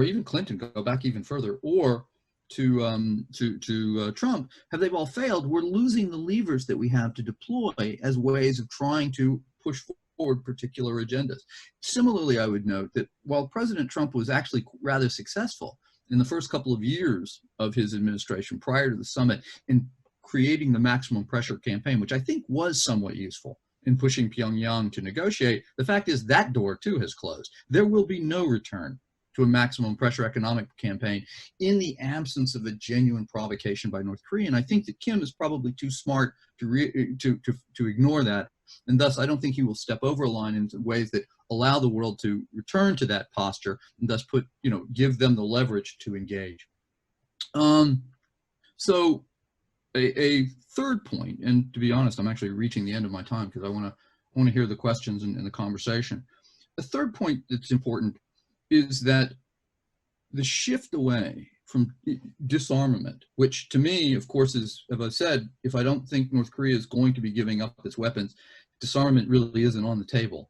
even Clinton, go back even further, or to Trump, they've all failed. We're losing the levers that we have to deploy as ways of trying to push forward particular agendas. Similarly, I would note that while President Trump was actually rather successful in the first couple of years of his administration prior to the summit in creating the maximum pressure campaign, which I think was somewhat useful in pushing Pyongyang to negotiate, the fact is that door too has closed. There will be no return to a maximum pressure economic campaign in the absence of a genuine provocation by North Korea. And I think that Kim is probably too smart to ignore that. And thus, I don't think he will step over a line in ways that allow the world to return to that posture and thus give them the leverage to engage. So a third point, and to be honest, I'm actually reaching the end of my time because I want to hear the questions and the conversation. A third point that's important is that the shift away from disarmament, which to me, of course, is, as I said, if I don't think North Korea is going to be giving up its weapons, disarmament really isn't on the table.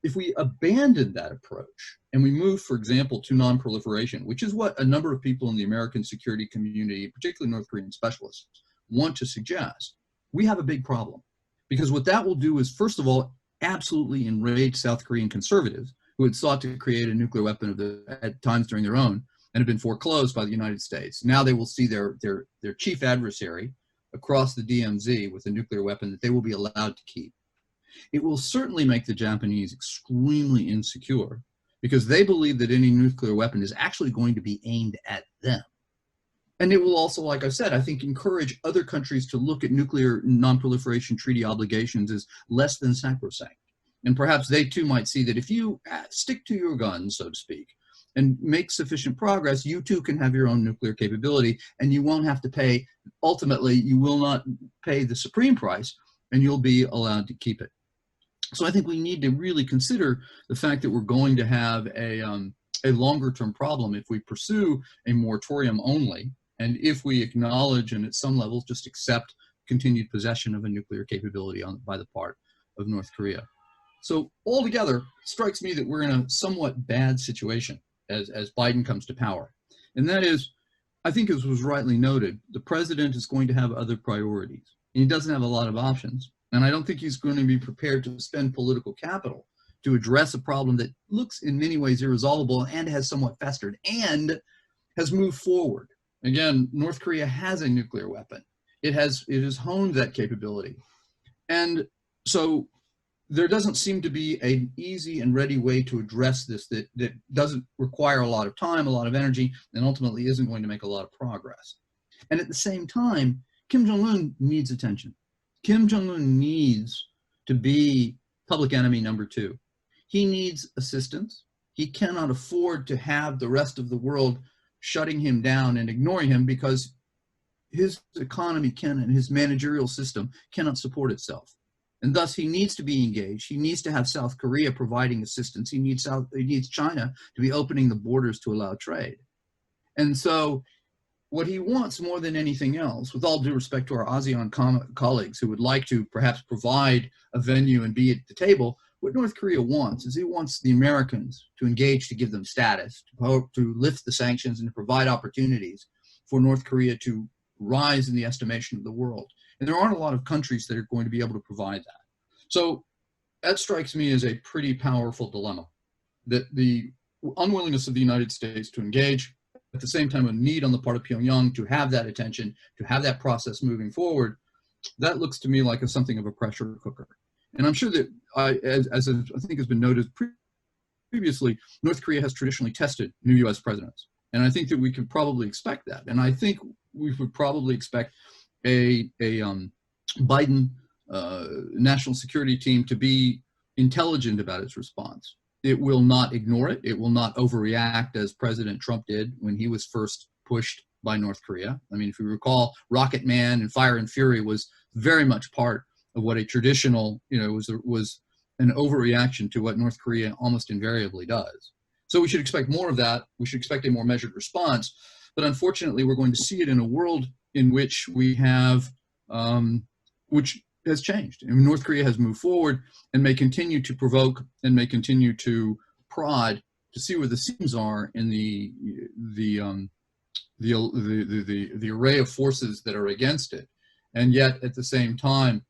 If we abandon that approach and we move, for example, to non-proliferation, which is what a number of people in the American security community, particularly North Korean specialists, want to suggest, we have a big problem. Because what that will do is, first of all, absolutely enrage South Korean conservatives who had sought to create a nuclear weapon at times during their own and have been foreclosed by the United States. Now they will see their chief adversary across the DMZ with a nuclear weapon that they will be allowed to keep. It will certainly make the Japanese extremely insecure because they believe that any nuclear weapon is actually going to be aimed at them. And it will also, like I said, I think encourage other countries to look at nuclear non-proliferation treaty obligations as less than sacrosanct. And perhaps they too might see that if you stick to your guns, so to speak, and make sufficient progress, you too can have your own nuclear capability and you won't have to pay, ultimately, you will not pay the supreme price and you'll be allowed to keep it. So I think we need to really consider the fact that we're going to have a longer term problem if we pursue a moratorium only, and if we acknowledge and at some levels just accept continued possession of a nuclear capability by the part of North Korea. So altogether, it strikes me that we're in a somewhat bad situation as Biden comes to power. And that is, I think as was rightly noted, the president is going to have other priorities. And he doesn't have a lot of options. And I don't think he's going to be prepared to spend political capital to address a problem that looks in many ways irresolvable and has somewhat festered and has moved forward. Again, North Korea has a nuclear weapon. It has honed that capability. And so there doesn't seem to be an easy and ready way to address this that doesn't require a lot of time, a lot of energy, and ultimately isn't going to make a lot of progress. And at the same time, Kim Jong-un needs attention. Kim Jong-un needs to be public enemy number 2. He needs assistance. He cannot afford to have the rest of the world shutting him down and ignoring him because his economy and his managerial system cannot support itself. And thus he needs to be engaged. He needs to have South Korea providing assistance. He needs China to be opening the borders to allow trade. And so what he wants more than anything else, with all due respect to our ASEAN colleagues who would like to perhaps provide a venue and be at the table, what North Korea wants is it wants the Americans to engage, to give them status, to lift the sanctions and to provide opportunities for North Korea to rise in the estimation of the world. And there aren't a lot of countries that are going to be able to provide that. So that strikes me as a pretty powerful dilemma, that the unwillingness of the United States to engage, at the same time a need on the part of Pyongyang to have that attention, to have that process moving forward, that looks to me like something of a pressure cooker. And I'm sure that, as I think has been noted previously, North Korea has traditionally tested new US presidents. And I think that we could probably expect that. And I think we would probably expect a Biden national security team to be intelligent about its response. It will not ignore it. It will not overreact as President Trump did when he was first pushed by North Korea. I mean, if you recall, Rocket Man and Fire and Fury was very much part of what a traditional, was an overreaction to what North Korea almost invariably does. So we should expect more of that. We should expect a more measured response. But unfortunately, we're going to see it in a world in which we have, which has changed. And North Korea has moved forward and may continue to provoke and may continue to prod to see where the seams are in the array of forces that are against it, and yet at the same time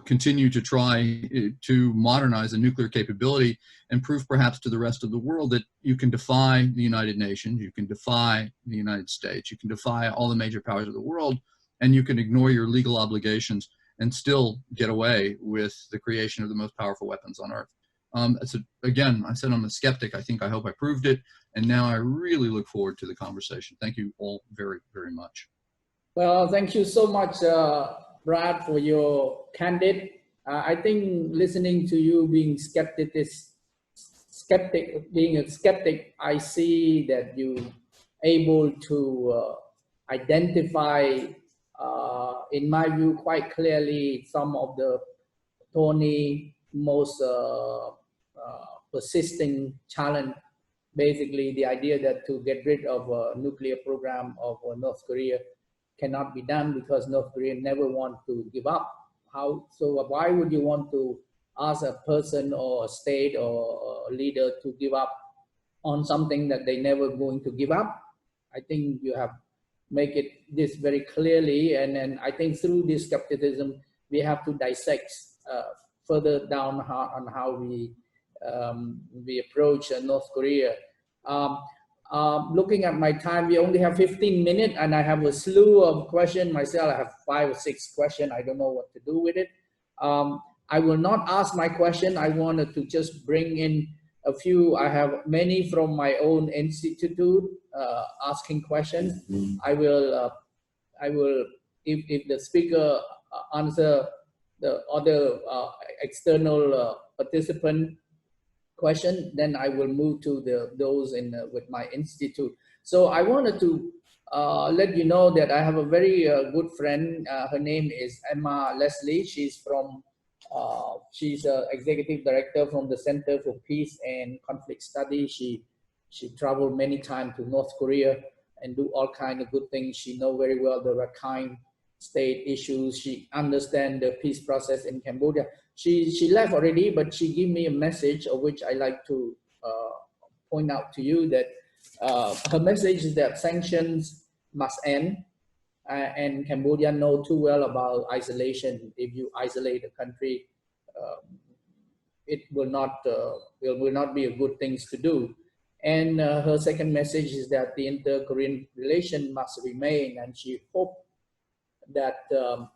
continue to try to modernize a nuclear capability and prove perhaps to the rest of the world that you can defy the United Nations, you can defy the United States, you can defy all the major powers of the world, and you can ignore your legal obligations and still get away with the creation of the most powerful weapons on earth. Again, I said I'm a skeptic. I hope I proved it. And now I really look forward to the conversation. Thank you all very, very much. Well, thank you so much, Brad, for your candid. I think listening to you being being a skeptic, I see that you able to identify, in my view, quite clearly some of the thorny, most persisting challenge. Basically, the idea that to get rid of a nuclear program of North Korea cannot be done because North Korea never want to give up. So why would you want to ask a person or a state or a leader to give up on something that they never going to give up? I think you have make it this very clearly, and then I think through this skepticism we have to dissect further down on how we approach North Korea. Looking at my time, we only have 15 minutes, and I have a slew of questions myself. I have 5 or 6 questions. I don't know what to do with it. I will not ask my question. I wanted to just bring in a few. I have many from my own institute asking questions. I will, if the speaker answer the other external participant question, then I will move to those with my institute. So I wanted to let you know that I have a very good friend. Her name is Emma Leslie. She's from she's an executive director from the Center for Peace and Conflict Studies. She traveled many times to North Korea and do all kinds of good things. She knows very well the Rakhine state issues. She understands the peace process in Cambodia. She left already, but she gave me a message of which I like to point out to you that her message is that sanctions must end, and Cambodia know too well about isolation. If you isolate a country, it will not be a good thing to do. And her second message is that the inter-Korean relation must remain, and she hoped that the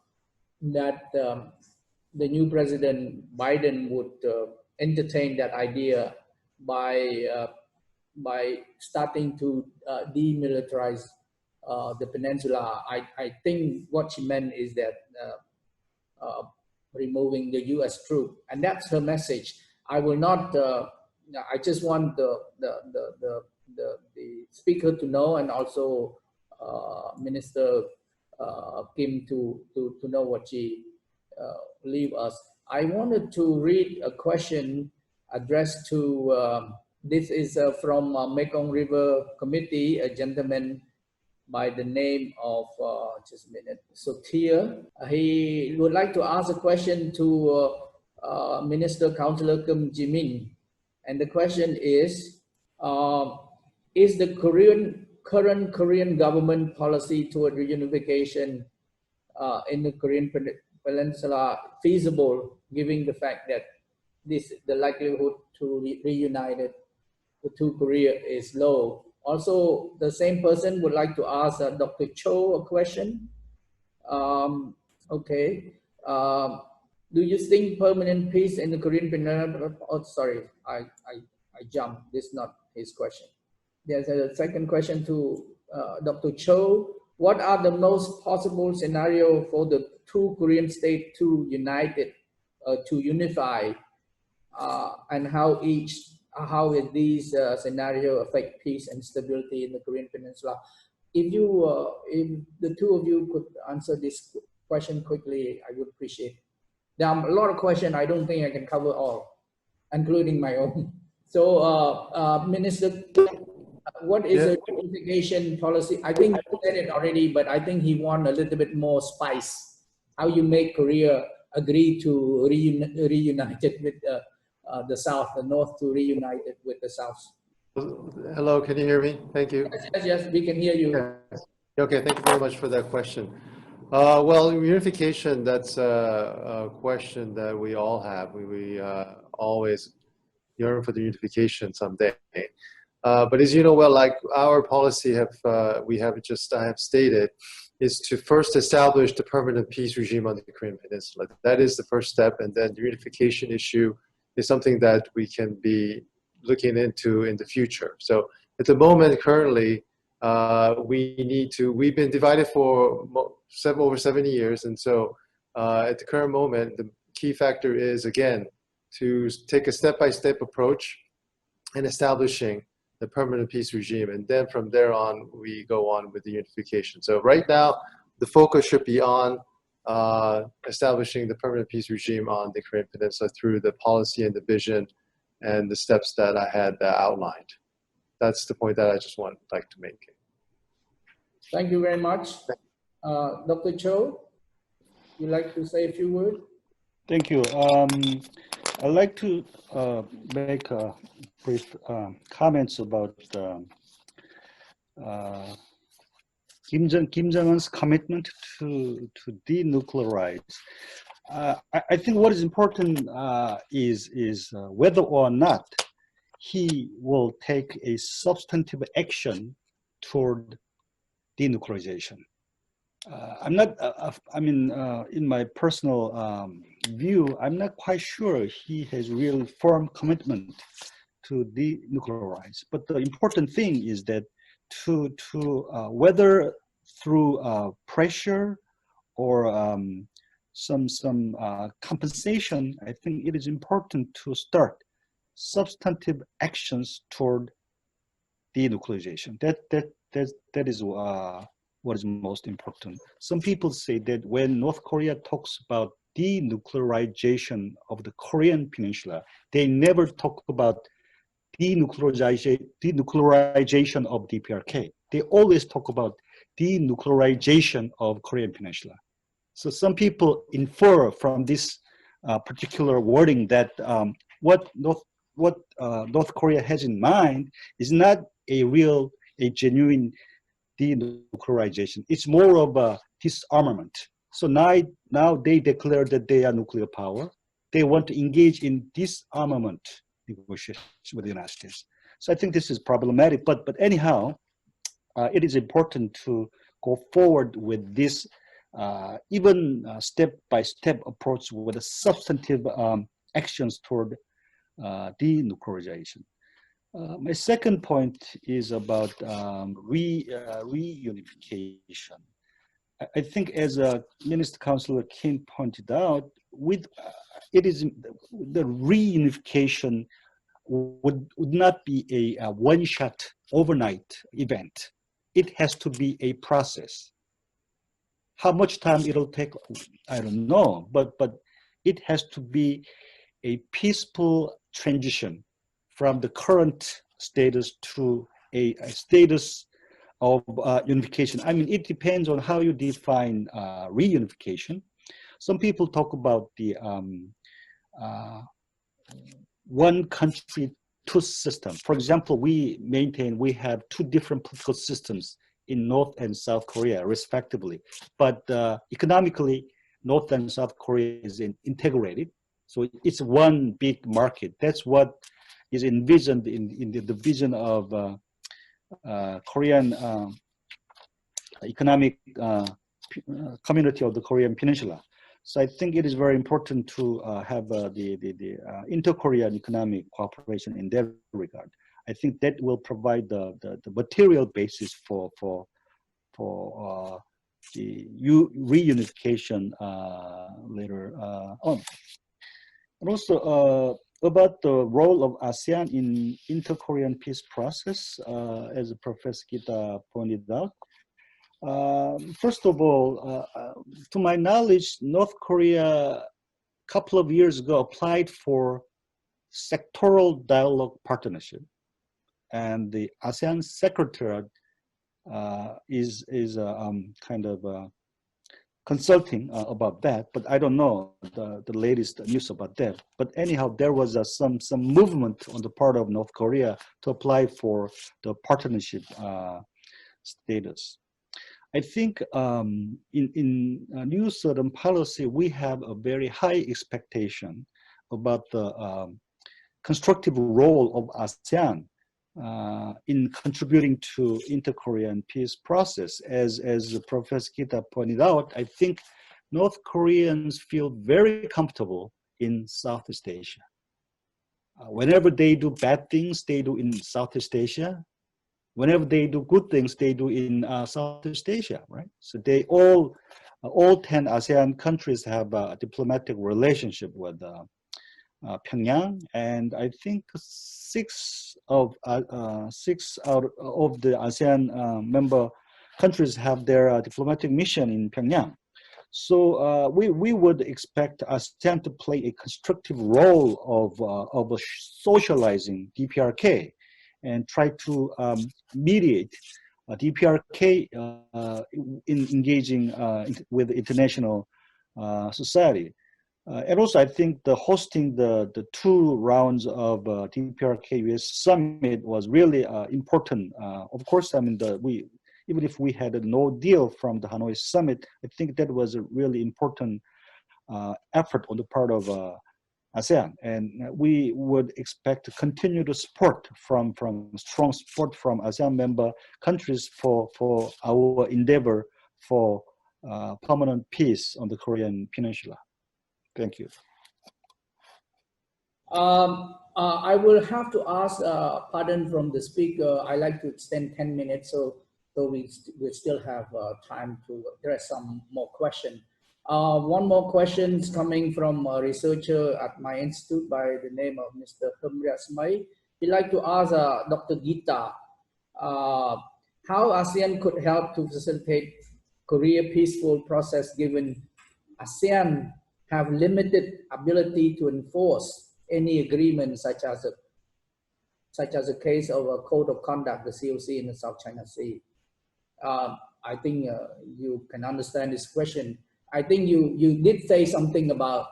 new President Biden would entertain that idea by starting to demilitarize the peninsula. I think what she meant is that removing the U.S. troop, and that's her message. I will not. I just want the speaker to know, and also Minister Kim to know what she leave us. I wanted to read a question addressed to. This is from Mekong River Committee, a gentleman by the name of, just a minute, Sotir. He would like to ask a question to Minister Councillor Kum Jimin. And the question is the current Korean government policy toward reunification in the Korean Peninsula feasible, given the fact that the likelihood to reunite the two Korea is low? Also, the same person would like to ask Dr. Cho a question. Okay. Do you think permanent peace in the Korean Peninsula? Oh, sorry, I jumped. This is not his question. There's a second question to Dr. Cho. What are the most possible scenario for the two Korean states to unify, and how will these scenario affect peace and stability in the Korean Peninsula? If the two of you could answer this question quickly, I would appreciate it. There are a lot of questions. I don't think I can cover all, including my own. So, Minister, what is a reunification policy? I think you said it already, but I think he wants a little bit more spice. How you make Korea agree to reunite it with the South, the North to reunite it with the South. Hello, can you hear me? Thank you. Yes, we can hear you. Yes. Okay, thank you very much for that question. Well, reunification, that's a question that we all have. We always yearn for the unification someday. But as you know well, like our policy I have stated, is to first establish the permanent peace regime on the Korean Peninsula. That is the first step, and then the reunification issue is something that we can be looking into in the future. So at the moment, currently, we've been divided for over 70 years, and so at the current moment, the key factor is, again, to take a step-by-step approach in establishing the permanent peace regime, and then from there on, we go on with the unification. So right now, the focus should be on establishing the permanent peace regime on the Korean Peninsula through the policy and the vision and the steps that I had outlined. That's the point that I just like to make. Thank you very much. Dr. Cho, you'd like to say a few words? Thank you. I'd like to make brief comments about Kim Jong-un's commitment to denuclearize. I think what is important is whether or not he will take a substantive action toward denuclearization. I'm not, in my personal view, I'm not quite sure he has real firm commitment to denuclearize. But the important thing is that whether through pressure or some compensation, I think it is important to start substantive actions toward denuclearization. That is what is most important. Some people say that when North Korea talks about denuclearization of the Korean Peninsula, they never talk about denuclearization of DPRK. They always talk about denuclearization of Korean Peninsula. So some people infer from this particular wording that what North Korea has in mind is not a genuine denuclearization. It's more of a disarmament. So now they declare that they are nuclear power. They want to engage in disarmament negotiations with the United States. So I think this is problematic. But anyhow, it is important to go forward with this even step-by-step approach with a substantive actions toward denuclearization. My second point is about reunification. I think, as Minister Councillor Kim pointed out, the reunification would not be a one-shot overnight event. It has to be a process. How much time it'll take, I don't know, but it has to be a peaceful transition from the current status to a status of unification. I mean, it depends on how you define reunification. Some people talk about the one country, two system. For example, we have two different political systems in North and South Korea, respectively. But economically, North and South Korea is integrated. So it's one big market. That's what is envisioned in the vision of Korean economic community of the Korean Peninsula. So I think it is very important to have the inter-Korean economic cooperation in that regard. I think that will provide the material basis for the reunification later on. And also about the role of ASEAN in inter-Korean peace process, as Professor Geetha pointed out. First of all, to my knowledge, North Korea a couple of years ago applied for sectoral dialogue partnership, and the ASEAN Secretariat is kind of consulting about that, but I don't know the latest news about that. But anyhow, there was some movement on the part of North Korea to apply for the partnership status. I think in new Southern policy, we have a very high expectation about the constructive role of ASEAN in contributing to inter-Korean peace process. As Professor Geetha pointed out, I think North Koreans feel very comfortable in Southeast Asia. Whenever they do bad things, they do in Southeast Asia. Whenever they do good things, they do in Southeast Asia, right? So they all 10 ASEAN countries have a diplomatic relationship with Pyongyang, and I think 6 out of the ASEAN member countries have their diplomatic mission in Pyongyang. So we would expect ASEAN to play a constructive role of socializing DPRK and try to mediate DPRK in engaging with international society. And also, I think hosting the 2 rounds of DPRK-US summit was really important. Of course, I mean, even if we had no deal from the Hanoi summit, I think that was a really important effort on the part of ASEAN, and we would expect to continue to support from strong support from ASEAN member countries for our endeavor for permanent peace on the Korean Peninsula. Thank you. I will have to ask pardon from the speaker. I like to extend 10 minutes, so we still have time to address some more questions. One more question is coming from a researcher at my institute by the name of Mr. May. He'd like to ask Dr. Geetha how ASEAN could help to facilitate Korea peaceful process given ASEAN have limited ability to enforce any agreement such as a case of a code of conduct, the COC in the South China Sea. I think you can understand this question. I think you did say something about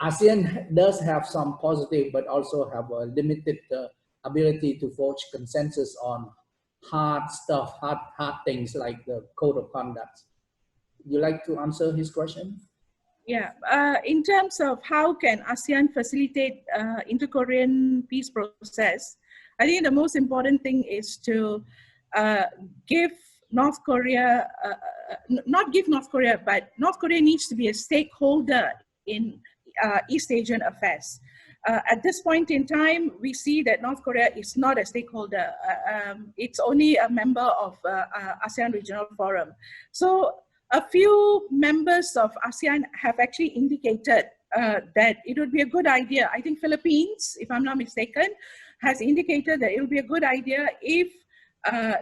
ASEAN does have some positive, but also have a limited ability to forge consensus on hard stuff, hard things like the code of conduct. Would you like to answer his question? Yeah, in terms of how can ASEAN facilitate inter-Korean peace process, I think the most important thing is to give North Korea, not give North Korea, but North Korea needs to be a stakeholder in East Asian affairs. At this point in time, we see that North Korea is not a stakeholder. It's only a member of ASEAN Regional Forum. So a few members of ASEAN have actually indicated that it would be a good idea. I think Philippines, if I'm not mistaken, has indicated that it would be a good idea if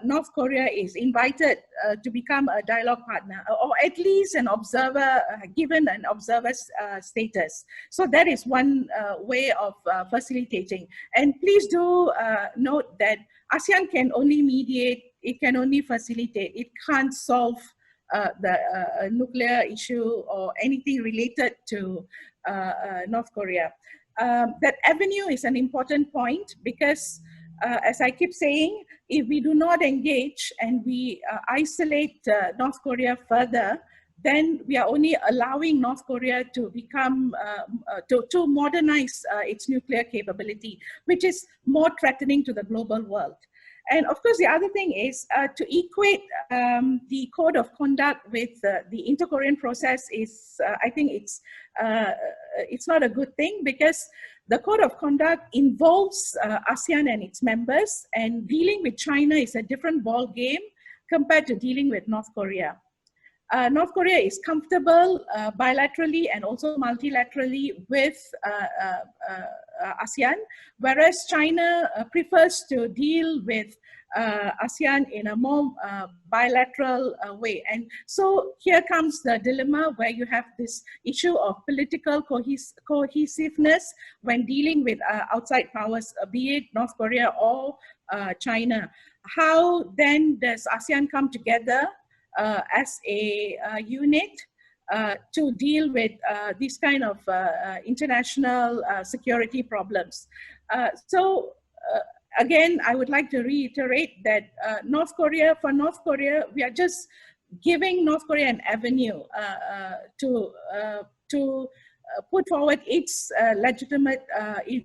North Korea is invited to become a dialogue partner, or at least an observer, given an observer's status. So that is one way of facilitating. And please do note that ASEAN can only mediate it can only facilitate. It can't solve the nuclear issue or anything related to North Korea. That avenue is an important point because, as I keep saying, if we do not engage and we isolate North Korea further, then we are only allowing North Korea to become, to modernize its nuclear capability, which is more threatening to the global world. And of course, the other thing is to equate the code of conduct with the inter-Korean process is, I think it's not a good thing, because the code of conduct involves ASEAN and its members, and dealing with China is a different ball game compared to dealing with North Korea. North Korea is comfortable bilaterally and also multilaterally with ASEAN, whereas China prefers to deal with ASEAN in a more bilateral way. And so here comes the dilemma where you have this issue of political cohesiveness when dealing with outside powers, be it North Korea or China. How then does ASEAN come together as a unit to deal with these kind of international security problems? Again, I would like to reiterate that for North Korea, we are just giving North Korea an avenue to put forward its legitimate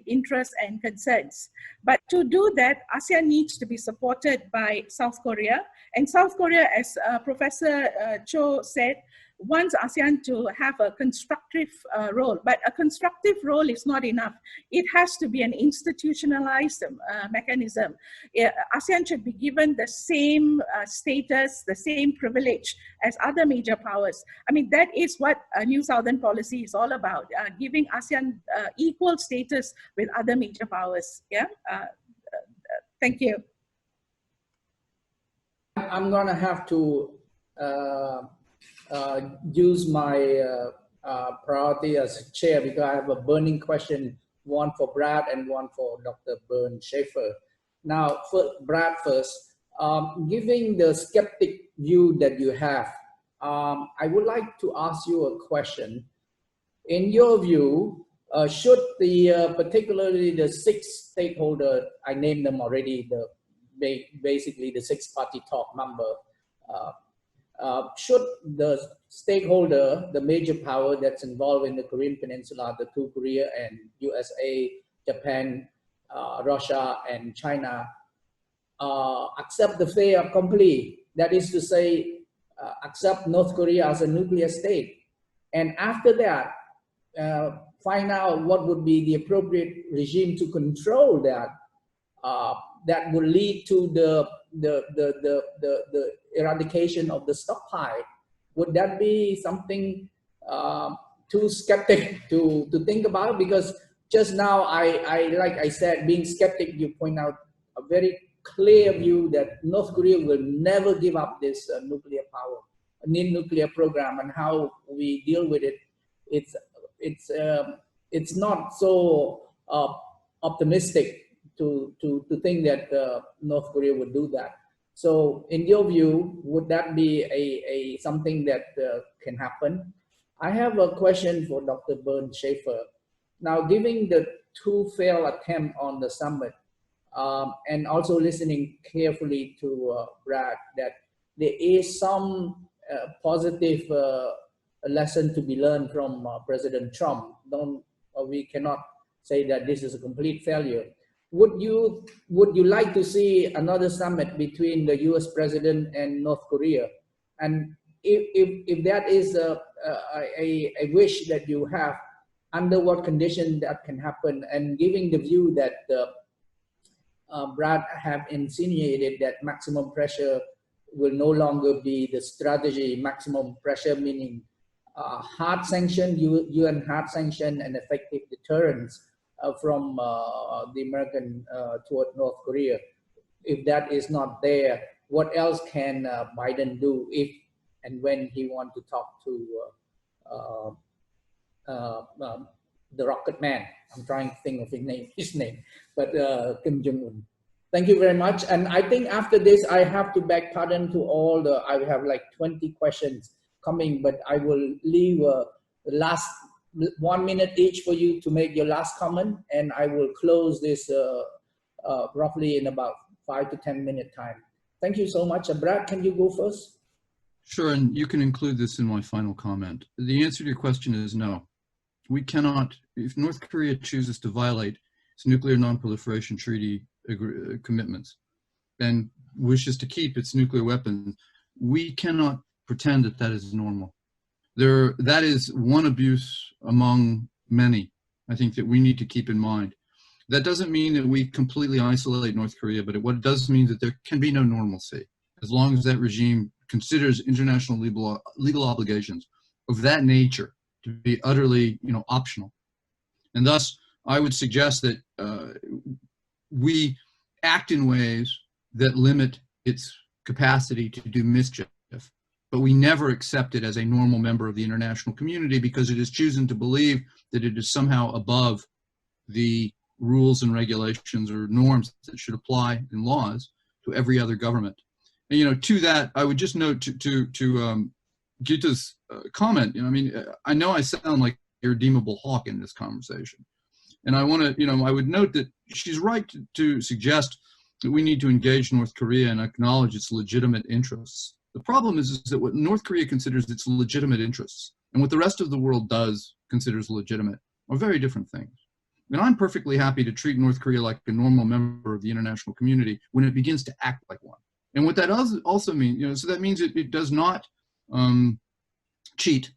interests and concerns. But to do that, ASEAN needs to be supported by South Korea. And South Korea, as Professor Cho said, wants ASEAN to have a constructive role. But a constructive role is not enough. It has to be an institutionalized mechanism. ASEAN should be given the same status, the same privilege as other major powers. I mean, that is what New Southern Policy is all about, giving ASEAN equal status with other major powers. Yeah. Thank you. I'm gonna have to use my priority as chair, because I have a burning question, one for Brad and one for Dr. Bernd Schaefer. Now, for Brad first, giving the skeptic view that you have, I would like to ask you a question. In your view, should the particularly the 6 stakeholders, I named them already, basically the 6-party talk member, should the stakeholder, the major power that's involved in the Korean Peninsula, the 2 Korea and USA, Japan, Russia, and China, accept the fait accompli, that is to say, accept North Korea as a nuclear state, and after that, find out what would be the appropriate regime to control that, that would lead to the eradication of the stockpile? Would that be something too skeptic to think about? Because just now, like I said, being skeptic, you point out a very clear view that North Korea will never give up this nuclear power, nuclear program, and how we deal with it. It's not so optimistic to think that North Korea would do that. So in your view, would that be something that can happen? I have a question for Dr. Bernd Schaefer. Now, given the 2 failed attempts on the summit, and also listening carefully to Brad, that there is some positive lesson to be learned from President Trump. We cannot say that this is a complete failure. Would you like to see another summit between the U.S. president and North Korea? And if that is a wish that you have, under what condition that can happen? And giving the view that Brad have insinuated that maximum pressure will no longer be the strategy. Maximum pressure meaning hard sanction, UN hard sanction, and effective deterrence from the American toward North Korea. If that is not there, what else can Biden do if and when he wants to talk to the rocket man? I'm trying to think of his name, but Kim Jong-un. Thank you very much. And I think after this, I have to beg pardon to all the, I have like 20 questions coming, but I will leave the last 1 minute each for you to make your last comment. And I will close this roughly in about 5 to 10 minute time. Thank you so much. Brad, can you go first? Sure, and you can include this in my final comment. The answer to your question is no. We cannot, if North Korea chooses to violate its nuclear non-proliferation treaty commitments and wishes to keep its nuclear weapons, we cannot pretend that that is normal. That is one abuse among many, I think, that we need to keep in mind. That doesn't mean that we completely isolate North Korea, but what it does mean that there can be no normalcy as long as that regime considers international legal obligations of that nature to be utterly, optional. And thus, I would suggest that we act in ways that limit its capacity to do mischief, but we never accept it as a normal member of the international community because it is choosing to believe that it is somehow above the rules and regulations or norms that should apply in laws to every other government. And, to that, I would just note to Geetha's comment, I know I sound like a irredeemable hawk in this conversation. And I want to, I would note that she's right to suggest that we need to engage North Korea and acknowledge its legitimate interests. The problem is that what North Korea considers its legitimate interests and what the rest of the world considers legitimate are very different things. And I'm perfectly happy to treat North Korea like a normal member of the international community when it begins to act like one. And what that also means, so that means it does not cheat.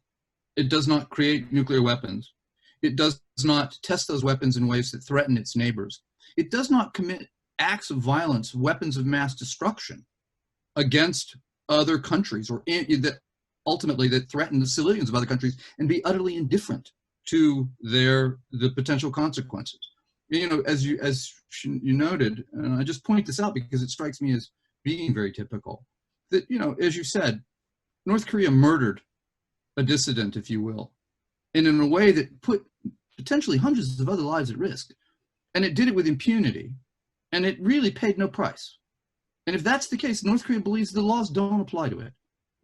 It does not create nuclear weapons. It does not test those weapons in ways that threaten its neighbors. It does not commit acts of violence, weapons of mass destruction against other countries or that ultimately that threaten the civilians of other countries and be utterly indifferent to the potential consequences. As you noted, and I just point this out because it strikes me as being very typical, that, as you said, North Korea murdered a dissident, if you will, and in a way that put potentially hundreds of other lives at risk. And it did it with impunity, and it really paid no price. And if that's the case, North Korea believes the laws don't apply to it.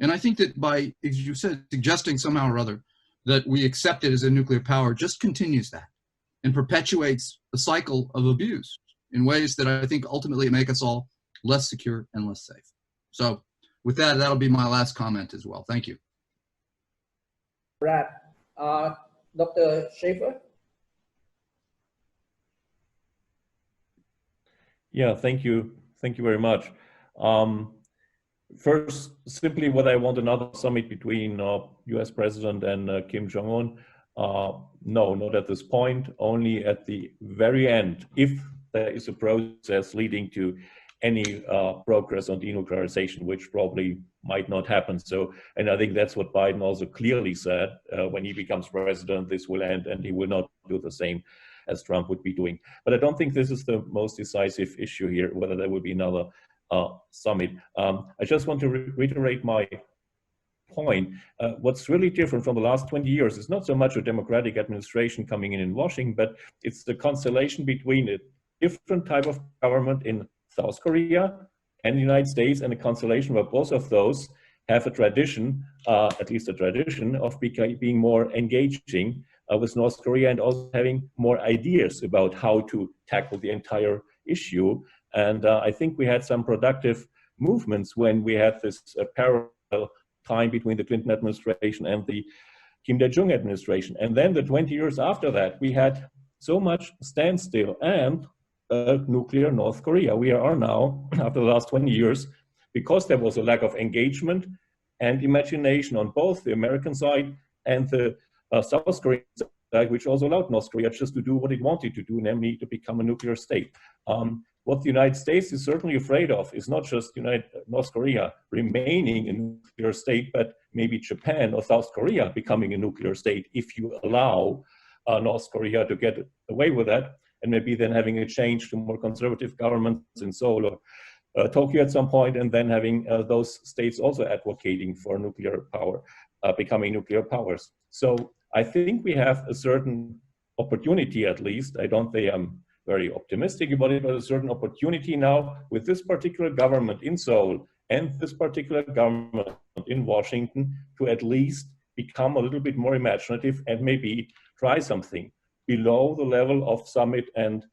And I think that by, as you said, suggesting somehow or other that we accept it as a nuclear power just continues that and perpetuates a cycle of abuse in ways that I think ultimately make us all less secure and less safe. So with that, that'll be my last comment as well. Thank you. Brad, Dr. Schaefer? Yeah, thank you. Thank you very much. First, simply what I want another summit between US President and Kim Jong-un. No, not at this point, only at the very end, if there is a process leading to any progress on denuclearization, which probably might not happen. So, and I think that's what Biden also clearly said, when he becomes president, this will end, and he will not do the same as Trump would be doing. But I don't think this is the most decisive issue here, whether there will be another summit. I just want to reiterate my point. What's really different from the last 20 years is not so much a democratic administration coming in Washington, but it's the constellation between a different type of government in South Korea and the United States, and a constellation where both of those have a tradition, at least a tradition, of being more engaging with North Korea and also having more ideas about how to tackle the entire issue. And I think we had some productive movements when we had this parallel time between the Clinton administration and the Kim Dae-jung administration. And then the 20 years after that, we had so much standstill and nuclear North Korea. We are now, after the last 20 years, because there was a lack of engagement and imagination on both the American side and the South Korean side, which also allowed North Korea just to do what it wanted to do, namely to become a nuclear state. What the United States is certainly afraid of is not just North Korea remaining a nuclear state, but maybe Japan or South Korea becoming a nuclear state if you allow North Korea to get away with that, and maybe then having a change to more conservative governments in Seoul or Tokyo at some point, and then having those states also advocating for nuclear power, becoming nuclear powers. So I think we have a certain opportunity, at least. I don't think I'm very optimistic about it, but a certain opportunity now with this particular government in Seoul and this particular government in Washington to at least become a little bit more imaginative and maybe try something below the level of summit and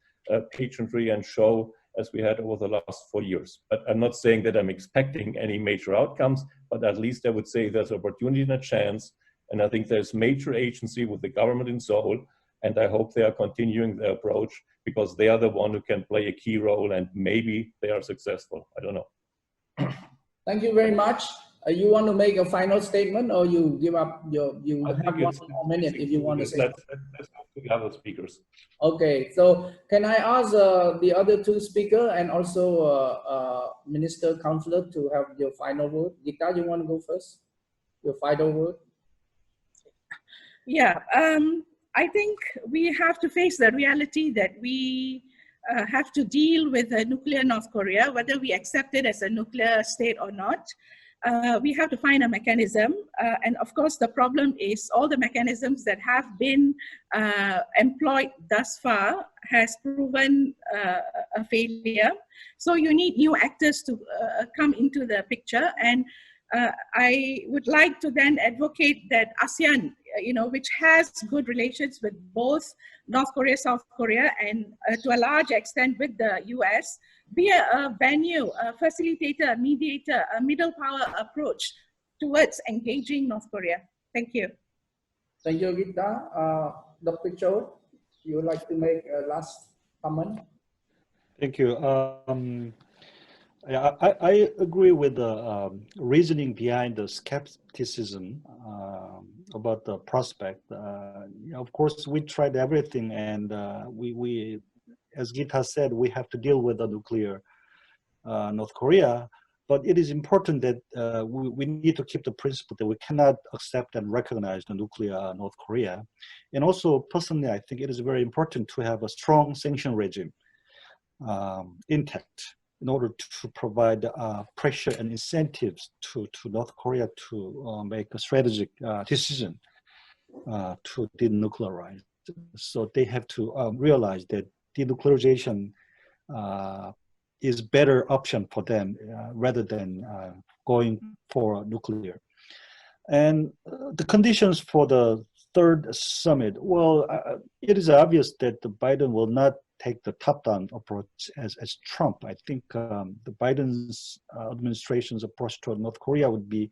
pageantry and show as we had over the last 4 years. But I'm not saying that I'm expecting any major outcomes, but at least I would say there's opportunity and a chance. And I think there's major agency with the government in Seoul, and I hope they are continuing their approach because they are the one who can play a key role, and maybe they are successful. I don't know. Thank you very much. You want to make a final statement, or you give up your, you have 1 more minute if you want to say. Let's move to the other speakers. Okay, so can I ask the other 2 speakers and also Minister Counselor to have your final word? Geetha, you want to go first? Your final word? Yeah, I think we have to face the reality that we have to deal with a nuclear North Korea, whether we accept it as a nuclear state or not. We have to find a mechanism. And of course, the problem is all the mechanisms that have been employed thus far has proven a failure. So you need new actors to come into the picture. And I would like to then advocate that ASEAN, which has good relations with both North Korea, South Korea, and to a large extent with the US, be a venue, a facilitator, a mediator, a middle power approach towards engaging North Korea. Thank you. Thank you, Geetha. Dr. Cho, you would like to make a last comment? Thank you. I agree with the reasoning behind the skepticism about the prospect. Of course, we tried everything, and we, as Geetha said, we have to deal with the nuclear North Korea. But it is important that we need to keep the principle that we cannot accept and recognize the nuclear North Korea. And also, personally, I think it is very important to have a strong sanction regime intact, in order to provide pressure and incentives to North Korea to make a strategic decision to denuclearize. So they have to realize that denuclearization is better option for them rather than going for nuclear. And the conditions for the 3rd summit, well, it is obvious that Biden will not take the top-down approach as Trump. I think the Biden's administration's approach toward North Korea would be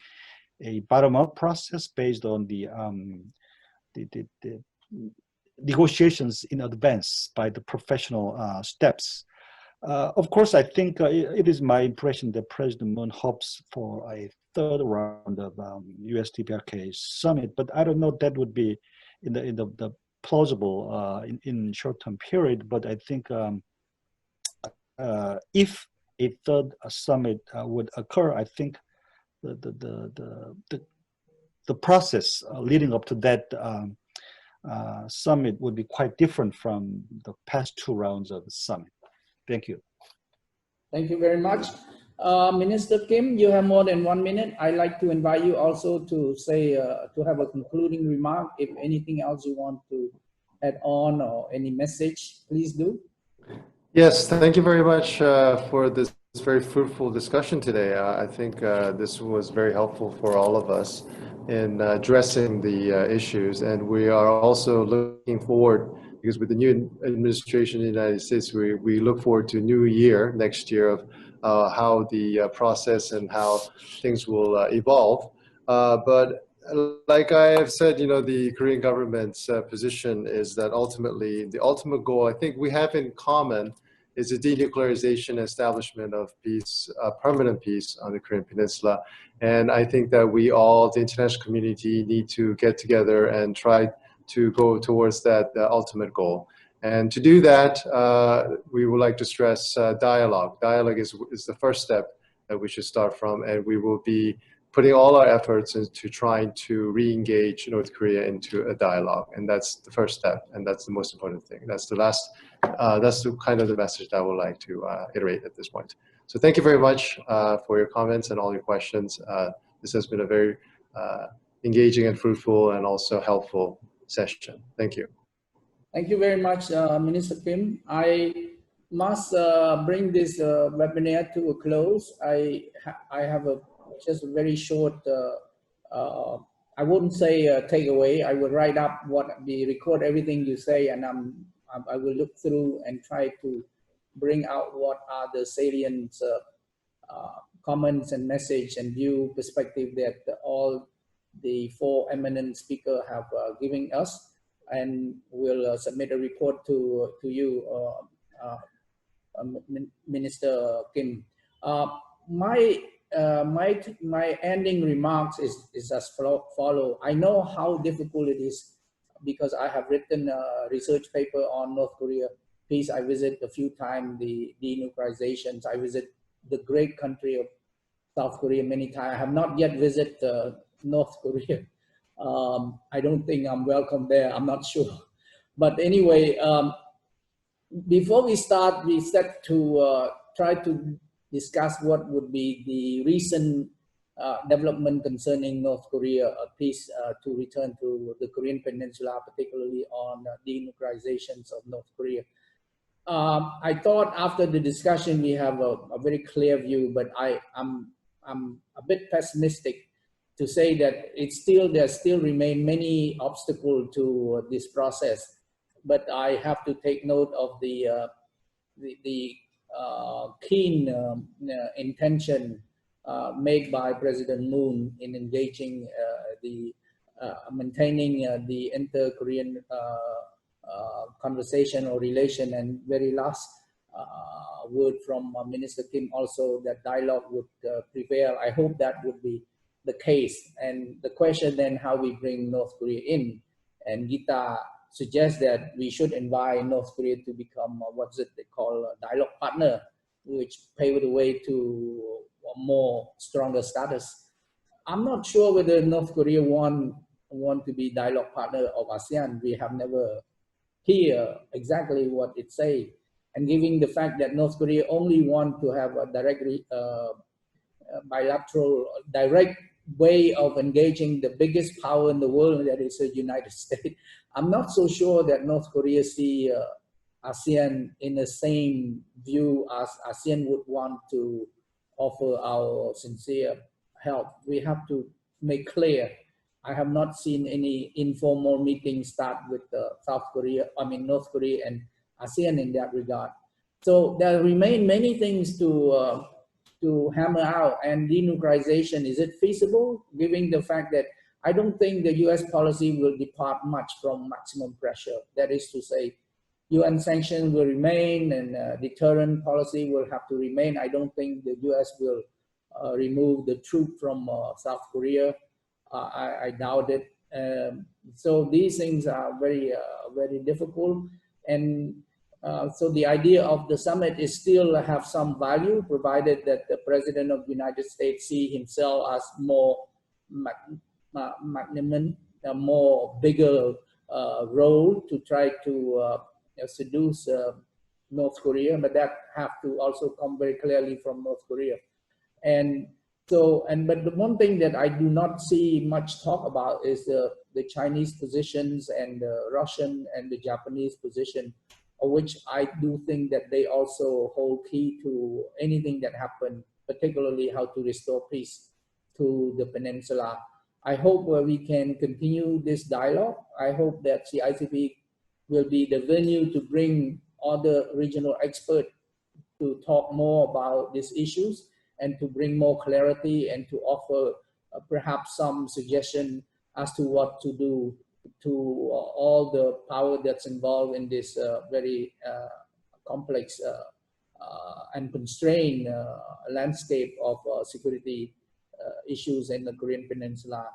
a bottom-up process based on the negotiations in advance by the professional steps. Of course, I think it is my impression that President Moon hopes for a 3rd round of US-DPRK summit, but I don't know if that would be in the plausible in short-term period. But I think if a 3rd summit would occur, I think the process leading up to that summit would be quite different from the past 2 rounds of the summit. Thank you. Thank you very much. Minister Kim, you have more than 1 minute. I'd like to invite you also to say, to have a concluding remark. If anything else you want to add on or any message, please do. Yes, thank you very much for this very fruitful discussion today. I think this was very helpful for all of us in addressing the issues. And we are also looking forward, because with the new administration in the United States, we look forward to a new year, next year, of how the process and how things will evolve. But like I have said, the Korean government's position is that ultimately, the ultimate goal I think we have in common is the denuclearization and establishment of peace, permanent peace on the Korean Peninsula. And I think that we all, the international community, need to get together and try to go towards that ultimate goal. And to do that, we would like to stress dialogue. Dialogue is the first step that we should start from, and we will be putting all our efforts into trying to re-engage North Korea into a dialogue. And that's the first step, and that's the most important thing. That's the last, that's the kind of the message that I would like to iterate at this point. So thank you very much for your comments and all your questions. This has been a very engaging and fruitful and also helpful session. Thank you. Thank you very much, Minister Kim. I must bring this webinar to a close. I have just a very short, I wouldn't say takeaway. I will write up what we record everything you say, and I will look through and try to bring out what are the salient comments and message and view perspective that all the four eminent speakers have given us, and we'll submit a report to you, Minister Kim. My ending remarks is as follow. I know how difficult it is because I have written a research paper on North Korea peace. I visit a few times the denuclearizations. I visit the great country of South Korea many times. I have not yet visited North Korea. I don't think I'm welcome there. I'm not sure. But anyway, before we start, we set to try to discuss what would be the recent development concerning North Korea peace to return to the Korean Peninsula, particularly on denuclearizations of North Korea. I thought after the discussion we have a very clear view, but I'm a bit pessimistic to say that there still remain many obstacles to this process. But I have to take note of the keen intention made by President Moon in engaging maintaining the inter-Korean conversation or relation, and very last word from Minister Kim also that dialogue would prevail. I hope that would be the case. And the question then how we bring North Korea in, and Geetha suggests that we should invite North Korea to become what's it they call a dialogue partner, which pave the way to a more stronger status. I'm not sure whether North Korea want to be dialogue partner of ASEAN. We have never hear exactly what it say, and given the fact that North Korea only want to have a directly bilateral, direct way of engaging the biggest power in the world, that is the United States. I'm not so sure that North Korea see ASEAN in the same view as ASEAN would want to offer our sincere help. We have to make clear. I have not seen any informal meetings start with North Korea and ASEAN in that regard. So there remain many things to hammer out. And denuclearization, is it feasible? Given the fact that I don't think the US policy will depart much from maximum pressure. That is to say, UN sanctions will remain, and deterrent policy will have to remain. I don't think the US will remove the troop from South Korea. I doubt it. So these things are very, very difficult. And so the idea of the summit is still have some value, provided that the President of the United States see himself as more magnanimous, a more bigger role to try to seduce North Korea, but that have to also come very clearly from North Korea. And so, but the one thing that I do not see much talk about is the Chinese positions and the Russian and the Japanese position, of which I do think that they also hold key to anything that happened, particularly how to restore peace to the peninsula. I hope we can continue this dialogue. I hope that CICP will be the venue to bring other regional experts to talk more about these issues and to bring more clarity and to offer perhaps some suggestion as to what to do to all the power that's involved in this very complex and constrained landscape of security issues in the Korean Peninsula.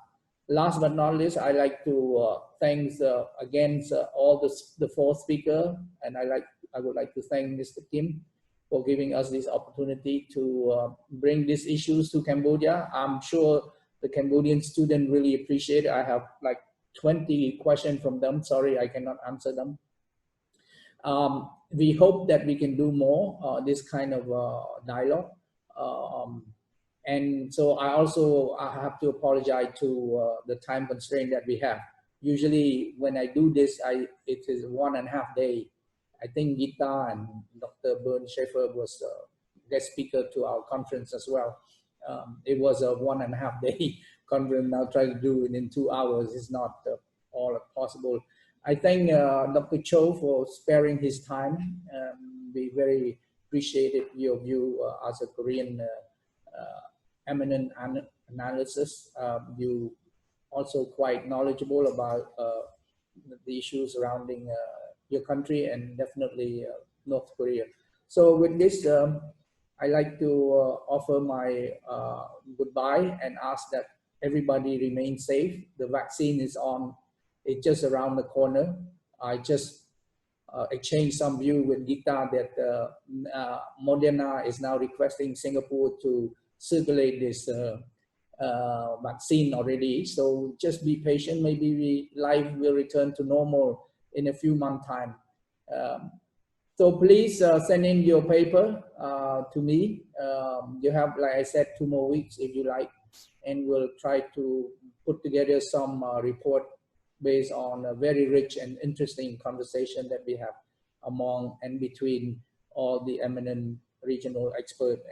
Last but not least, I like to thank again all the four speakers, and I would like to thank Mr. Kim for giving us this opportunity to bring these issues to Cambodia. I'm sure the Cambodian students really appreciate it. I have like 20 questions from them. Sorry, I cannot answer them. We hope that we can do more this kind of dialogue. And so I have to apologize to the time constraint that we have. usually when I do this, it is 1.5 days. I think Geetha and Dr. Bernd Schaefer was a guest speaker to our conference as well. It was a 1.5 day conference. Now try to do it in 2 hours is not all possible. I thank Dr. Cho for sparing his time. We very appreciated your view as a Korean eminent analysis. You also quite knowledgeable about the issues surrounding your country and definitely North Korea. So with this, I like to offer my goodbye and ask that everybody remain safe. The vaccine is on, it's just around the corner. I just exchanged some view with Geetha that Moderna is now requesting Singapore to circulate this vaccine already. So just be patient. Maybe life will return to normal in a few months' time. So please send in your paper to me. You have, like I said, 2 more weeks if you like, and we'll try to put together some report based on a very rich and interesting conversation that we have among and between all the eminent regional experts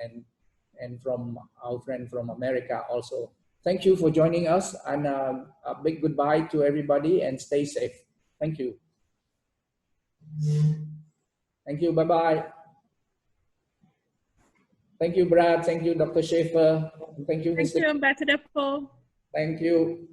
and from our friend from America also. Thank you for joining us, and a big goodbye to everybody, and stay safe. Thank you. Thank you. Bye-bye. Thank you, Brad. Thank you, Dr. Schaefer. Thank you, Mr. Thank you, Ambassador Paul. Thank you.